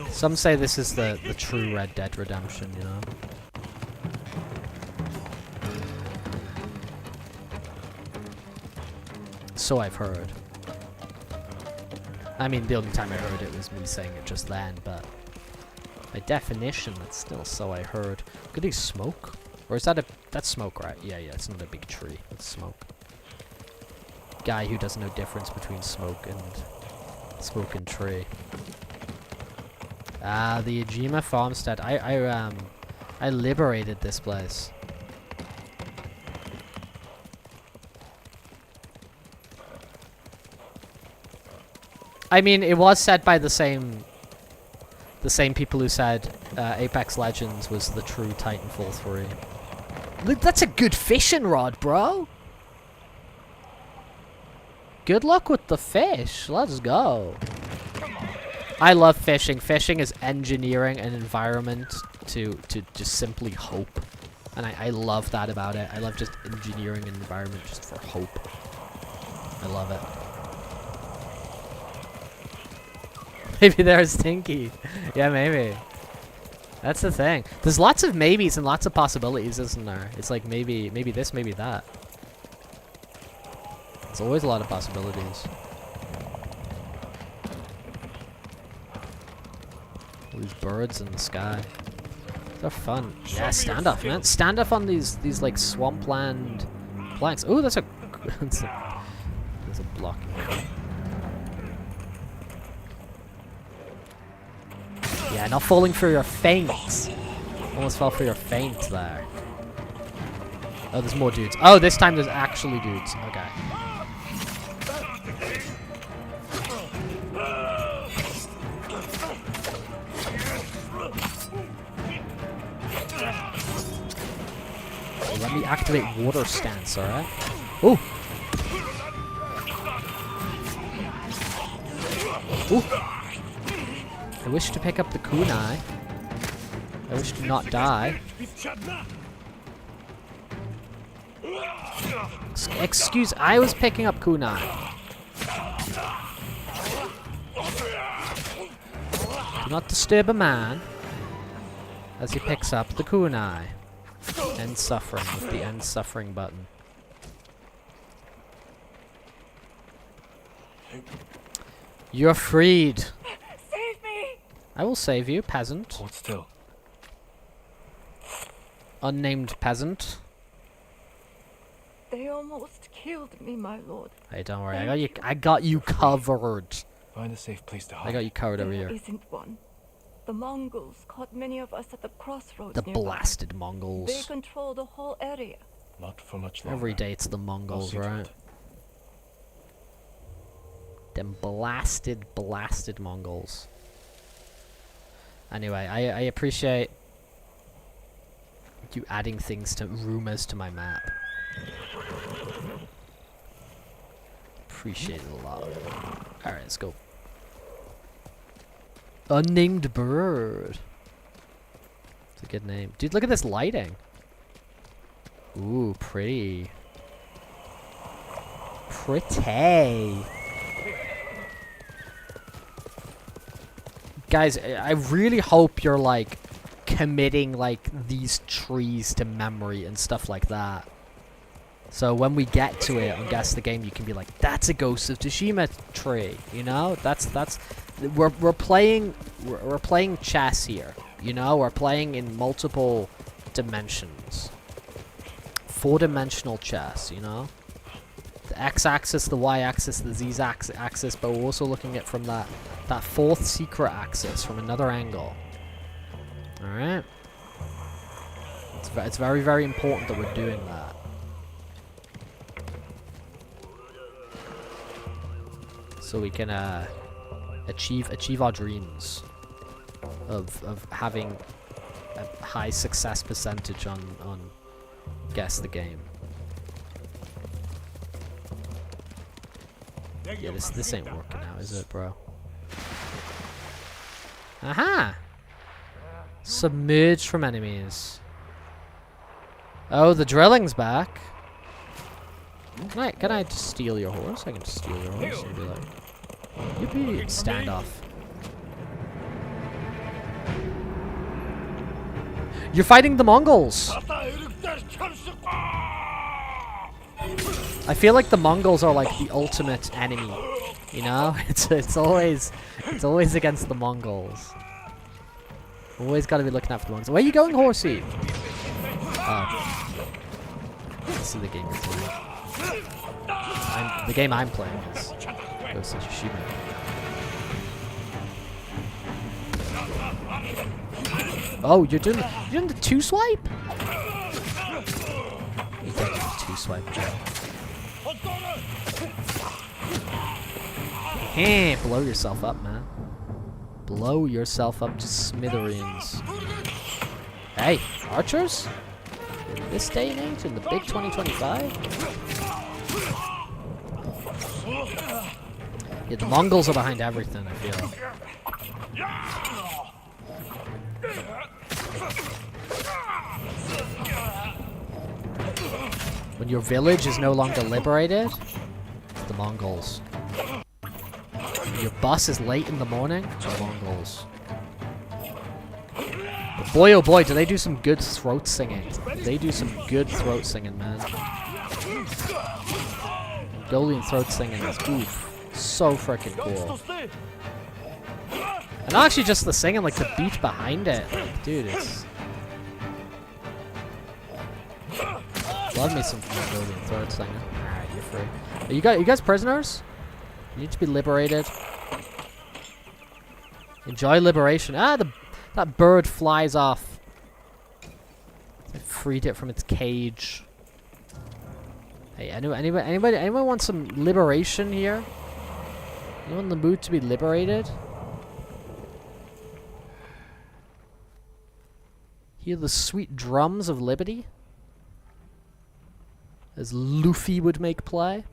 Some say this is the true Red Dead Redemption, you know? So I've heard. I mean, the only time I heard it was me saying it just then, but by definition, that's still so I heard. Could he smoke? Or is that that's smoke, right? Yeah, it's not a big tree. It's smoke. Guy who doesn't know difference between smoke and tree. Ah, the Ijima farmstead. I liberated this place. I mean, it was said by the same people who said Apex Legends was the true Titanfall 3. Look, that's a good fishing rod, bro. Good luck with the fish. Let's go. I love fishing. Fishing is engineering an environment to just simply hope. And I love that about it. I love just engineering an environment just for hope. I love it. Maybe there's Tinky. Yeah, maybe. That's the thing. There's lots of maybes and lots of possibilities, isn't there? It's like maybe this, maybe that. There's always a lot of possibilities. All these birds in the sky. They're fun. Yeah, standoff, man. Standoff on these like swampland planks. Oh, that's a there's a block. Yeah, not falling for your feint. Almost fell for your feint there. Oh, there's more dudes. Oh, this time there's actually dudes. Okay. Let me activate water stance, alright? Ooh! Ooh! I wish to pick up the kunai. I wish to not die. Excuse, I was picking up kunai. Do not disturb a man as he picks up the kunai. End suffering with the end suffering button. You're freed. Save me! I will save you, peasant. Hold still. Unnamed peasant. They almost killed me, my lord. Hey, don't worry. I got you covered. Find a safe place to hide. I got you covered over There here. isn't one. The Mongols caught many of us at the crossroads The nearby. blasted They Mongols. control the whole area. Not for much longer. Every day it's the I'll Mongols, see to right? it. Them blasted Mongols. Anyway, I appreciate you adding things to rumors to my map. Appreciate it a lot. Alright, let's go. Unnamed bird. It's a good name. Dude, look at this lighting. Ooh, pretty. Pretty. Guys, I really hope you're like committing like these trees to memory and stuff like that. So when we get to it on Guess the Game, you can be like, that's a Ghost of Tsushima tree, you know? We're playing chess here, you know? We're playing in multiple dimensions. 4-dimensional chess, you know? The x-axis, the y-axis, the z-axis, but we're also looking at from that fourth secret axis from another angle. Alright? It's very, very important that we're doing that. So we can achieve our dreams of having a high success percentage on Guess the Game. Yeah, this ain't working out, is it, bro? Aha! Submerged from enemies. Oh, the drilling's back. Can I just steal your horse? I can just steal your horse and be like, yippee, standoff. You're fighting the Mongols! I feel like the Mongols are like the ultimate enemy. You know? It's always against the Mongols. Always gotta be looking out for the Mongols. Where are you going, horsey? Oh. This is the game you're playing. The game I'm playing is Ghost of Tsushima. Oh, you're doing the 2-swipe? You don't do the 2-swipe, Joe. Hey, blow yourself up, man. Blow yourself up to smithereens. Hey, archers? In this day and age, in the big 2025? Yeah, the Mongols are behind everything, I feel. When your village is no longer liberated, it's the Mongols. When your bus is late in the morning, it's the Mongols. But boy oh boy, do they do some good throat singing. They do some good throat singing, man. Mongolian throat singing is oof. So freaking cool. And not actually just the singing, like the beat behind it. Like, dude, it's... Love me some Mongolian throat singing. Alright, you're free. Are you guys prisoners? You need to be liberated. Enjoy liberation. Ah, that bird flies off. I freed it from its cage. Hey, anyone want some liberation here? Anyone in the mood to be liberated? Hear the sweet drums of liberty? As Luffy would make play.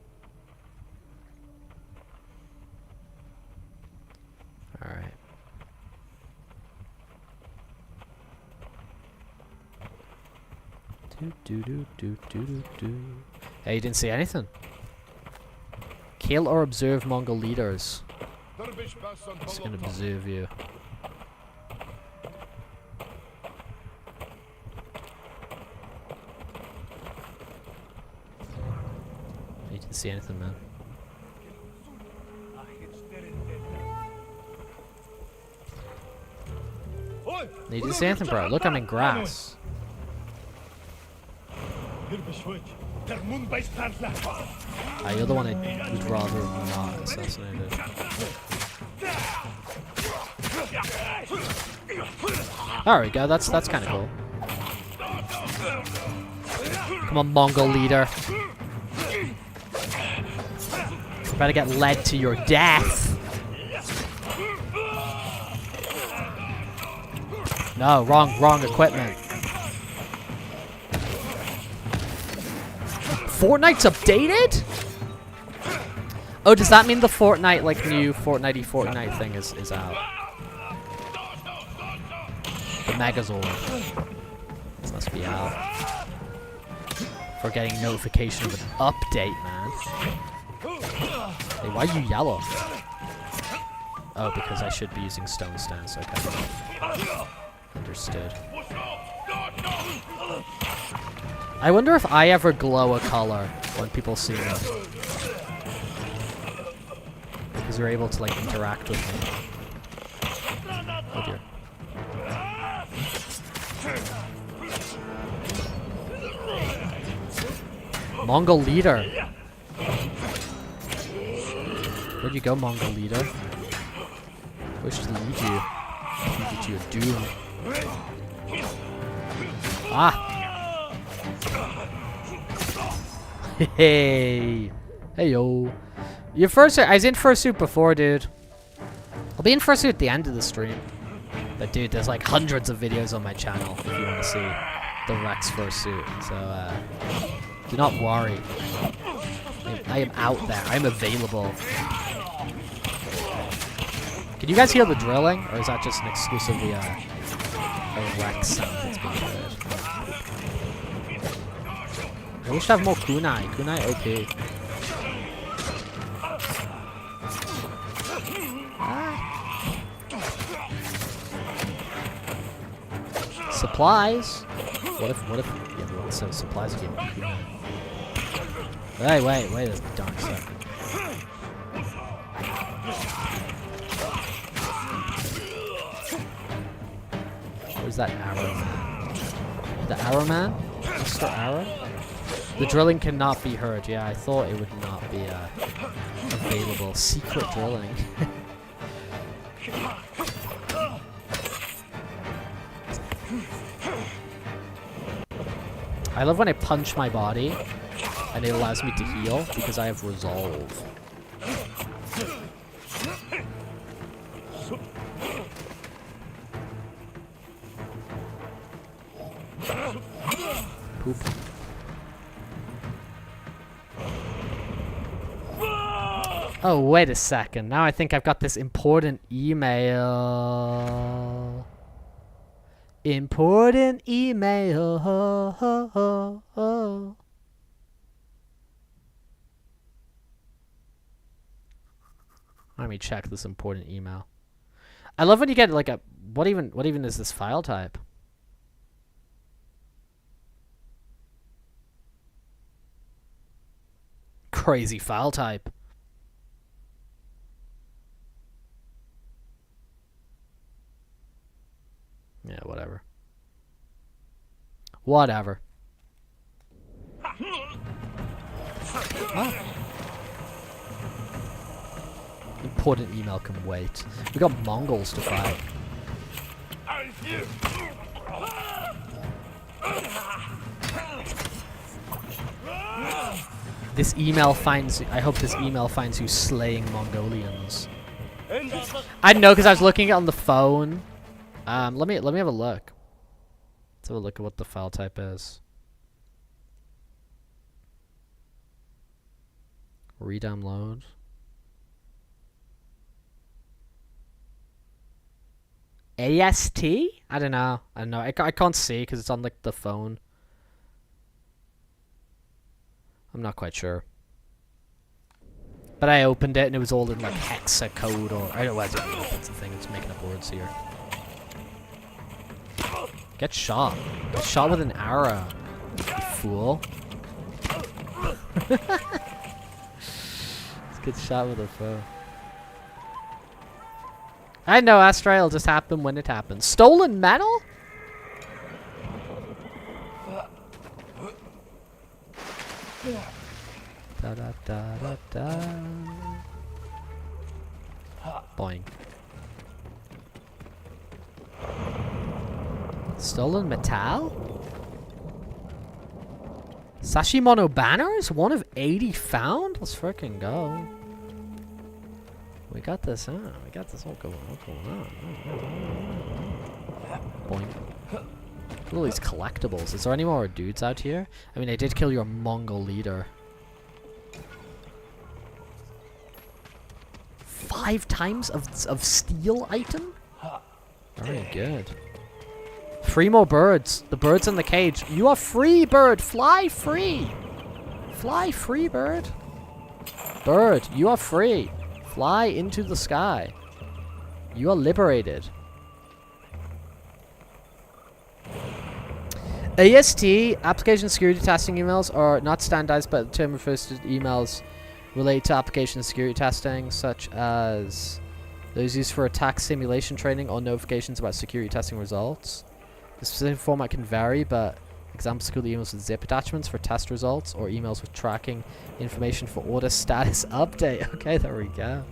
Alright. Hey, you didn't see anything. Kill or observe Mongol leaders. Just gonna observe you. You didn't see anything, man. You didn't see anything, bro. Look, I'm in grass. You're the one I would rather not assassinated. There we go. That's kind of cool. Come on, Mongol leader. You better get led to your death. No, wrong equipment. Fortnite's updated? Oh, does that mean the Fortnite, like, new Fortnite thing is out? The Megazord. This must be out. For getting notification of an update, man. Hey, why are you yellow? Oh, because I should be using stone stance, okay. Understood. I wonder if I ever glow a color when people see me. Because you're able to, like, interact with me. Oh dear. Mongol leader. Where'd you go, Mongol leader? Where should lead you? Lead you to your doom. Ah! Hey! Hey yo! Your Fursuit, I was in Fursuit before, dude. I'll be in Fursuit at the end of the stream. But dude, there's like hundreds of videos on my channel if you want to see the Rex Fursuit. So, do not worry. I am out there. I'm available. Can you guys hear the drilling? Or is that just an exclusively a Rex sound that's being heard? I wish to have more kunai. Kunai OP. Ah. Supplies? What if, yeah, well, so supplies gave me kunai. Wait a darn second. Where's that arrow man? The arrow man? Mr. Arrow? The drilling cannot be heard. Yeah, I thought it would not be available. Secret drilling. I love when I punch my body and it allows me to heal because I have resolve. Poop. Oh, wait a second. Now I think I've got this important email. Important email. Let me check this important email. I love when you get like a what even is this file type? Crazy file type. Yeah, whatever. Whatever. Oh. Important email can wait. We got Mongols to fight. This email finds. I hope this email finds you slaying Mongolians. I know because I was looking on the phone. Let me have a look. Let's have a look at what the file type is. Re-download. AST? I don't know. I can't see because it's on like the phone. I'm not quite sure. But I opened it and it was all in like hexa code or I don't know. That's the thing. It's making up words here. Get shot. Get shot with an arrow. You fool. Let's get shot with a foe. I know, Astray will just happen when it happens. Stolen metal? Da da da da da. Boing. Stolen metal? Sashimono banners? 1 of 80 found? Let's freaking go. We got this, huh? We got this all going on. Boing. Look at all these collectibles. Is there any more dudes out here? I mean, I did kill your Mongol leader. 5 times of steel item? Very good. 3 more birds. The bird's in the cage. You are free, bird. Fly free. Fly free, bird. Bird, you are free. Fly into the sky. You are liberated. AST, application security testing emails, are not standardized, but the term refers to emails related to application security testing, such as those used for attack simulation training or notifications about security testing results. The specific format can vary, but examples include emails with zip attachments for test results or emails with tracking information for order status update. Okay, there we go.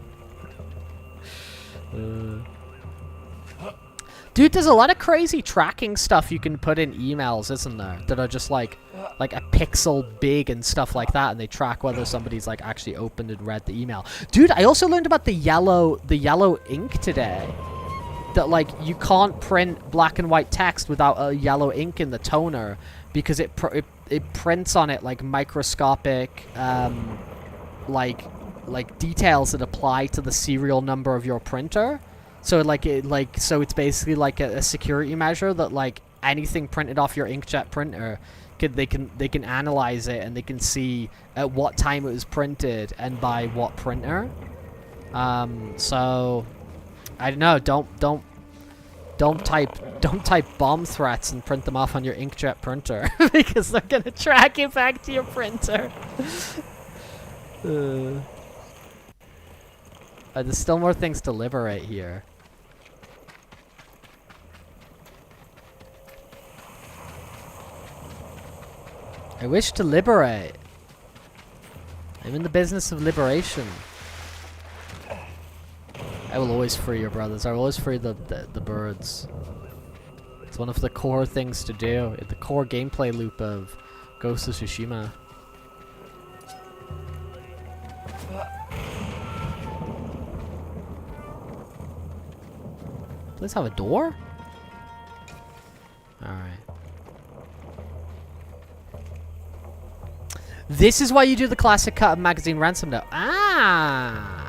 Dude, there's a lot of crazy tracking stuff you can put in emails, isn't there? That are just like a pixel big and stuff like that, and they track whether somebody's like actually opened and read the email. Dude, I also learned about the yellow ink today. That like you can't print black and white text without a yellow ink in the toner because it prints on it like microscopic like details that apply to the serial number of your printer. So so it's basically like a security measure that like anything printed off your inkjet printer they can analyze it and they can see at what time it was printed and by what printer. So I don't know. Don't type bomb threats and print them off on your inkjet printer because they're gonna track it back to your printer. There's still more things to liberate here. I wish to liberate. I'm in the business of liberation. I will always free your brothers. I will always free the birds. It's one of the core things to do. The core gameplay loop of Ghost of Tsushima. Does this have a door? Alright. This is why you do the classic cut of magazine ransom note. Ah!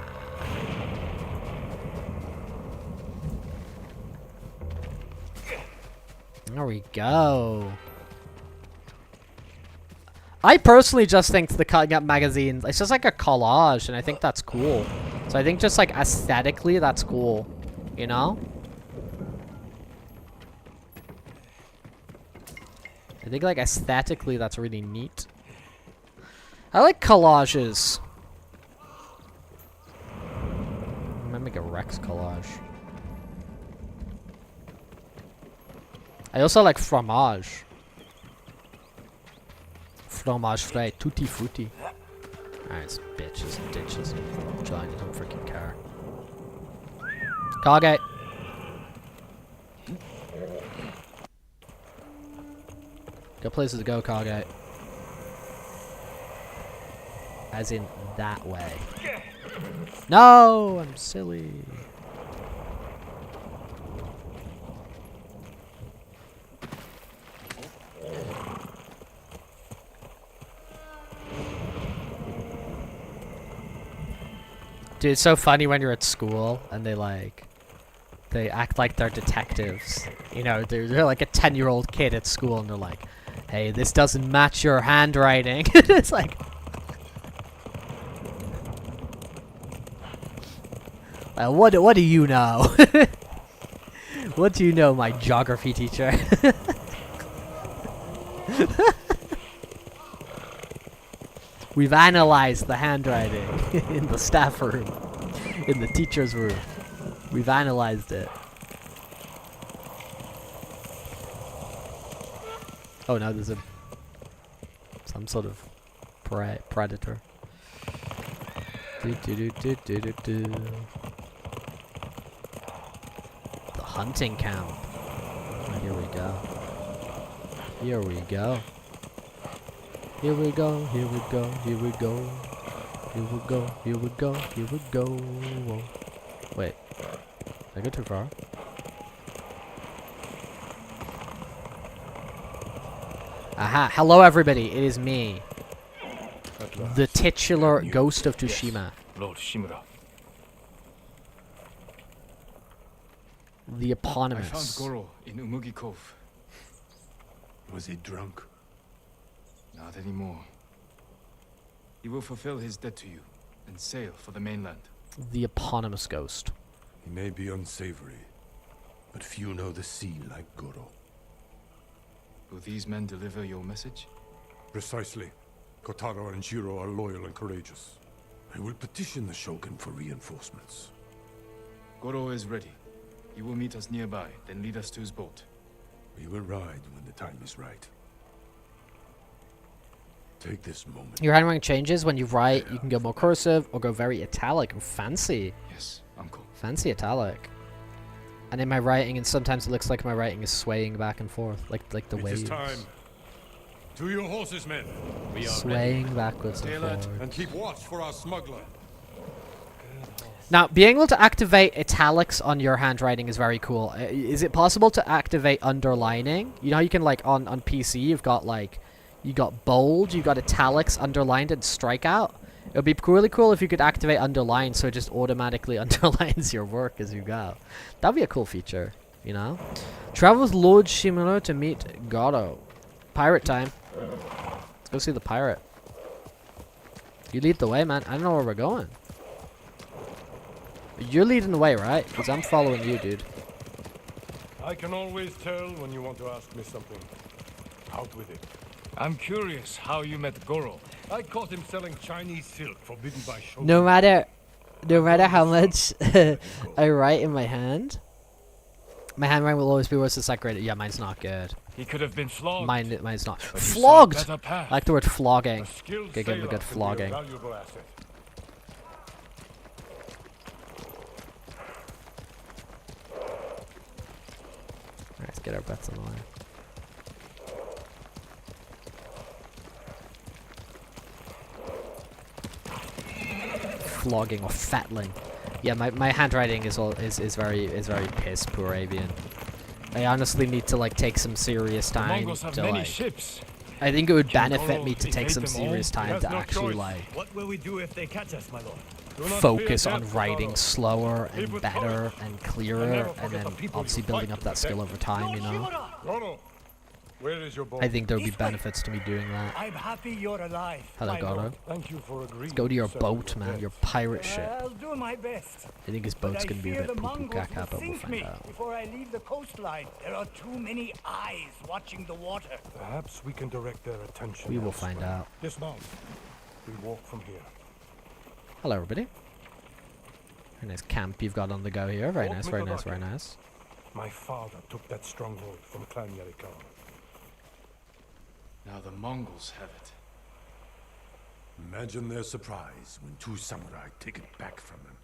There we go. I personally just think the cutting up magazines, it's just like a collage, and I think that's cool. So I think just like aesthetically, that's cool. You know? I think like aesthetically, that's really neat. I like collages. I might make a Rex collage. I also like fromage. Fromage frais, tutti frutti. Alright, this bitch is ditches and Johnny don't freaking care. Cargate. Got places to go, Cargate. As in that way. No, I'm silly. Dude, it's so funny when you're at school and they act like they're detectives. You know, they're like a 10-year-old kid at school and they're like, hey, this doesn't match your handwriting. It's like... what do you know? What do you know, my geography teacher? We've analyzed the handwriting in the staff room, in the teacher's room. We've analyzed it. Oh no, there's some sort of predator. The hunting camp. Oh, here we go. Here we go. Here we go, here we go, here we go. Here we go, here we go, here we go. Wait. Did I go too far? Aha! Hello everybody, it is me. The titular ghost of Tsushima. Lord Shimura. The I eponymous. found Goro in Umugi Cove. Was he drunk? Not anymore. He will fulfill his debt to you and sail for the mainland. The eponymous ghost. He may be unsavory, but few know the sea like Goro. Will these men deliver your message? Precisely. Kotaro and Shiro are loyal and courageous. I will petition the Shogun for reinforcements. Goro is ready. He will meet us nearby, then lead us to his boat. We will ride when the time is right. Take this moment. Your handwriting changes when you write. You can go more cursive or go very italic. Fancy. Yes, uncle. Fancy italic. And in my writing, and sometimes it looks like my writing is swaying back and forth, like the waves. It is time. To your horses, men. We are Swaying ready. backwards and forwards. And keep watch for our smuggler. Now, being able to activate italics on your handwriting is very cool. Is it possible to activate underlining? You know how you can, like, on PC, you've got, like, you got bold, you got italics, underlined, and strikeout. It would be really cool if you could activate underline so it just automatically underlines your work as you go. That'd be a cool feature, you know? Travel with Lord Shimura to meet Goro. Pirate time. Let's go see the pirate. You lead the way, man. I don't know where we're going. You're leading the way, right? Because I'm following you, dude. I can always tell when you want to ask me something. Out with it. I'm curious how you met Goro. I caught him selling Chinese silk forbidden by Shogun. No matter how much I write in my hand, my handwriting will always be worse than second. Yeah, mine's not good. He could have been flogged. Mine's not. but he saw a Flogged! better path. I like the word flogging. A skilled Give him a sailor good can be a flogging. valuable asset. Alright, let's get our butts on the line. Flogging or fatling. Yeah, my handwriting is very piss poor avian. I honestly need to like take some serious The time Mongols have to many like. ships. I think it would Can benefit Goro me to take evade some them all? serious He time has to no actually choice. like What will we do if they catch us, my lord? Do not focus fear on death, writing Kotaro. slower Live and with better courage. and clearer, never and forget then the people obviously you building fight up to that skill protect. over time. You know, Goro, where is your boat? I think there would be benefits to me doing that. I'm happy you're alive. Hello, my Goro. lord. Thank you for agreeing. Go to your to settle boat, man. debt. Your pirate ship. I'll do my best. I think his But boat's I gonna be a fear bit the poo poo Mongols caca, will but we'll sink find me out. before I leave the coastline. There are too many eyes watching the water. Perhaps we can direct their attention. We will find elsewhere. out. Dismount. We walk from here. Hello, everybody. Very nice camp you've got on the go here. Very nice, very nice, very nice. My father took that stronghold from Clan Yarikar. Now the Mongols have it. Imagine their surprise when 2 samurai take it back from them.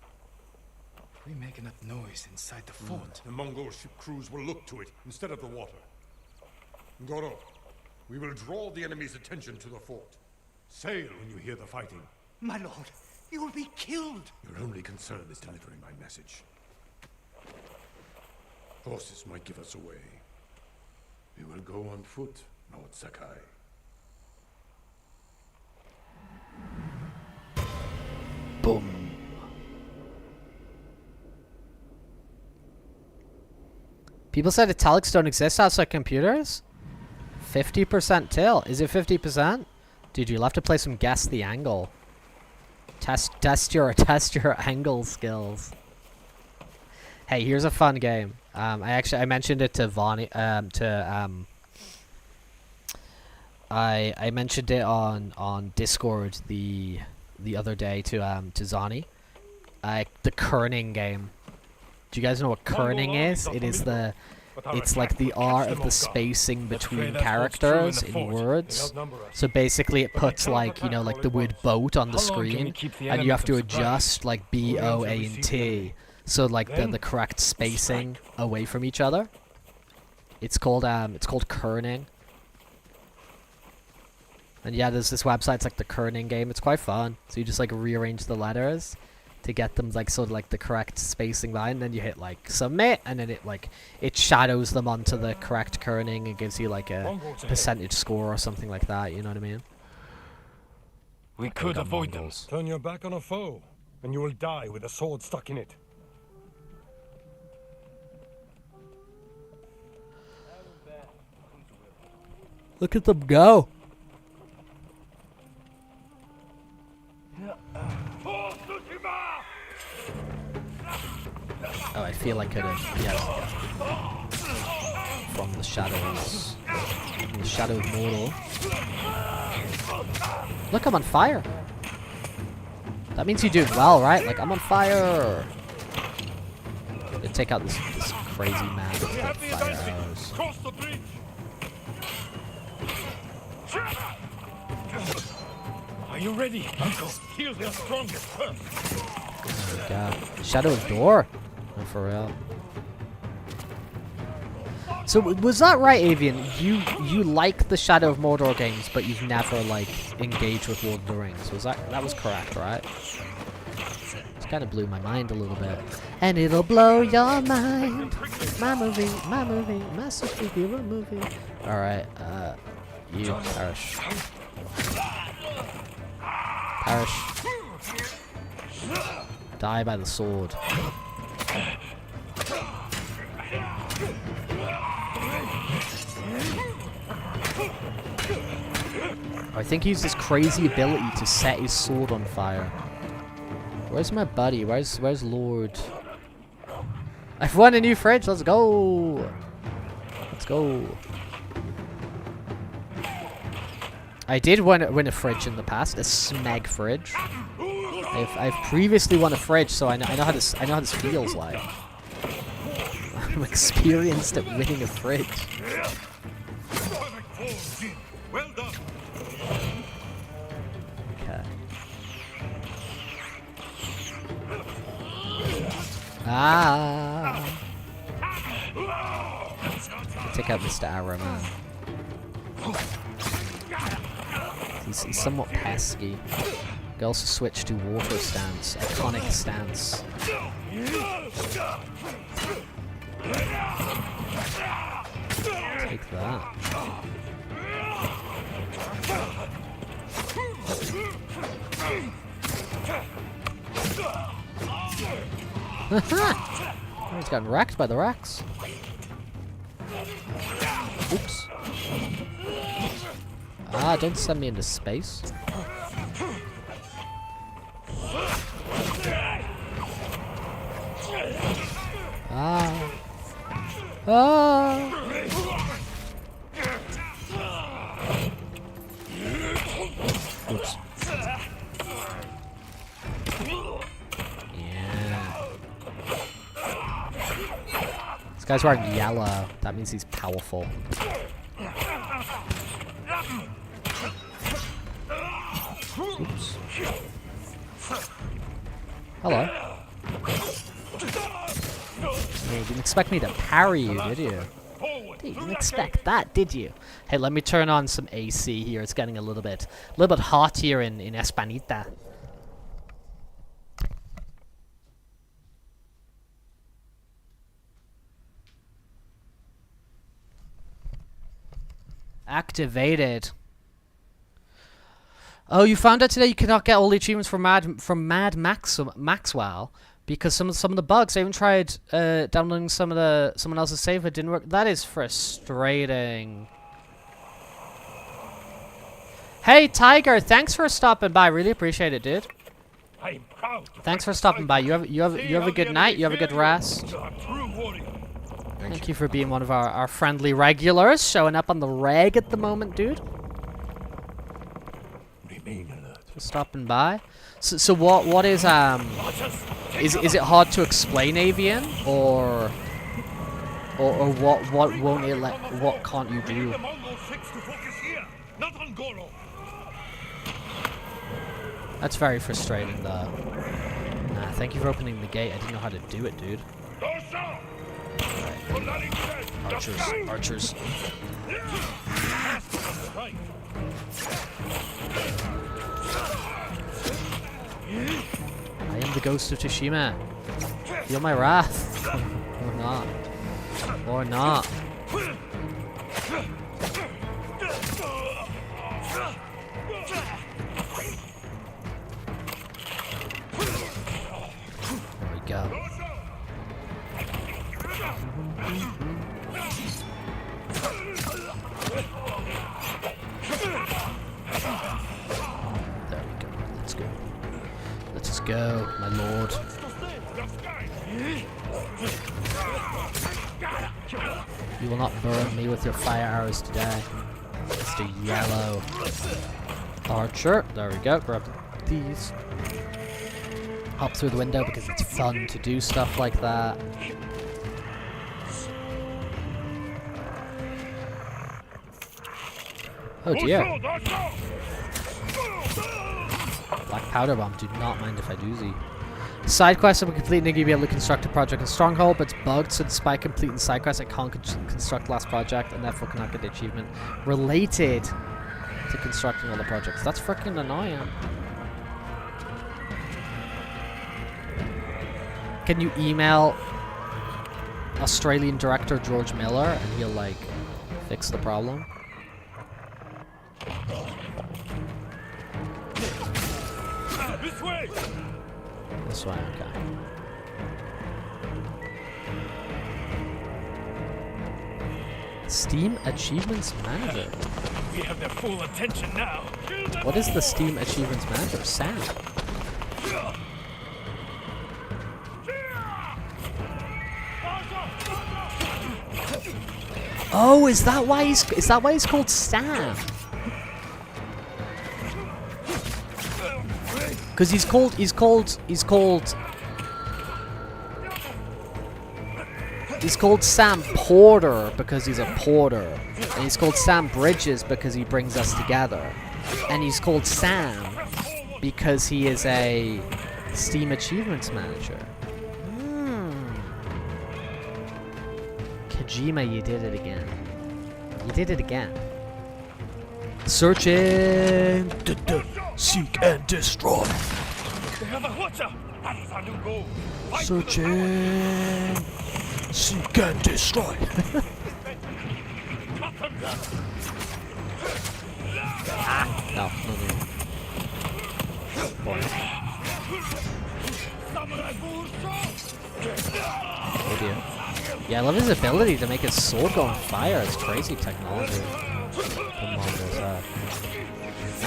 We make enough noise inside the fort. The Mongol ship crews will look to it instead of the water. Goro, we will draw the enemy's attention to the fort. Sail when you hear the fighting. My lord, you will be killed. Your only concern is delivering my message. Horses might give us away. We will go on foot, Lord Sakai. Boom. People said italics don't exist outside computers? 50% tilt. Is it 50%? Dude, you'll have to play some guess the angle. Test your angle skills. Hey, here's a fun game. I mentioned it to Vonnie. I mentioned it on Discord the other day to Zani. The kerning game. Do you guys know what kerning is? It's like the art of the spacing between characters in words. So basically it puts like, you know, like the word boat on the screen, and you have to adjust like B, O, A, and T. So like the correct spacing away from each other. It's called kerning. And yeah, there's this website, it's like the kerning game. It's quite fun. So you just like rearrange the letters to get them like sort of like the correct spacing line, and then you hit like submit, and then it shadows them onto the correct kerning and gives you like a percentage score or something like that, you know what I mean? We could avoid them. Turn your back on a foe, and you will die with a sword stuck in it. Look at them go. Oh, I feel I could have, yes. From the shadows. From the shadow of Mordor. Look, I'm on fire. That means you're doing well, right? Like, I'm on fire. You take out this crazy man with like, fire arrows. Are you ready, Uncle? Heal their strongest first. Oh my god. Shadow of Door? Oh, for real. So was that right, Avian? You like the Shadow of Mordor games, but you've never like engaged with Lord of the Rings. Was that was correct, right? It kind of blew my mind a little bit. And it'll blow your mind. My movie, my superhero movie. All right, you perish. Perish. Die by the sword. I think he used this crazy ability to set his sword on fire. Where's my buddy? Where's Lord? I've won a new fridge. Let's go. Let's go. I did win a fridge in the past, a Smeg fridge. I've previously won a fridge, so I know how this feels like. I'm experienced at winning a fridge. Well done. Okay. Ah. Take out Mr. Arrow Man. He's somewhat pesky. They also switch to water stance, iconic stance. Take that. Oh, he's gotten wrecked by the Rex. Oops. Ah, don't send me into space. Ah. Ah. Oops. Yeah. This guy's wearing yellow. That means he's powerful. Oops. Hello. You didn't expect me to parry you, did you? You didn't expect that, did you? Hey, let me turn on some AC here. It's getting a little bit hot here in Espanita. Activated. Oh, you found out today you cannot get all the achievements from Mad Maxwell because some of the bugs. I even tried downloading someone else's save. It didn't work. That is frustrating. Hey, Tiger, thanks for stopping by. Really appreciate it, dude. I'm proud. Thanks for stopping by. You have a good night. You have a good rest. Thank you for being one of our friendly regulars, showing up on the reg at the moment, dude. For stopping by. So what is is it hard to explain Avian, or what won't it what can't you do? That's very frustrating though. Nah, thank you for opening the gate. I didn't know how to do it, dude. Archers. I am the ghost of Tsushima. Feel my wrath. Or not. Or not. There we go. Let's go, my lord. You will not burn me with your fire arrows today, Mr. Yellow Archer. There we go, grab these. Hop through the window because it's fun to do stuff like that. Oh dear. Black powder bomb. Do not mind if I do. Side quests will complete and you'll be able to construct a project in Stronghold, but it's bugged, so despite completing the side quest, I can't construct the last project and therefore cannot get the achievement related to constructing all the projects. That's freaking annoying. Can you email Australian director George Miller and he'll like fix the problem? This way. This way, okay. Steam Achievements Manager. We have their full attention now. What is the Steam Achievements Manager? Sam. Oh, is that why he's called Sam? Because he's called Sam Porter because he's a porter, and he's called Sam Bridges because he brings us together, and he's called Sam because he is a Steam Achievements Manager. Kojima, you did it again. You did it again. Searching. Seek and destroy. They have a watcher. That is our new goal. Searching. Seek and destroy. No. Boy. Oh dear. Yeah, I love his ability to make his sword go on fire. It's crazy technology.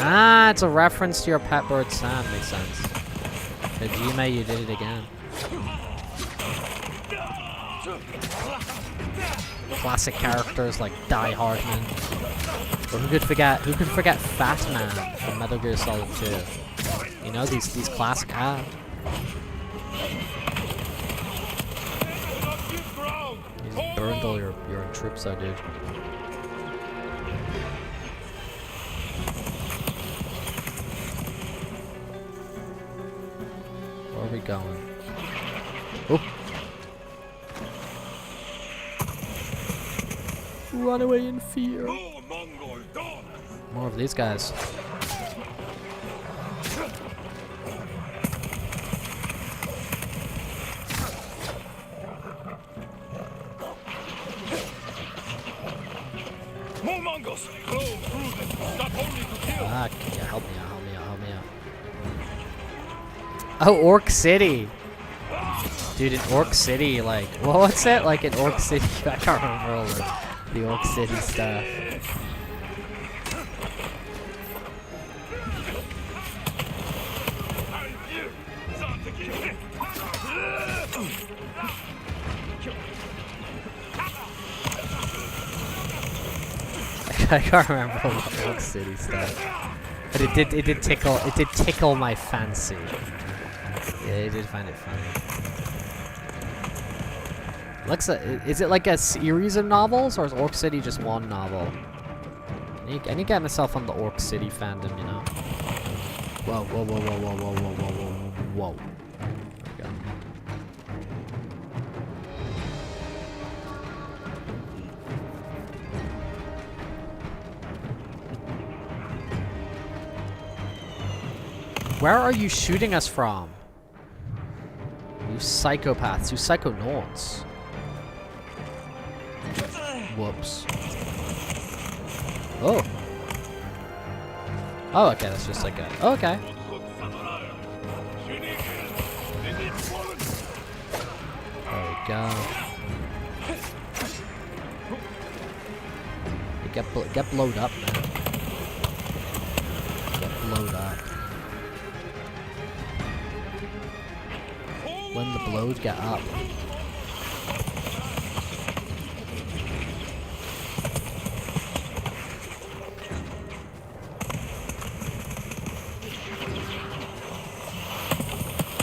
Ah, it's a reference to your pet bird Sam. Makes sense. Kojima, you did it again. Classic characters like Die Hardman. But who could forget Fat Man from Metal Gear Solid 2? You know, these classic He's control your own troops, though, dude. Where are we going? Oh! Run away in fear. More of these guys. More Mongols! Go through them! Stop only to kill! Fuck. Yeah, help me out, help me out, help me out. Oh, Orc City! Dude, in Orc City, like... Well, what's that? Like in Orc City... I can't remember all the Orc City stuff. I can't remember all the Orc City stuff. But it did tickle my fancy. Yeah, I did find it funny. Looks like, is it like a series of novels, or is Orc City just one novel? I need to get myself on the Orc City fandom, you know? Whoa, whoa, whoa, whoa, whoa, whoa, whoa, whoa, whoa, whoa. There we go. Where are you shooting us from? You psychopaths, you psychonauts. Whoops. Oh. Oh, okay, that's just like a... Oh, okay. There we go. Get blowed up, man. Get blowed up. When the blows get up.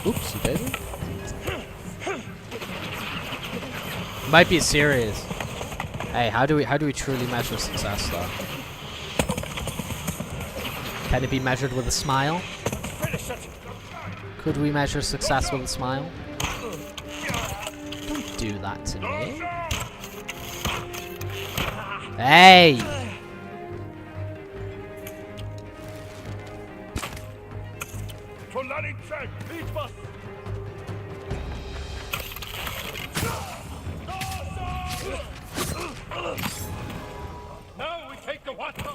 Oopsie daisy. Might be serious. Hey, how do we truly measure success though? Can it be measured with a smile? Could we measure success with a smile? Don't do that to me. Hey! Now we take the water!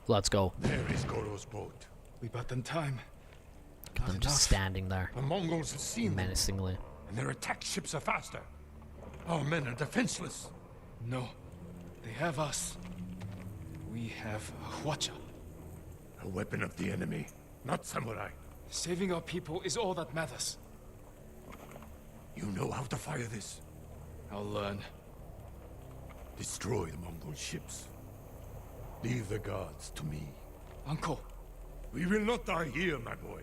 Let's go. There is Goro's boat. We bought them time. Look at them just standing there, The Mongols have seen them, menacingly. and their attack ships are faster. Our men are defenseless. No, they have us. We have a Hwacha. A weapon of the enemy, not samurai. Saving our people is all that matters. You know how to fire this. I'll learn. Destroy the Mongol ships. Leave the guards to me. Uncle, We will not die here, my boy.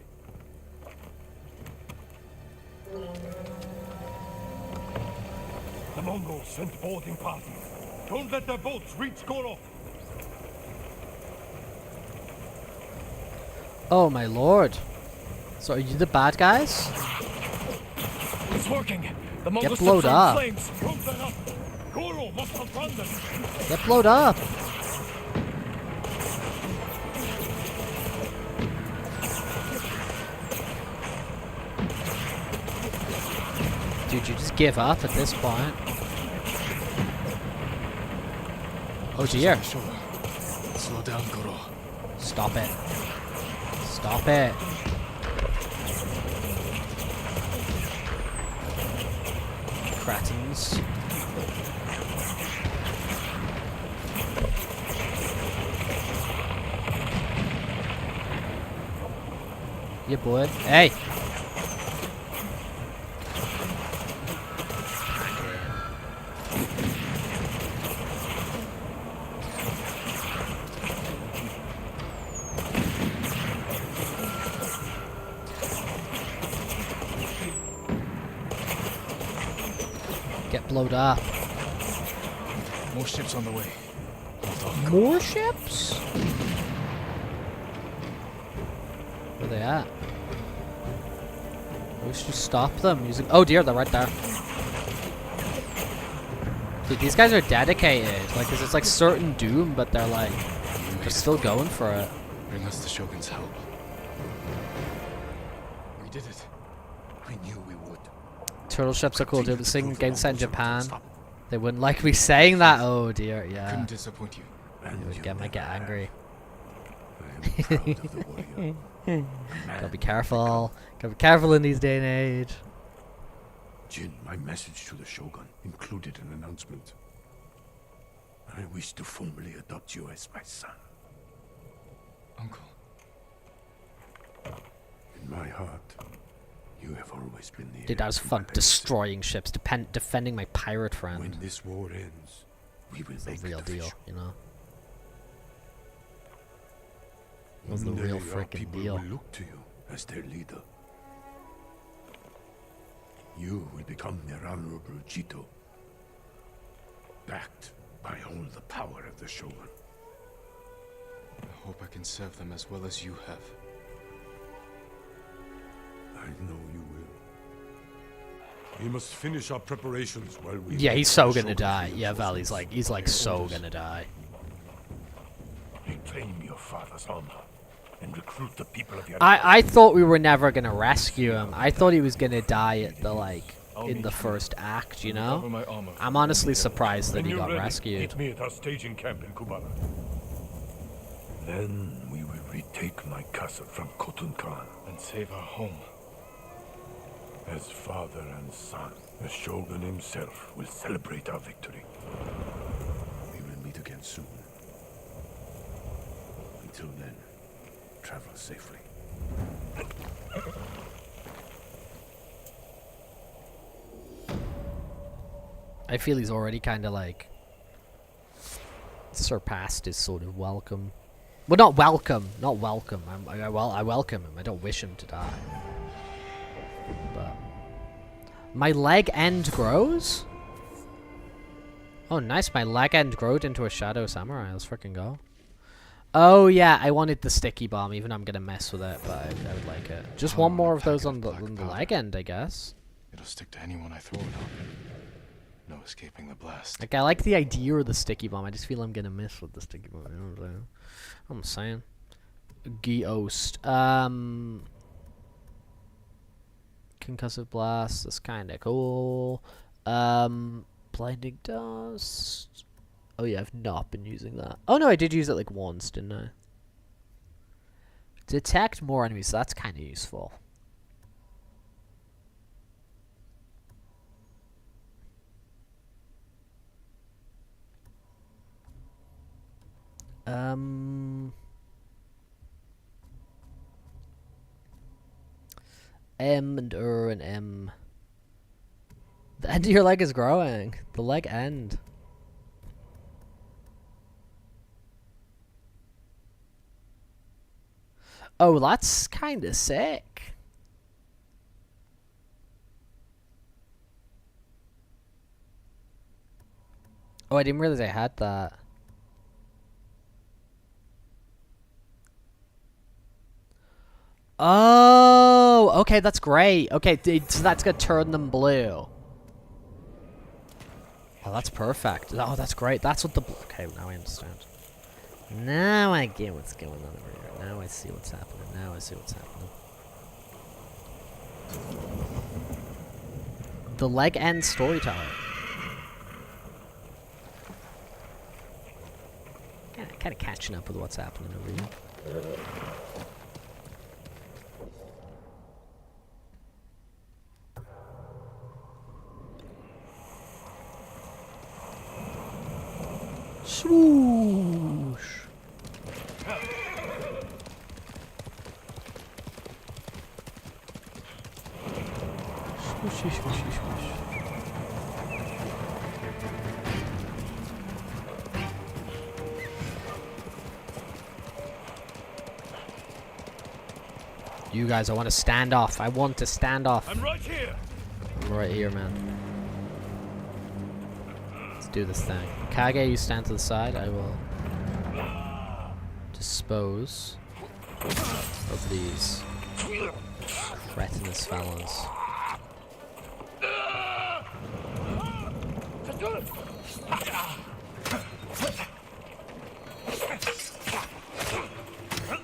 The Mongols sent boarding parties. Don't let their boats reach Goro. Oh my lord. So are you the bad guys? It's working. The Get Mongols blowed up. flames. Rope them up. Goro must confront them. Get blowed up. Dude, you just give up at this point. Oh dear. slow down, Goro. Stop it. Stop it. Cretins. Yeah, boy. Hey! Get blowed up. More ships on the way. Hold on. More ships? Where are they at? We should stop them using. Oh dear, they're right there. Dude, these guys are dedicated. Like, 'cause it's like certain doom, but they're like, they're still going for it. Bring us the Shogun's help. We did it. We knew we would. Turtle ships are cool, dude. But singing game set in Japan, they wouldn't like me saying that. Oh dear, yeah. Couldn't disappoint you. Might get angry. I am proud of the warrior. Gotta be careful. Gotta be careful in these day and age. Jin, my message to the Shogun included an announcement. I wish to formally adopt you as my son. Uncle. In my heart, you have always been the Dude, that was heir to fun. my legacy. Destroying ships, defending my pirate friend. When this war ends, we will It's make the real it deal, official. you know? It was the One real day our freaking people deal. will look to you as their leader. You will become their honorable Jito, backed by all the power of the Shogun. I hope I can serve them as well as you have. I know you will. We must finish our preparations while we. Yeah, wait he's for so the gonna Shogun's die. Yeah, reinforcements. Valley's he's like so gonna die. Reclaim your father's honor and recruit the people of your. I thought we were never gonna rescue him. I thought he was gonna die at the in the first act, you know? My armor. I'm honestly surprised that When he you're got ready, rescued. meet me at our staging camp in Kubala. Then we will retake my castle from Khotun Khan. And save our home. As father and son, the Shogun himself will celebrate our victory. We will meet again soon. Until then, travel safely. I feel he's already kind of surpassed his sort of welcome. Well, not welcome. I welcome him. I don't wish him to die. But my leg end grows? Oh, nice. My leg end growed into a shadow samurai. Let's freaking go. Oh, yeah. I wanted the sticky bomb, even though I'm going to mess with it, but I would like it. Just one more of those on the leg end, I guess. It'll stick to anyone I throw it on. No escaping the blast. Like, I like the idea of the sticky bomb. I just feel I'm going to miss with the sticky bomb. You know what I'm saying? Ghost. Concussive blast. That's kind of cool. Blinding dust. Oh yeah, I've not been using that. Oh no, I did use it like once, didn't I? Detect more enemies. That's kind of useful. M and and M. The end of your leg is growing. The leg end. Oh, that's kind of sick. Oh, I didn't realize I had that. Oh, okay, that's great. Okay, so that's gonna turn them blue. Oh, that's perfect. Oh, that's great. That's what the... Okay, now I understand. Now I get what's going on over here. Now I see what's happening. Now I see what's happening. The leg end storyteller. Kind of catching up with what's happening over here. Swoosh. Swooshy, swooshy, swoosh. You guys, I want to stand off. I want to stand off. I'm right here. I'm right here, man. Let's do this thing. Kage, you stand to the side. I will dispose of these cretinous fellas.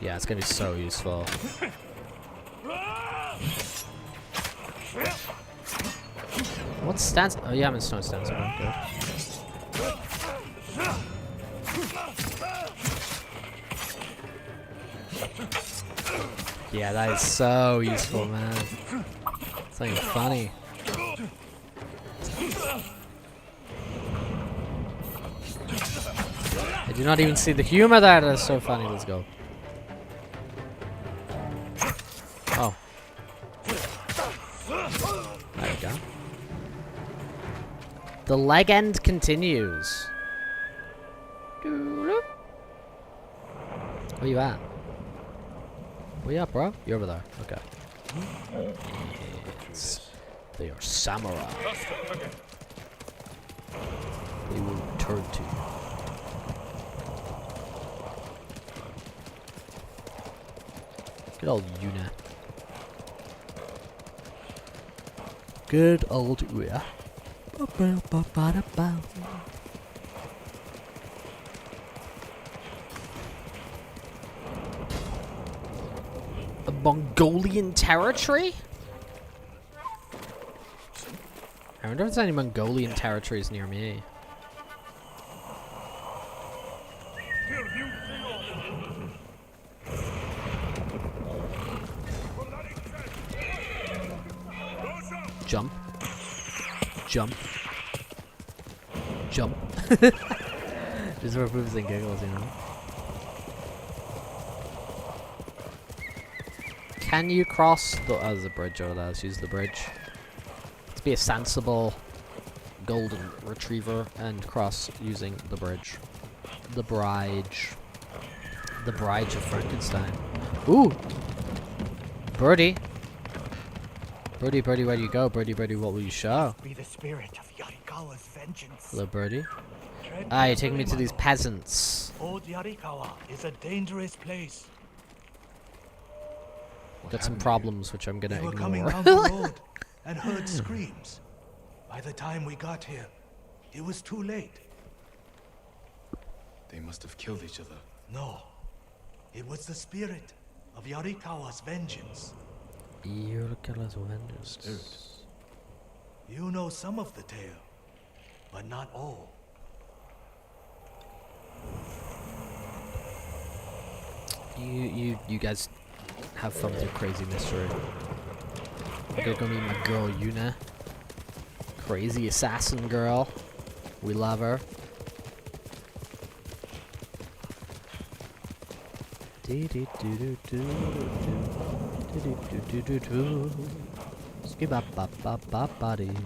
Yeah, it's gonna be so useful. What stance? Oh yeah, I'm in stone stance. Okay, good. Yeah, that is so useful, man. It's not even funny. I do not even see the humor there. That's so funny. Let's go. Oh. There we go. The legend continues. Where you at? Where you at, bro? You're over there. Okay. Yes. They are samurai. They will return to you. Good old Yuna. Good old Yuna. A Mongolian territory? I wonder if there's any Mongolian territories near me. Jump. Jump. Jump. Just for moves and giggles, you know. Can you cross the... Oh, there's a bridge over there. Let's use the bridge. Let's be a sensible golden retriever and cross using the bridge. The bridge. The bridge of Frankenstein. Ooh! Birdie. Birdie, birdie, where do you go? Birdie, birdie, what will you show? Be the spirit of Yarikawa's vengeance. Hello, birdie. Ah, you're taking me to these peasants. Old Yarikawa is a dangerous place. Got some problems which I'm gonna We were coming ignore. down the road and heard screams. By the time we got here, it was too late. They must have killed each other. No, it was the spirit of Yarikawa's vengeance. Yarikawa's vengeance. You know some of the tale, but not all. You guys have fun with your crazy mystery. I'm gonna meet my girl Yuna. Crazy assassin girl. We love her.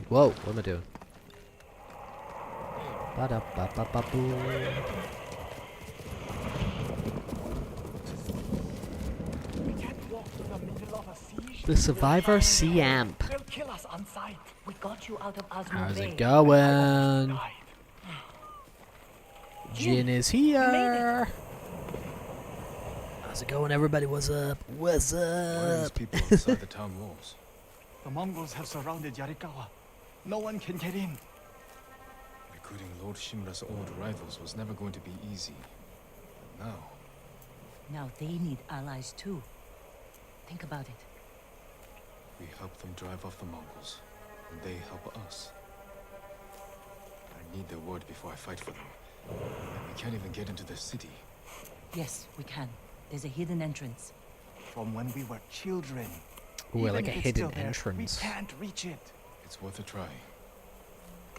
Whoa, what am I doing? The survivor C-Amp. They'll kill us on sight. We got you out of Asmund How's Bay. it going? Jin is here. How's it going, everybody? What's up? What's Why are these up? people inside the town walls? The Mongols have surrounded Yarikawa. No one can get in. Recruiting Lord Shimura's old rivals was never going to be easy. But now, Now they need allies too. Think about it. we help them drive off the Mongols, and they help us. I need their word before I fight for them. And we can't even get into the city. Yes, we can. There's a hidden entrance. From when we were children. Ooh, Even like a if it's hidden still there, entrance. We can't reach it. It's worth a try.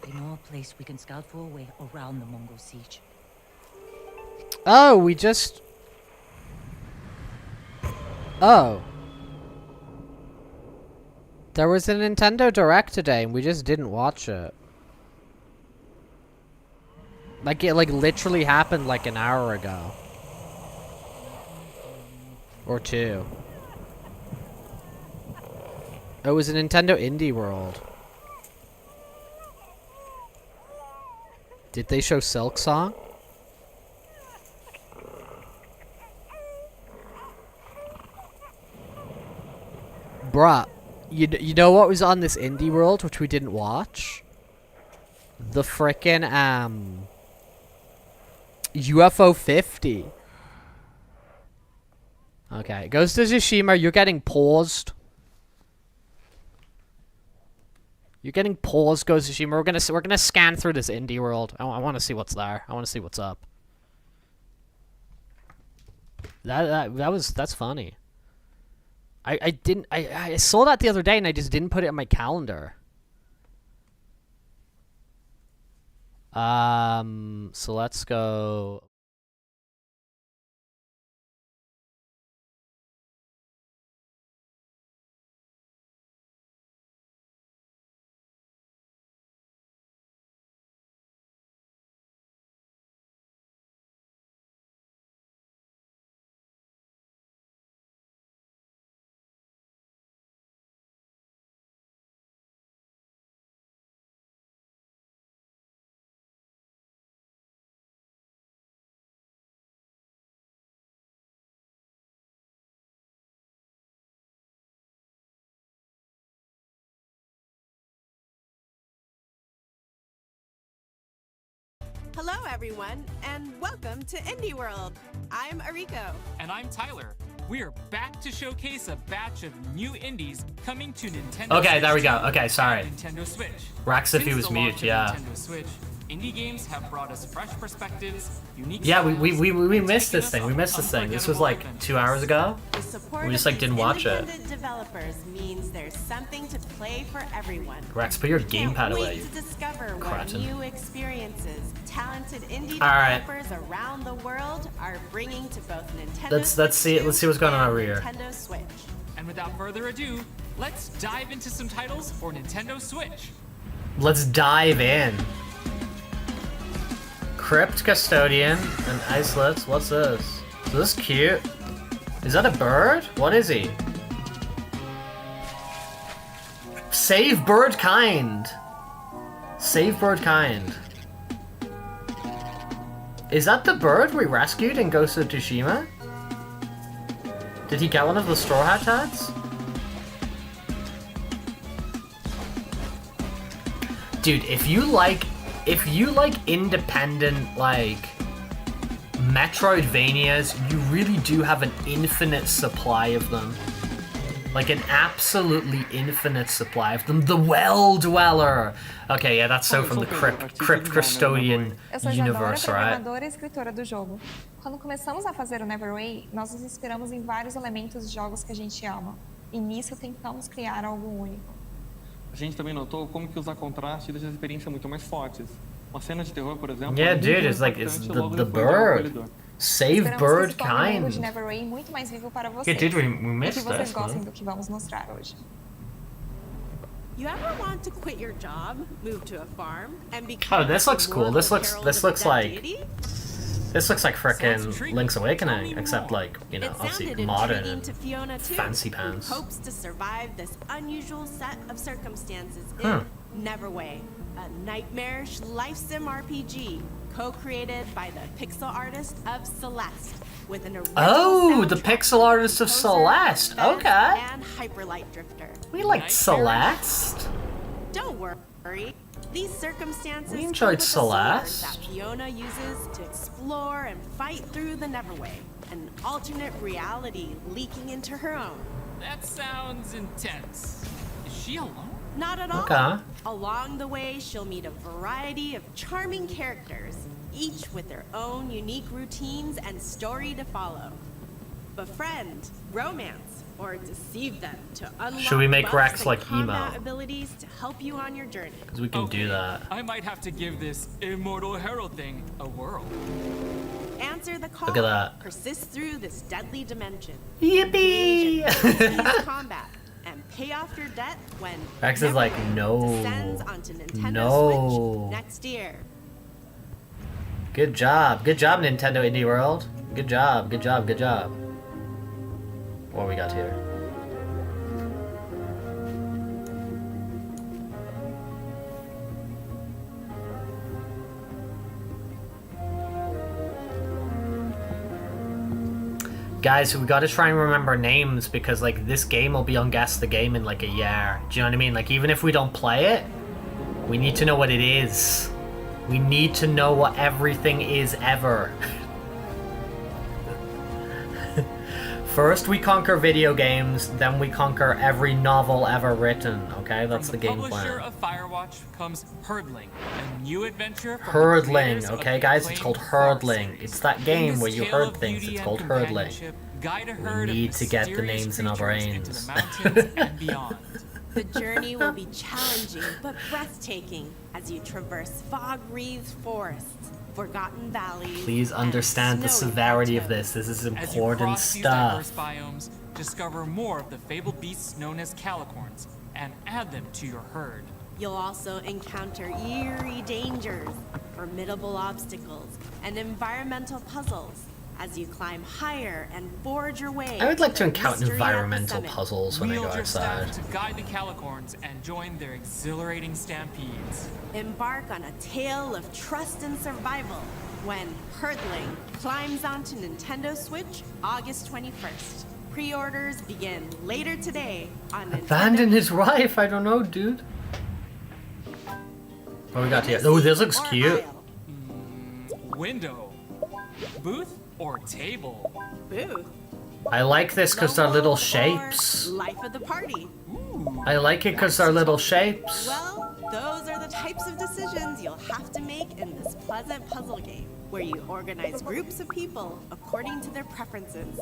They know a place we can scout for a way around the Mongol siege. Oh, we just... Oh. There was a Nintendo Direct today, and we just didn't watch it. Like, it literally happened like an hour ago. Or two. It was a Nintendo Indie World. Did they show Silk Song? Bruh, you know what was on this indie world which we didn't watch? The frickin' UFO 50. Okay, Ghost of Tsushima, you're getting paused. You're getting paused, Ghost of Tsushima. We're gonna scan through this indie world. I want to see what's there. I want to see what's up. That's funny. I saw that the other day and I just didn't put it in my calendar. So let's go. Hello, everyone, and welcome to Indie World. I'm Ariko. And I'm Tyler. We're back to showcase a batch of new indies coming to Nintendo Okay, Switch there we go. Okay, sorry. Nintendo Switch. Rax if he Since was the mute, launch of yeah. Nintendo Switch, indie games have brought us fresh perspectives, unique Yeah, styles, we and missed taken this us thing. We on missed this thing. This was unforgettable like adventures. 2 hours ago. The support We just of like didn't these watch it. independent developers means there's something to play for everyone. Rex, put your Can't gamepad wait away. You to discover what cretin. new experiences talented indie All right. developers around the world are bringing to both Nintendo Let's see what's going on over here. Nintendo Switch. And without further ado, let's dive into some titles for Nintendo Switch. Let's dive in. Crypt Custodian and Islets. What's this? Is this cute? Is that a bird? What is he? Save bird kind. Save bird kind. Is that the bird we rescued in Ghost of Tsushima? Did he get one of the Straw Hat hats? Dude, if you like independent, like, Metroidvanias, you really do have an infinite supply of them. Like an absolutely infinite supply of them. The Well Dweller! Okay, yeah, that's so from the Crypt Custodian Eu sou universe, right? programadora e escritora do jogo. Quando começamos a fazer o Neverway, nós nos inspiramos em vários elementos de jogos que a gente ama. E nisso tentamos criar algo único. A gente também notou como que usar contraste deixa a experiência muito mais fortes. Uma cena de terror, por exemplo, Yeah, é muito dude, mais it's like, it's impactante logo the depois do bird. acolhedor. Save Esperamos bird que se torne o mundo de kind. Neverway muito mais vivo para vocês. Yeah, dude, we e que missed vocês this, gostem man. do que vamos mostrar hoje. You ever want to quit your job, move to a farm, and become Oh, this looks cool. This looks like frickin' Link's Awakening, except like, you know, obviously modern and to Fiona too, fancy pants. who hopes to survive this unusual set of circumstances Hmm. in Neverway, a nightmarish life sim RPG co-created by the pixel artist of Celeste, with an original Oh, the soundtrack pixel artist of composer, Celeste. Fez, Okay. and Hyperlight Drifter. We liked Celeste. Don't worry. These circumstances We come enjoyed with a sword Celeste. that Fiona uses to explore and fight through the Neverway, an alternate reality leaking into her own. That sounds intense. Is she alone? Not at all. Okay. Along the way, she'll meet a variety of charming characters, each with their own unique routines and story to follow. Befriend, romance, or deceive them to unlock Should we make buffs Rex and like combat emo? abilities to help you on your journey. Because we can do that. I might have to give this Immortal Herald thing a whirl. Answer the call. Look at that. Persist through this deadly dimension. Yippee! Engage in fierce combat and pay off your debt when Rex is like, Neverway no. descends onto Nintendo No. Switch next year. Good job. Good job, Nintendo Indie World. Good job. Good job. Good job. What we got here? Guys, we gotta try and remember names because, like, this game will be on Guess the Game in, like, a year. Do you know what I mean? Like, even if we don't play it, we need to know what it is. We need to know what everything is ever. First we conquer video games, then we conquer every novel ever written, okay? That's the game Publisher plan. of Firewatch comes Herdling, a new adventure from the Herdling, creators of okay the guys? It's called acclaimed Herdling. It's that In game this where you tale herd of things. beauty It's and called Herdling. companionship, guide a herd We of need to get the mysterious names in our creatures into brains. the mountains and beyond. The journey will be challenging but breathtaking as you traverse fog-wreathed forests, forgotten valleys. Please and understand the snowy severity of plateaus. this. This is As you important cross these diverse stuff. biomes, discover more of the fabled beasts known as calicorns and add them to your herd. You'll also encounter eerie dangers, formidable obstacles, and environmental puzzles as you climb higher and forge your way. I would like to the encounter mystery at the environmental summit. puzzles when I go Wield your outside. staff to guide the calicorns and join their exhilarating stampedes. Embark on a tale of trust and survival when Herdling climbs onto Nintendo Switch August 21st. Pre-orders begin later today on Abandon his wife? I don't know, dude. What we got here? Oh, this looks cute. Window, booth, or table? Booth. I like this because they're little shapes. Life of the party. I like it because they're little shapes. Well, those are the types of decisions you'll have to make in this pleasant puzzle game, where you organize groups of people according to their preferences.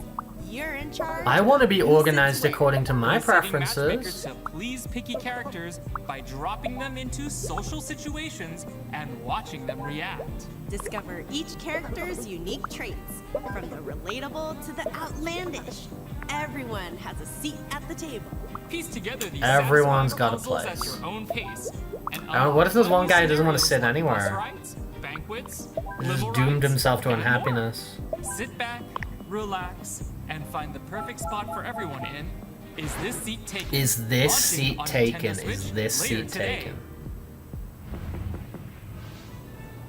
You're in charge. I want to be organized according to my Setting matchmakers preferences. to please picky characters by dropping them into social situations and watching them react. Discover each character's unique traits, from the relatable to the outlandish. Everyone has a seat at the table. Piece together these Everyone's satisfying got a puzzles place. at your own pace. And What if this one guy doesn't want to scenarios sit like bus anywhere? rides, banquets, He just limo doomed rides, himself to and more. unhappiness. Sit back, relax, and find the perfect spot for everyone in. Is this seat taken? Is this Launching seat on taken? Nintendo Is Switch this later seat today. taken?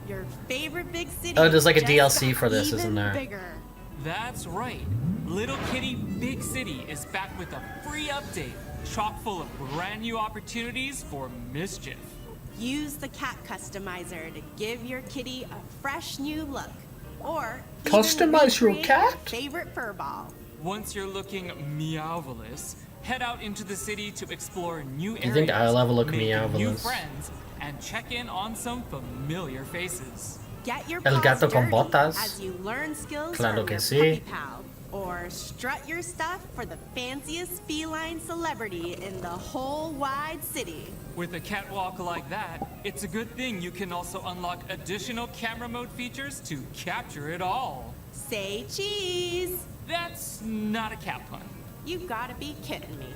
Your favorite big city. Oh, there's like a just DLC got for this, even isn't there? Bigger. That's right. Little Kitty Big City is back with a free update, chock full of brand new opportunities for mischief. Use the cat customizer to give your kitty a fresh new look, or even Customize your recreate cat? your favorite fur ball. Once you're looking meowvelous, head out into the city to explore new areas. You think I'll have a look make new meowvelous? friends, and check in on some familiar faces. Get your El paws gato con dirty botas. as you learn skills Claro from que your sí. puppy pal, or strut your stuff for the fanciest feline celebrity in the whole wide city. With a catwalk like that, it's a good thing you can also unlock additional camera mode features to capture it all. Say cheese. That's not a cat pun. You gotta be kidding me.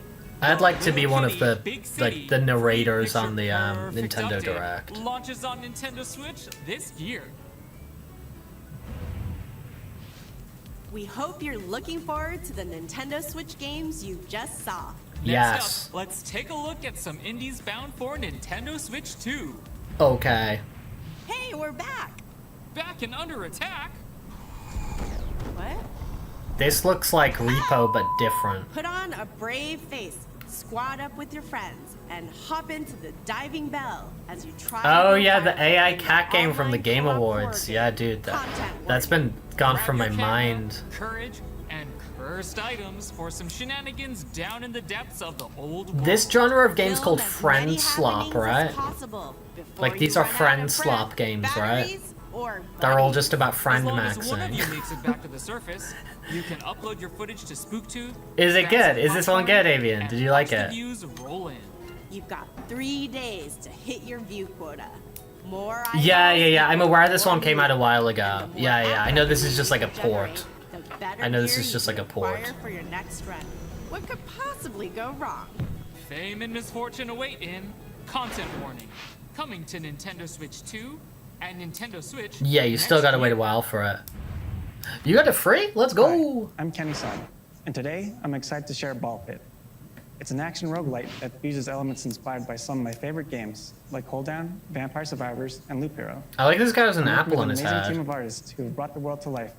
I'd like to be one of the Big City, like the narrators free on the picture-perfect Nintendo update Direct. Launches on Nintendo Switch this year. We hope you're looking forward to the Nintendo Switch games you just saw. Next Yes. up, let's take a look at some indies bound for Nintendo Switch 2. Okay. Hey, we're back. Back and under attack. What? This looks like Repo but different. Put on a brave face, squad up with your friends, and hop into the Diving Bell as you try. Oh to yeah, go the back AI in the cat game from the online Game co-op Awards. horror Yeah, game. dude, Content that's been gone Grab from my your camera, mind. Courage, and cursed items for some shenanigans down in the depths of the old world. This genre of games called Build as friend many slop, happenings right? as possible before Like these you are run out friend of slop breath, games, right? batteries, or They're all buddies. just about friend As long as one of maxing. you makes it back to the surface, you can upload your footage to SpookTube. Is it good? Is this one good, Avian? Did you like watch the it? views roll in. You've got 3 days to hit your view quota. More Yeah. I'm aware this more one came out a while ago. and the more Yeah. I know this is just like a episodes you port. generate, the better I know this gear is you just like a can port. acquire for your next run. What could possibly go wrong? Fame and misfortune await in Content Warning. Coming to Nintendo Switch 2 and Nintendo Switch. Yeah, you still gotta wait a while for it. You got it free? Let's go! I'm Kenny Sada, and today I'm excited to share Ball Pit. It's an action roguelite that fuses elements inspired by some of my favorite games, like Hold Down, Vampire Survivors, and Loop Hero. I like this guy with an I'm working apple with on his an amazing head. team of artists who have brought the world to life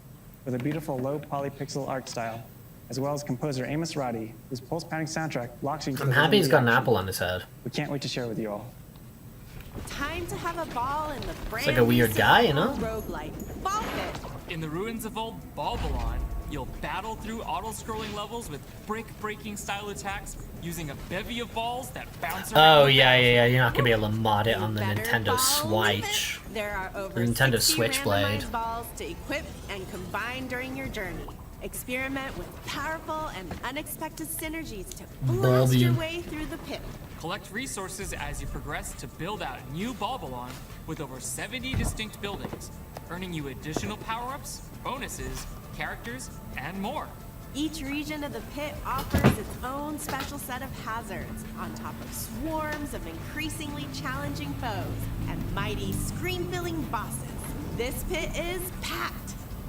with a beautiful low polypixel art style, as well as composer Amos Roddy, whose pulse-pounding soundtrack locks you into I'm the happy he's rhythm got of an the apple action. on his head. We can't wait to share with you all. Time to have a ball in the brand like a weird guy, you know? roguelike Ball Pit. In the ruins of old Balbalon, you'll battle through auto-scrolling levels with brick-breaking style attacks using a bevy of balls that bounce around. Oh yeah. You're not gonna be able to mod it on the Nintendo Switch. There are over The Nintendo 60 Switchblade. randomized balls to equip and combine during your journey. Experiment with powerful and unexpected synergies to blast your way through the pit. Collect resources as you progress to build out new Balbalon with over 70 distinct buildings, earning you additional power-ups, bonuses, characters, and more. Each region of the pit offers its own special set of hazards, on top of swarms of increasingly challenging foes and mighty screen-filling bosses. This pit is packed.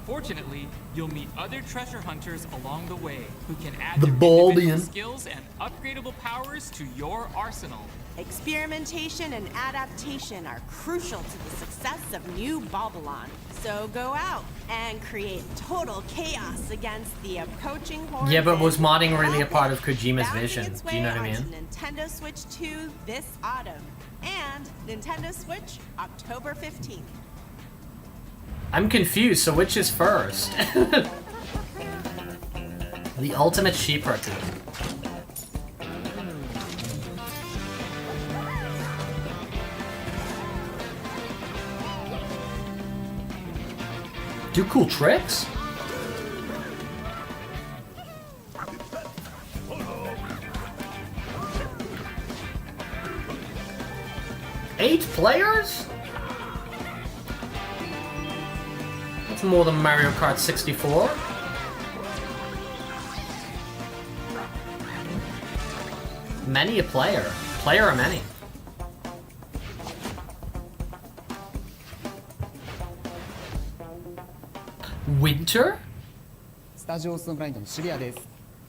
Fortunately, you'll meet other treasure hunters along the way who can add The their Baldian. individual skills and upgradable powers to your arsenal. Experimentation and adaptation are crucial to the success of new Balbalon. So go out and create total chaos against the approaching hordes. Yeah, but was modding really a Ball part Pit, of Kojima's bouncing vision? its Do you know what I way mean? onto Nintendo Switch 2 this autumn, and Nintendo Switch October 15th. I'm confused, so which is first? The ultimate sheep raccoon. Do cool tricks? Eight players? That's more than Mario Kart 64. Many a player. Player or many? Winter? スタジオスのブラインドのシビアです。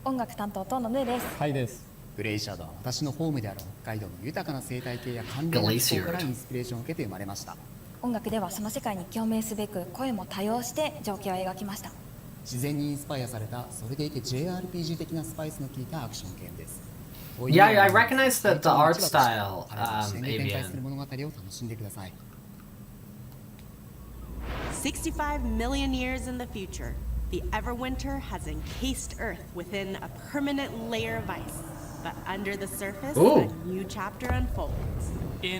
音楽担当とのヌーです。はいです。グレイシャドウは私のホームである北海道の豊かな生態系や関連の気候からインスピレーションを受けて生まれました。音楽ではその世界に共鳴すべく声も多用して情景を描きました。自然にインスパイアされたそれでいて JRPG 的なスパイスの効いたアクションゲームです。Yeah, I recognize the art style, Avian. 物語を楽しんでください。65 million years in the future, the Everwinter has encased Earth within a permanent layer of ice. But under the surface, Ooh. a new chapter unfolds.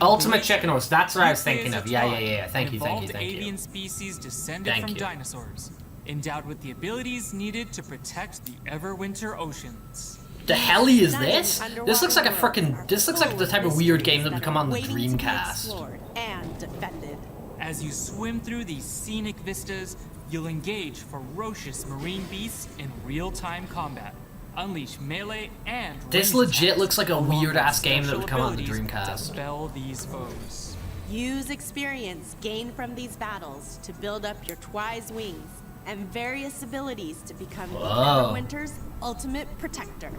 Ultimate Chicken Horse, that's what I was thinking of. Yeah. Thank you. Avian species descended from dinosaurs, endowed with the abilities needed to protect the Everwinter oceans. The hell is this? This looks like a frickin'. This looks like the type of weird game that would come on the Dreamcast. And defended. As you swim through these scenic vistas, you'll engage ferocious marine beasts in real-time combat. Unleash melee and This ranged legit attacks, looks like a along weird with ass game that would come on the special abilities Dreamcast. to spell these foes. Use experience gained from these battles to build up your Twi's wings and various abilities to become the Whoa. Everwinter's ultimate protector.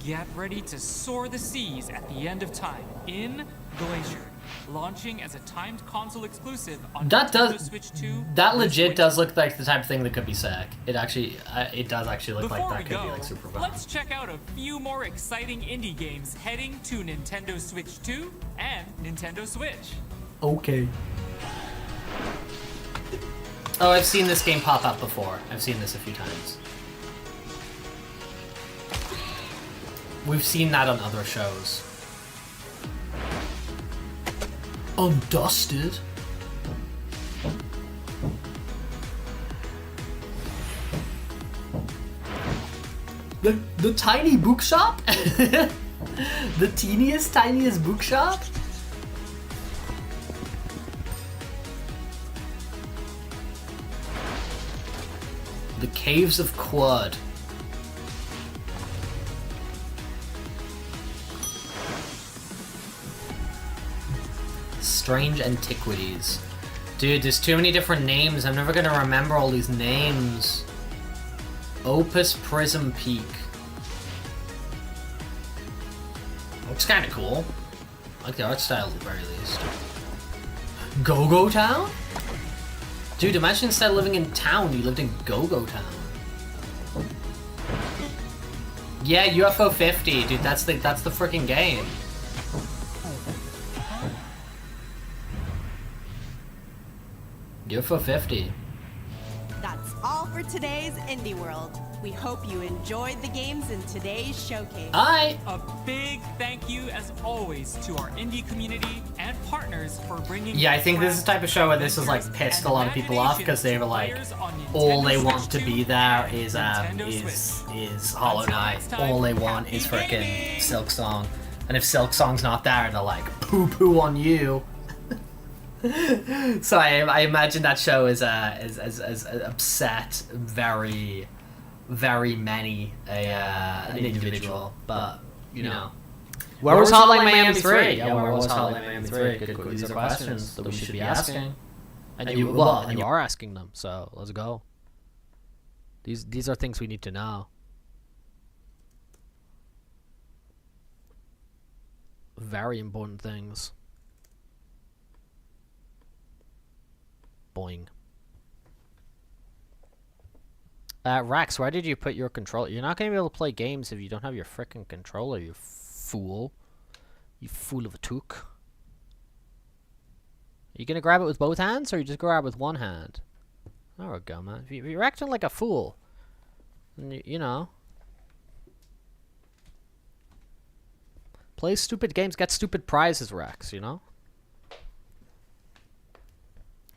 Get ready to soar the seas at the end of time in Glacier, launching as a timed console exclusive on That Nintendo does. Switch 2. That legit does look like the type of thing that could be sick. It actually. It does actually look Before like that we could be go, like super fun. let's check out a few more exciting indie games heading to Nintendo Switch 2 and Nintendo Switch. Okay. Oh, I've seen this game pop up before. I've seen this a few times. We've seen that on other shows. Undusted? The tiny bookshop? The tiniest bookshop? The Caves of Quad. Strange Antiquities. Dude, there's too many different names. I'm never gonna remember all these names. Opus Prism Peak. Looks kinda cool. I like the art style at the very least. Go-Go Town? Dude, imagine instead of living in town, you lived in Go-Go Town. Yeah, UFO 50, dude. That's the freaking game. UFO 50. That's all for today's Indie World. We hope you enjoyed the games in today's showcase. Hi! A big thank you, as always, to our indie community and partners for bringing... Yeah, I think this is the type of show where this has like pissed a lot of people off because they were like, all they want to be there is Hollow Knight. All they want is frickin' Silksong. And if Silksong's not there, they're like, poo-poo on you. So I imagine that show is upset very, very many an individual, but you know. Where was Hotline Miami 3? Yeah, where was Hotline Miami 3? These are questions that we should be asking. And you are asking them, so let's go. These are things we need to know. Very important things. Boing. Rax, where did you put your controller? You're not going to be able to play games if you don't have your frickin' controller, you fool. You fool of a took. Are you going to grab it with both hands, or you just grab it with one hand? There we go, man. If you're acting like a fool, then you know. Play stupid games, get stupid prizes, Rax, you know?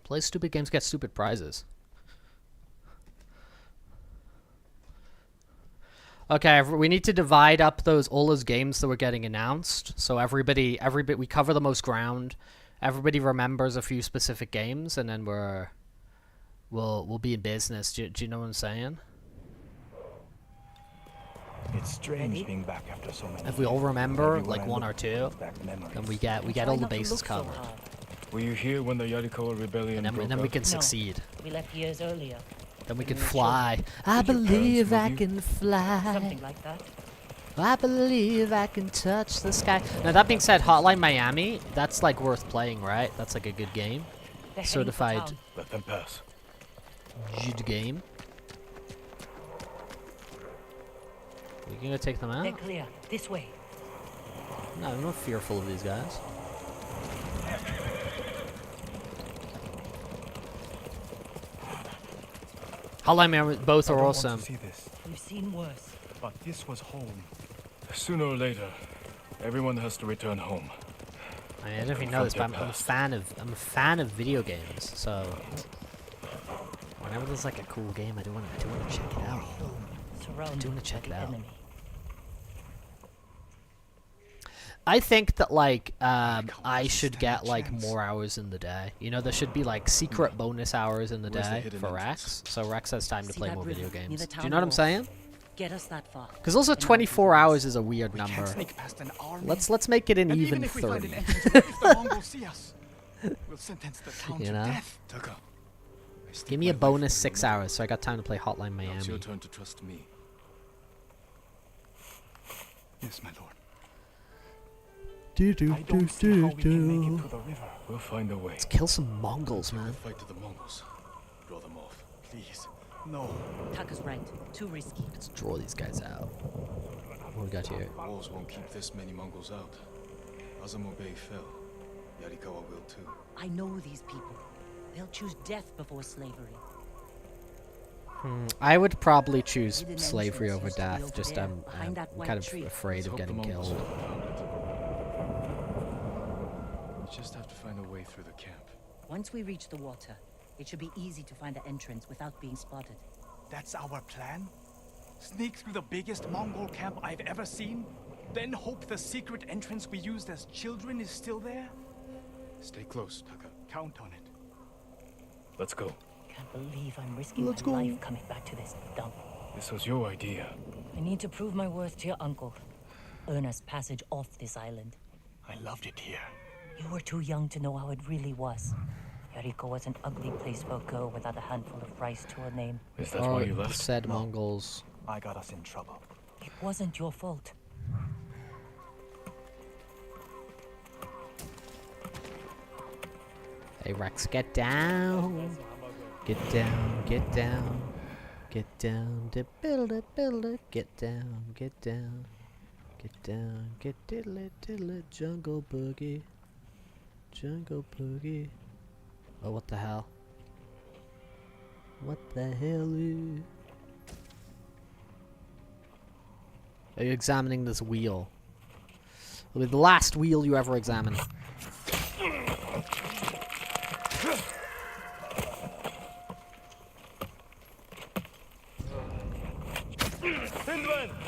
Play stupid games, get stupid prizes. Okay, we need to divide up all those games that were getting announced. So everybody, we cover the most ground. Everybody remembers a few specific games, and then we'll be in business. Do you know what I'm saying? It's strange being back after so many. If we all remember like one or two, then we get all the bases covered. Were you here when the Yarikawa rebellion and then we can succeed. We left years earlier. Then we can fly. I believe I can fly. Something like that. I believe I can touch the sky. Now that being said, Hotline Miami, that's like worth playing, right? That's like a good game. Certified. Let them pass. Good game. You gonna take them out? They're clear. This way. No, I'm not fearful of these guys. Hotline Miami, both are awesome. We've seen worse. But this was home. Sooner or later, everyone has to return home. I don't know if you know this, but I'm a fan of video games. So whenever there's like a cool game, I do want to check it out. I do want to check it out. I think that like I should get like more hours in the day. You know, there should be like secret bonus hours in the day for Rex, so Rex has time to play more video games. Do you know what I'm saying? Get us that far. Because also 24 hours is a weird number. Let's make it an even 30. You know? Give me a bonus 6 hours, so I got time to play Hotline Miami. It's your turn to trust me. Yes, my lord. We'll find a way. Let's kill some Mongols, man. Fight to the Mongols. Draw them off, please. No. Taka's right. Too risky. Let's draw these guys out. What we got here? Walls won't keep this many Mongols out. Azamo Bay fell. Yarikawa will too. I know these people. They'll choose death before slavery. I would probably choose slavery over death. Just I'm kind of afraid of getting killed. We just have to find a way through the camp. Once we reach the water, it should be easy to find the entrance without being spotted. That's our plan? Sneak through the biggest Mongol camp I've ever seen? Then hope the secret entrance we used as children is still there? Stay close, Taka. Count on it. Let's go. Can't believe I'm risking my life coming back to this dump. This was your idea. I need to prove my worth to your uncle. Earn us passage off this island. I loved it here. You were too young to know how it really was. Yariko was an ugly place for a girl without a handful of rice to her name. Is that why you left? Said Mongols. I got us in trouble. It wasn't your fault. Hey Rex, get down. Get down, get down. Get down to build it, get down, get down. Get down, get diddly diddly, jungle boogie. Jungle boogie. Oh, what the hell? What the hell? Are you examining this wheel? It'll be the last wheel you ever examine.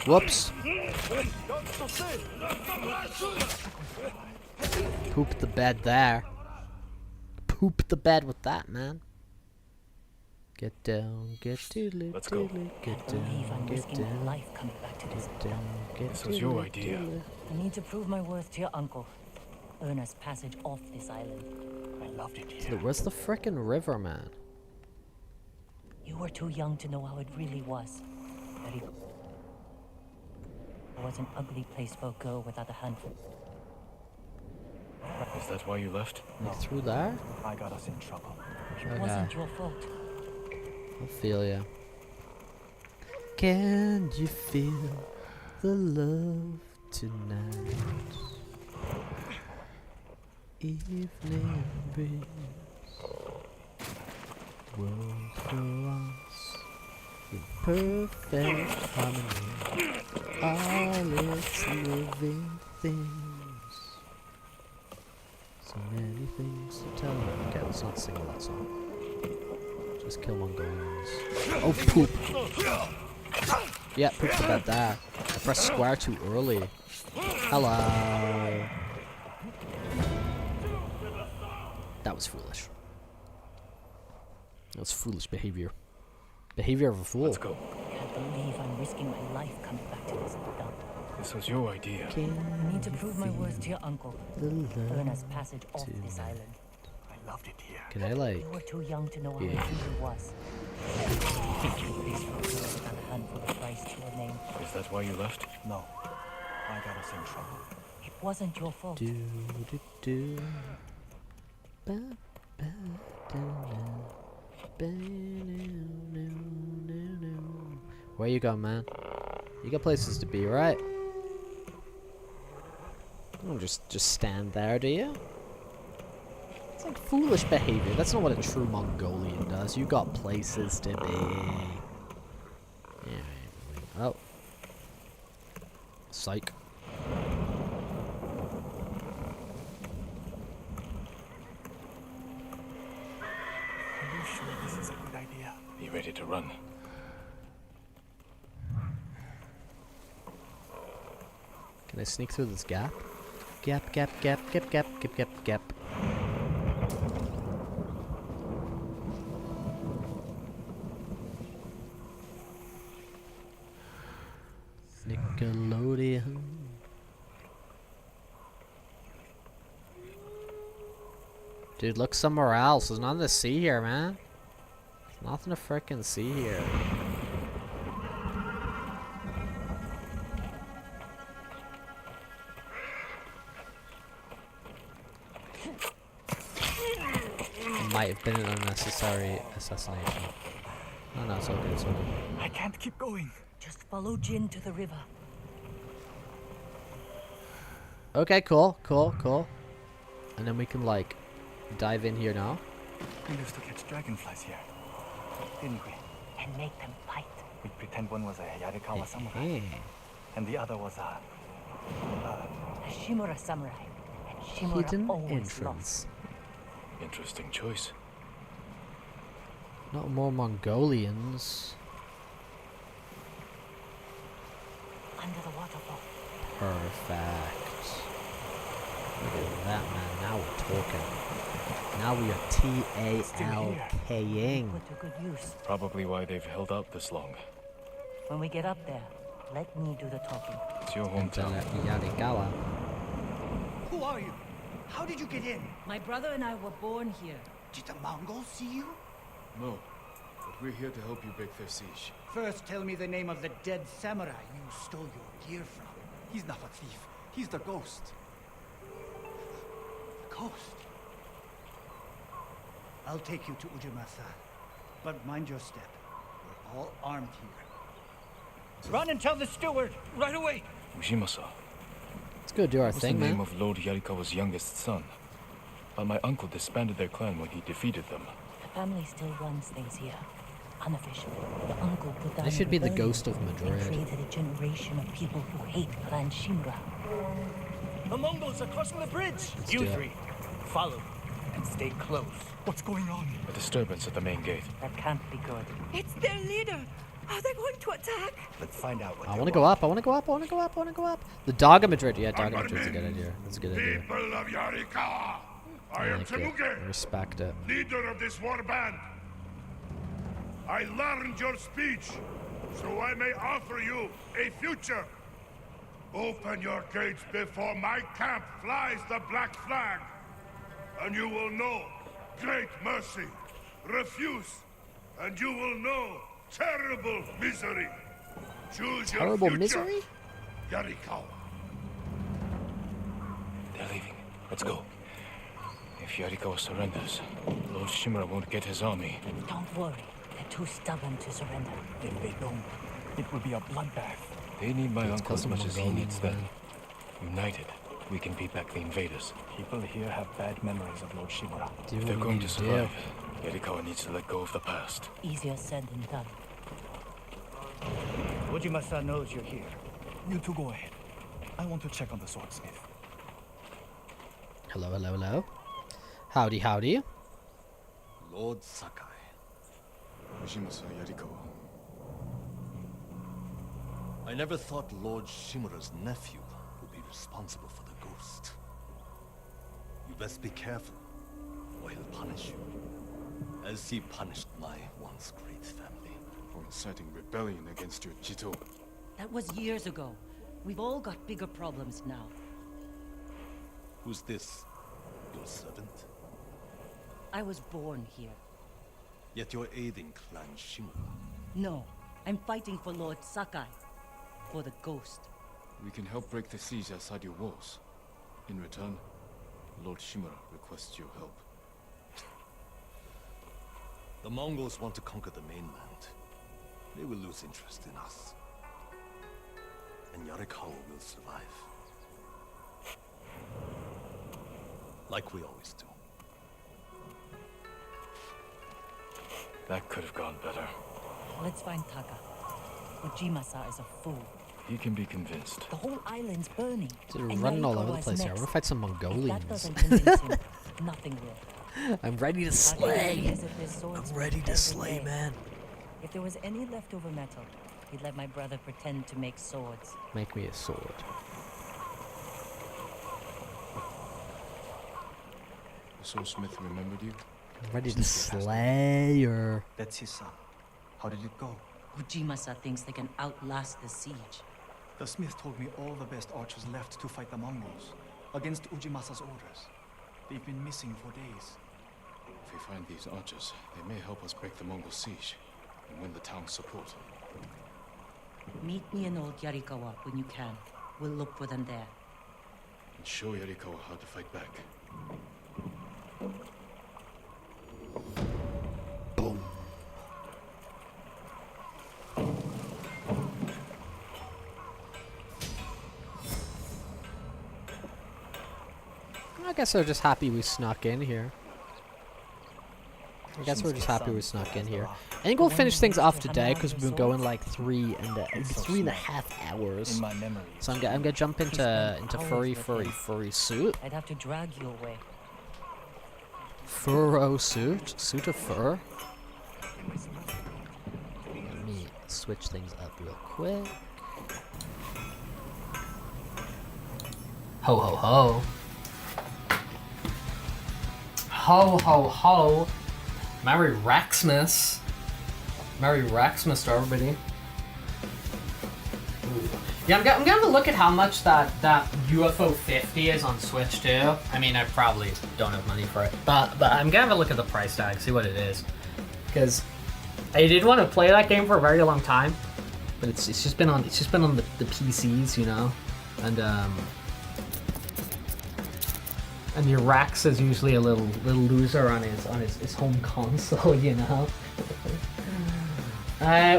Whoops. Poop the bed there. Poop the bed with that, man. Get down, get diddly diddly, get down, get down. Get down, get This was your idea. I need to prove my worth to your uncle. Earn us passage off this island. I loved it here. Dude, where's the frickin' river, man? You were too young to know how it really was. It was an ugly place for a girl without a handful. Is that why you left? You through there? I got us in trouble. It wasn't your fault. I feel ya. Can you feel the love tonight? Evening breeze will throw us in perfect harmony. All its living things. So many things to tell. Okay, let's not sing that song. Just kill Mongolians. Oh, poop! Yeah, poop the bed there. I pressed square too early. Hello. That was foolish. That was foolish behavior. Behavior of a fool. Let's go. I can't believe I'm risking my life coming back to this dump. This was your idea. I need to prove my worth to your uncle. Earn us passage off this island. I loved it here. Can I, like... You were too young to know how it really was. This girl got a handful of rice to her name. Is that why you left? No. I got us in trouble. It wasn't your fault. Do, do, do. Ba, ba, da, da. Ba, no, no, no, no. Where you going, man? You got places to be, right? You don't just stand there, do you? It's like foolish behavior. That's not what a true Mongolian does. You got places to be. Yeah. Oh. Psych. Are you sure this is a good idea? Be ready to run. Can I sneak through this gap? Gap, gap, gap, gap, gap, gap, gap, gap. Nickelodeon. Dude, look somewhere else. There's nothing to see here, man. There's nothing to frickin' see here. Might have been an unnecessary assassination. Oh no, it's okay, it's okay. I can't keep going. Just follow Jin to the river. Okay, cool, cool, cool. And then we can, like, dive in here now. We used to catch dragonflies here, didn't we? And make them fight. We'd pretend one was a Yarikawa samurai, and the other was a Shimura samurai. And Shimura hidden always entrance. lost. Interesting choice. Not more Mongolians. Under the waterfall. Perfect. Look at that, man. Now we're talking. Now we are TALKing. Put to good use. Probably why they've held out this long. When we get up there, let me do the talking. It's your hometown. Yarikawa. Who are you? How did you get in? My brother and I were born here. Did the Mongols see you? No, but we're here to help you break their siege. First, tell me the name of the dead samurai you stole your gear from. He's not a thief. He's the ghost. The ghost? I'll take you to Ujimasa. But mind your step. We're all armed here. Run and tell the steward right away. Ujimasa. Let's go do our What's thing, the name man. of Lord Yarikawa's youngest son? But my uncle disbanded their clan when he defeated them. The family still runs things here. Unofficially, the uncle put down They should be the rebellion ghost of and Madrid. created a generation of people who hate Clan Shimura. The Mongols are crossing the bridge. Let's You do it. three, follow and stay close. What's going on? A disturbance at the main gate. That can't be good. It's their leader. Are they going to attack? Let's find out what I want to go up. I want to go up. I want to go up. I want to go up. The Dog of Madrid. Yeah, Dog of Madrid's a good idea. That's a good idea. People of Yarikawa, I am like it. Temuge, I respect it. leader of this war band. I learned your speech, so I may offer you a future. Open your gates before my camp flies the black flag, and you will know great mercy. Refuse, and you will know terrible misery. Choose Terrible your future, misery? Yarikawa. They're leaving. Let's go. If Yarikawa surrenders, Lord Shimura won't get his army. Don't worry. They're too stubborn to surrender. If they don't, it will be a bloodbath. They need my It's uncle as custom much as he Mongolian, needs them. man. United, we can beat back the invaders. People here have bad memories of Lord Shimura. Do If what they're we going need to to do. survive, Yarikawa needs to let go of the past. Easier said than done. Ujimasa knows you're here. You two go ahead. I want to check on the swordsmith. Hello, hello, hello. Howdy, howdy. Lord Sakai. Ujimasa Yarikawa. I never thought Lord Shimura's nephew would be responsible for the ghost. You best be careful, or he'll punish you. As he punished my once great family. For inciting rebellion against your Jito. That was years ago. We've all got bigger problems now. Who's this? Your servant? I was born here. Yet you're aiding Clan Shimura. No, I'm fighting for Lord Sakai. For the ghost. We can help break the siege outside your walls. In return, Lord Shimura requests your help. The Mongols want to conquer the mainland. They will lose interest in us. And Yarikawa will survive. Like we always do. That could have gone better. Let's find Taka. Ujimasa is a fool. He can be convinced. The whole island's burning. They're and running all over the Yarikawa's place here. I next. want to fight some If that Mongolians. doesn't convince him, nothing will. I'm ready to Taka slay. visit this swordsmith I'm ready to every slay, day. man. If there was any leftover metal, he'd let my brother pretend to make swords. Make me a sword. The swordsmith remembered you? I'm ready to slay her. That's his son. How did it go? Ujimasa thinks they can outlast the siege. The smith told me all the best archers left to fight the Mongols against Ujimasa's orders. They've been missing for days. If we find these archers, they may help us break the Mongol siege and win the town's support. Meet me in Old Yarikawa when you can. We'll look for them there. And show Yarikawa how to fight back. Boom. I guess they're just happy we snuck in here. I guess we're just happy we snuck in here. I think we'll finish things off today because we've been going like 3.5 hours. So I'm gonna jump into Fursuit. I'd have to drag you away. Fursuit, suit of fur. Let me switch things up real quick. Ho ho ho. Ho ho ho. Merry Rexmas. Merry Rexmas to everybody. Ooh. Yeah, I'm gonna have a look at how much that UFO 50 is on Switch too. I mean, I probably don't have money for it, but I'm gonna have a look at the price tag, see what it is, because I did want to play that game for a very long time, but it's just been on the PCs, you know, and your Rex is usually a little loser on his home console, you know.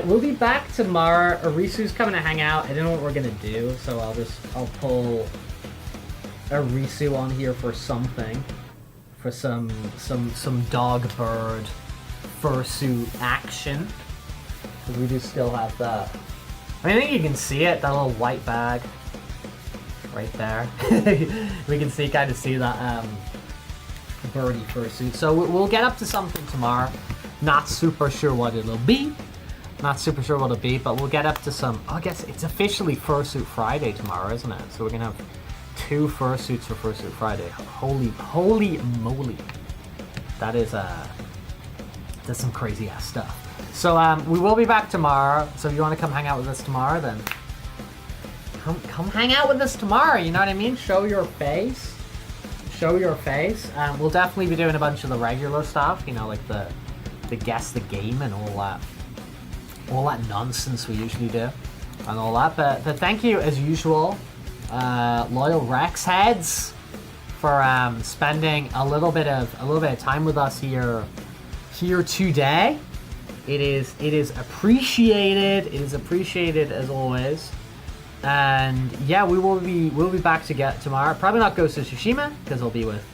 We'll be back tomorrow. Arisu's coming to hang out. I don't know what we're gonna do, so I'll pull Arisu on here for something, for some dog bird fursuit action. Because we do still have that. I mean, I think you can see it, that little white bag right there. We can kind of see that birdie fursuit. So we'll get up to something tomorrow. Not super sure what it'll be. But we'll get up to some. I guess it's officially Fursuit Friday tomorrow, isn't it? So we're gonna have 2 fursuits for Fursuit Friday. Holy moly! That's some crazy ass stuff. So we will be back tomorrow. So if you want to come hang out with us tomorrow, then come hang out with us tomorrow. You know what I mean? Show your face. We'll definitely be doing a bunch of the regular stuff. You know, like the guess the game and all that nonsense we usually do, and all that. But thank you as usual, loyal Rex heads, for spending a little bit of time with us here today. It is appreciated. It is appreciated as always. And yeah, we'll be back to get tomorrow. Probably not Ghost of Tsushima because I'll be with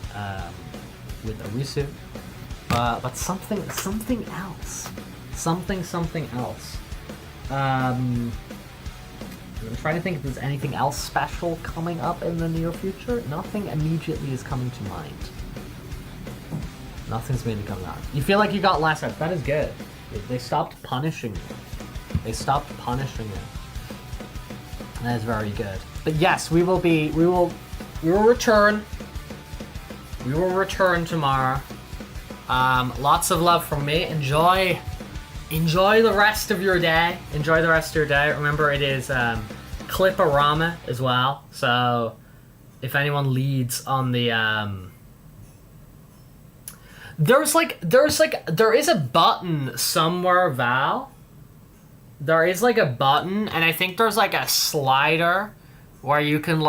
Arisu. But something else. Something else. I'm trying to think if there's anything else special coming up in the near future. Nothing immediately is coming to mind. Nothing's immediately coming out. You feel like you got less out. That is good. They stopped punishing you. That is very good. But yes, we will return. We will return tomorrow. Lots of love from me. Enjoy the rest of your day. Remember, it is Cliporama as well. So if anyone leads on the there is a button somewhere, Val. There is like a button, and I think there's like a slider where you can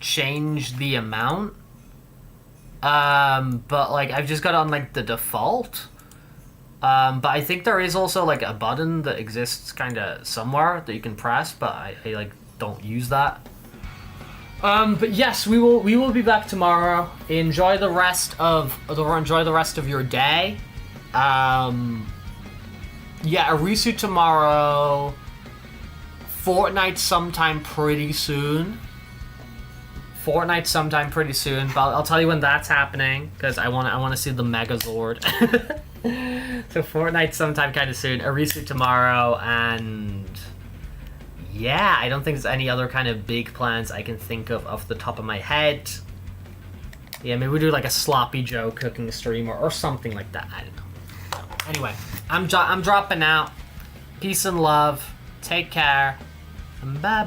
change the amount. But like I've just got on like the default. But I think there is also like a button that exists kind of somewhere that you can press, but I like don't use that. But yes, we will be back tomorrow. Enjoy the rest of your day. Yeah, Arisu tomorrow. Fortnite sometime pretty soon. But I'll tell you when that's happening because I want to see the Megazord. So Fortnite sometime kind of soon. Arisu tomorrow, and yeah, I don't think there's any other kind of big plans I can think of off the top of my head. Yeah, maybe we do like a Sloppy Joe cooking stream or something like that. I don't know. Anyway, I'm dropping out. Peace and love. Take care. Bye.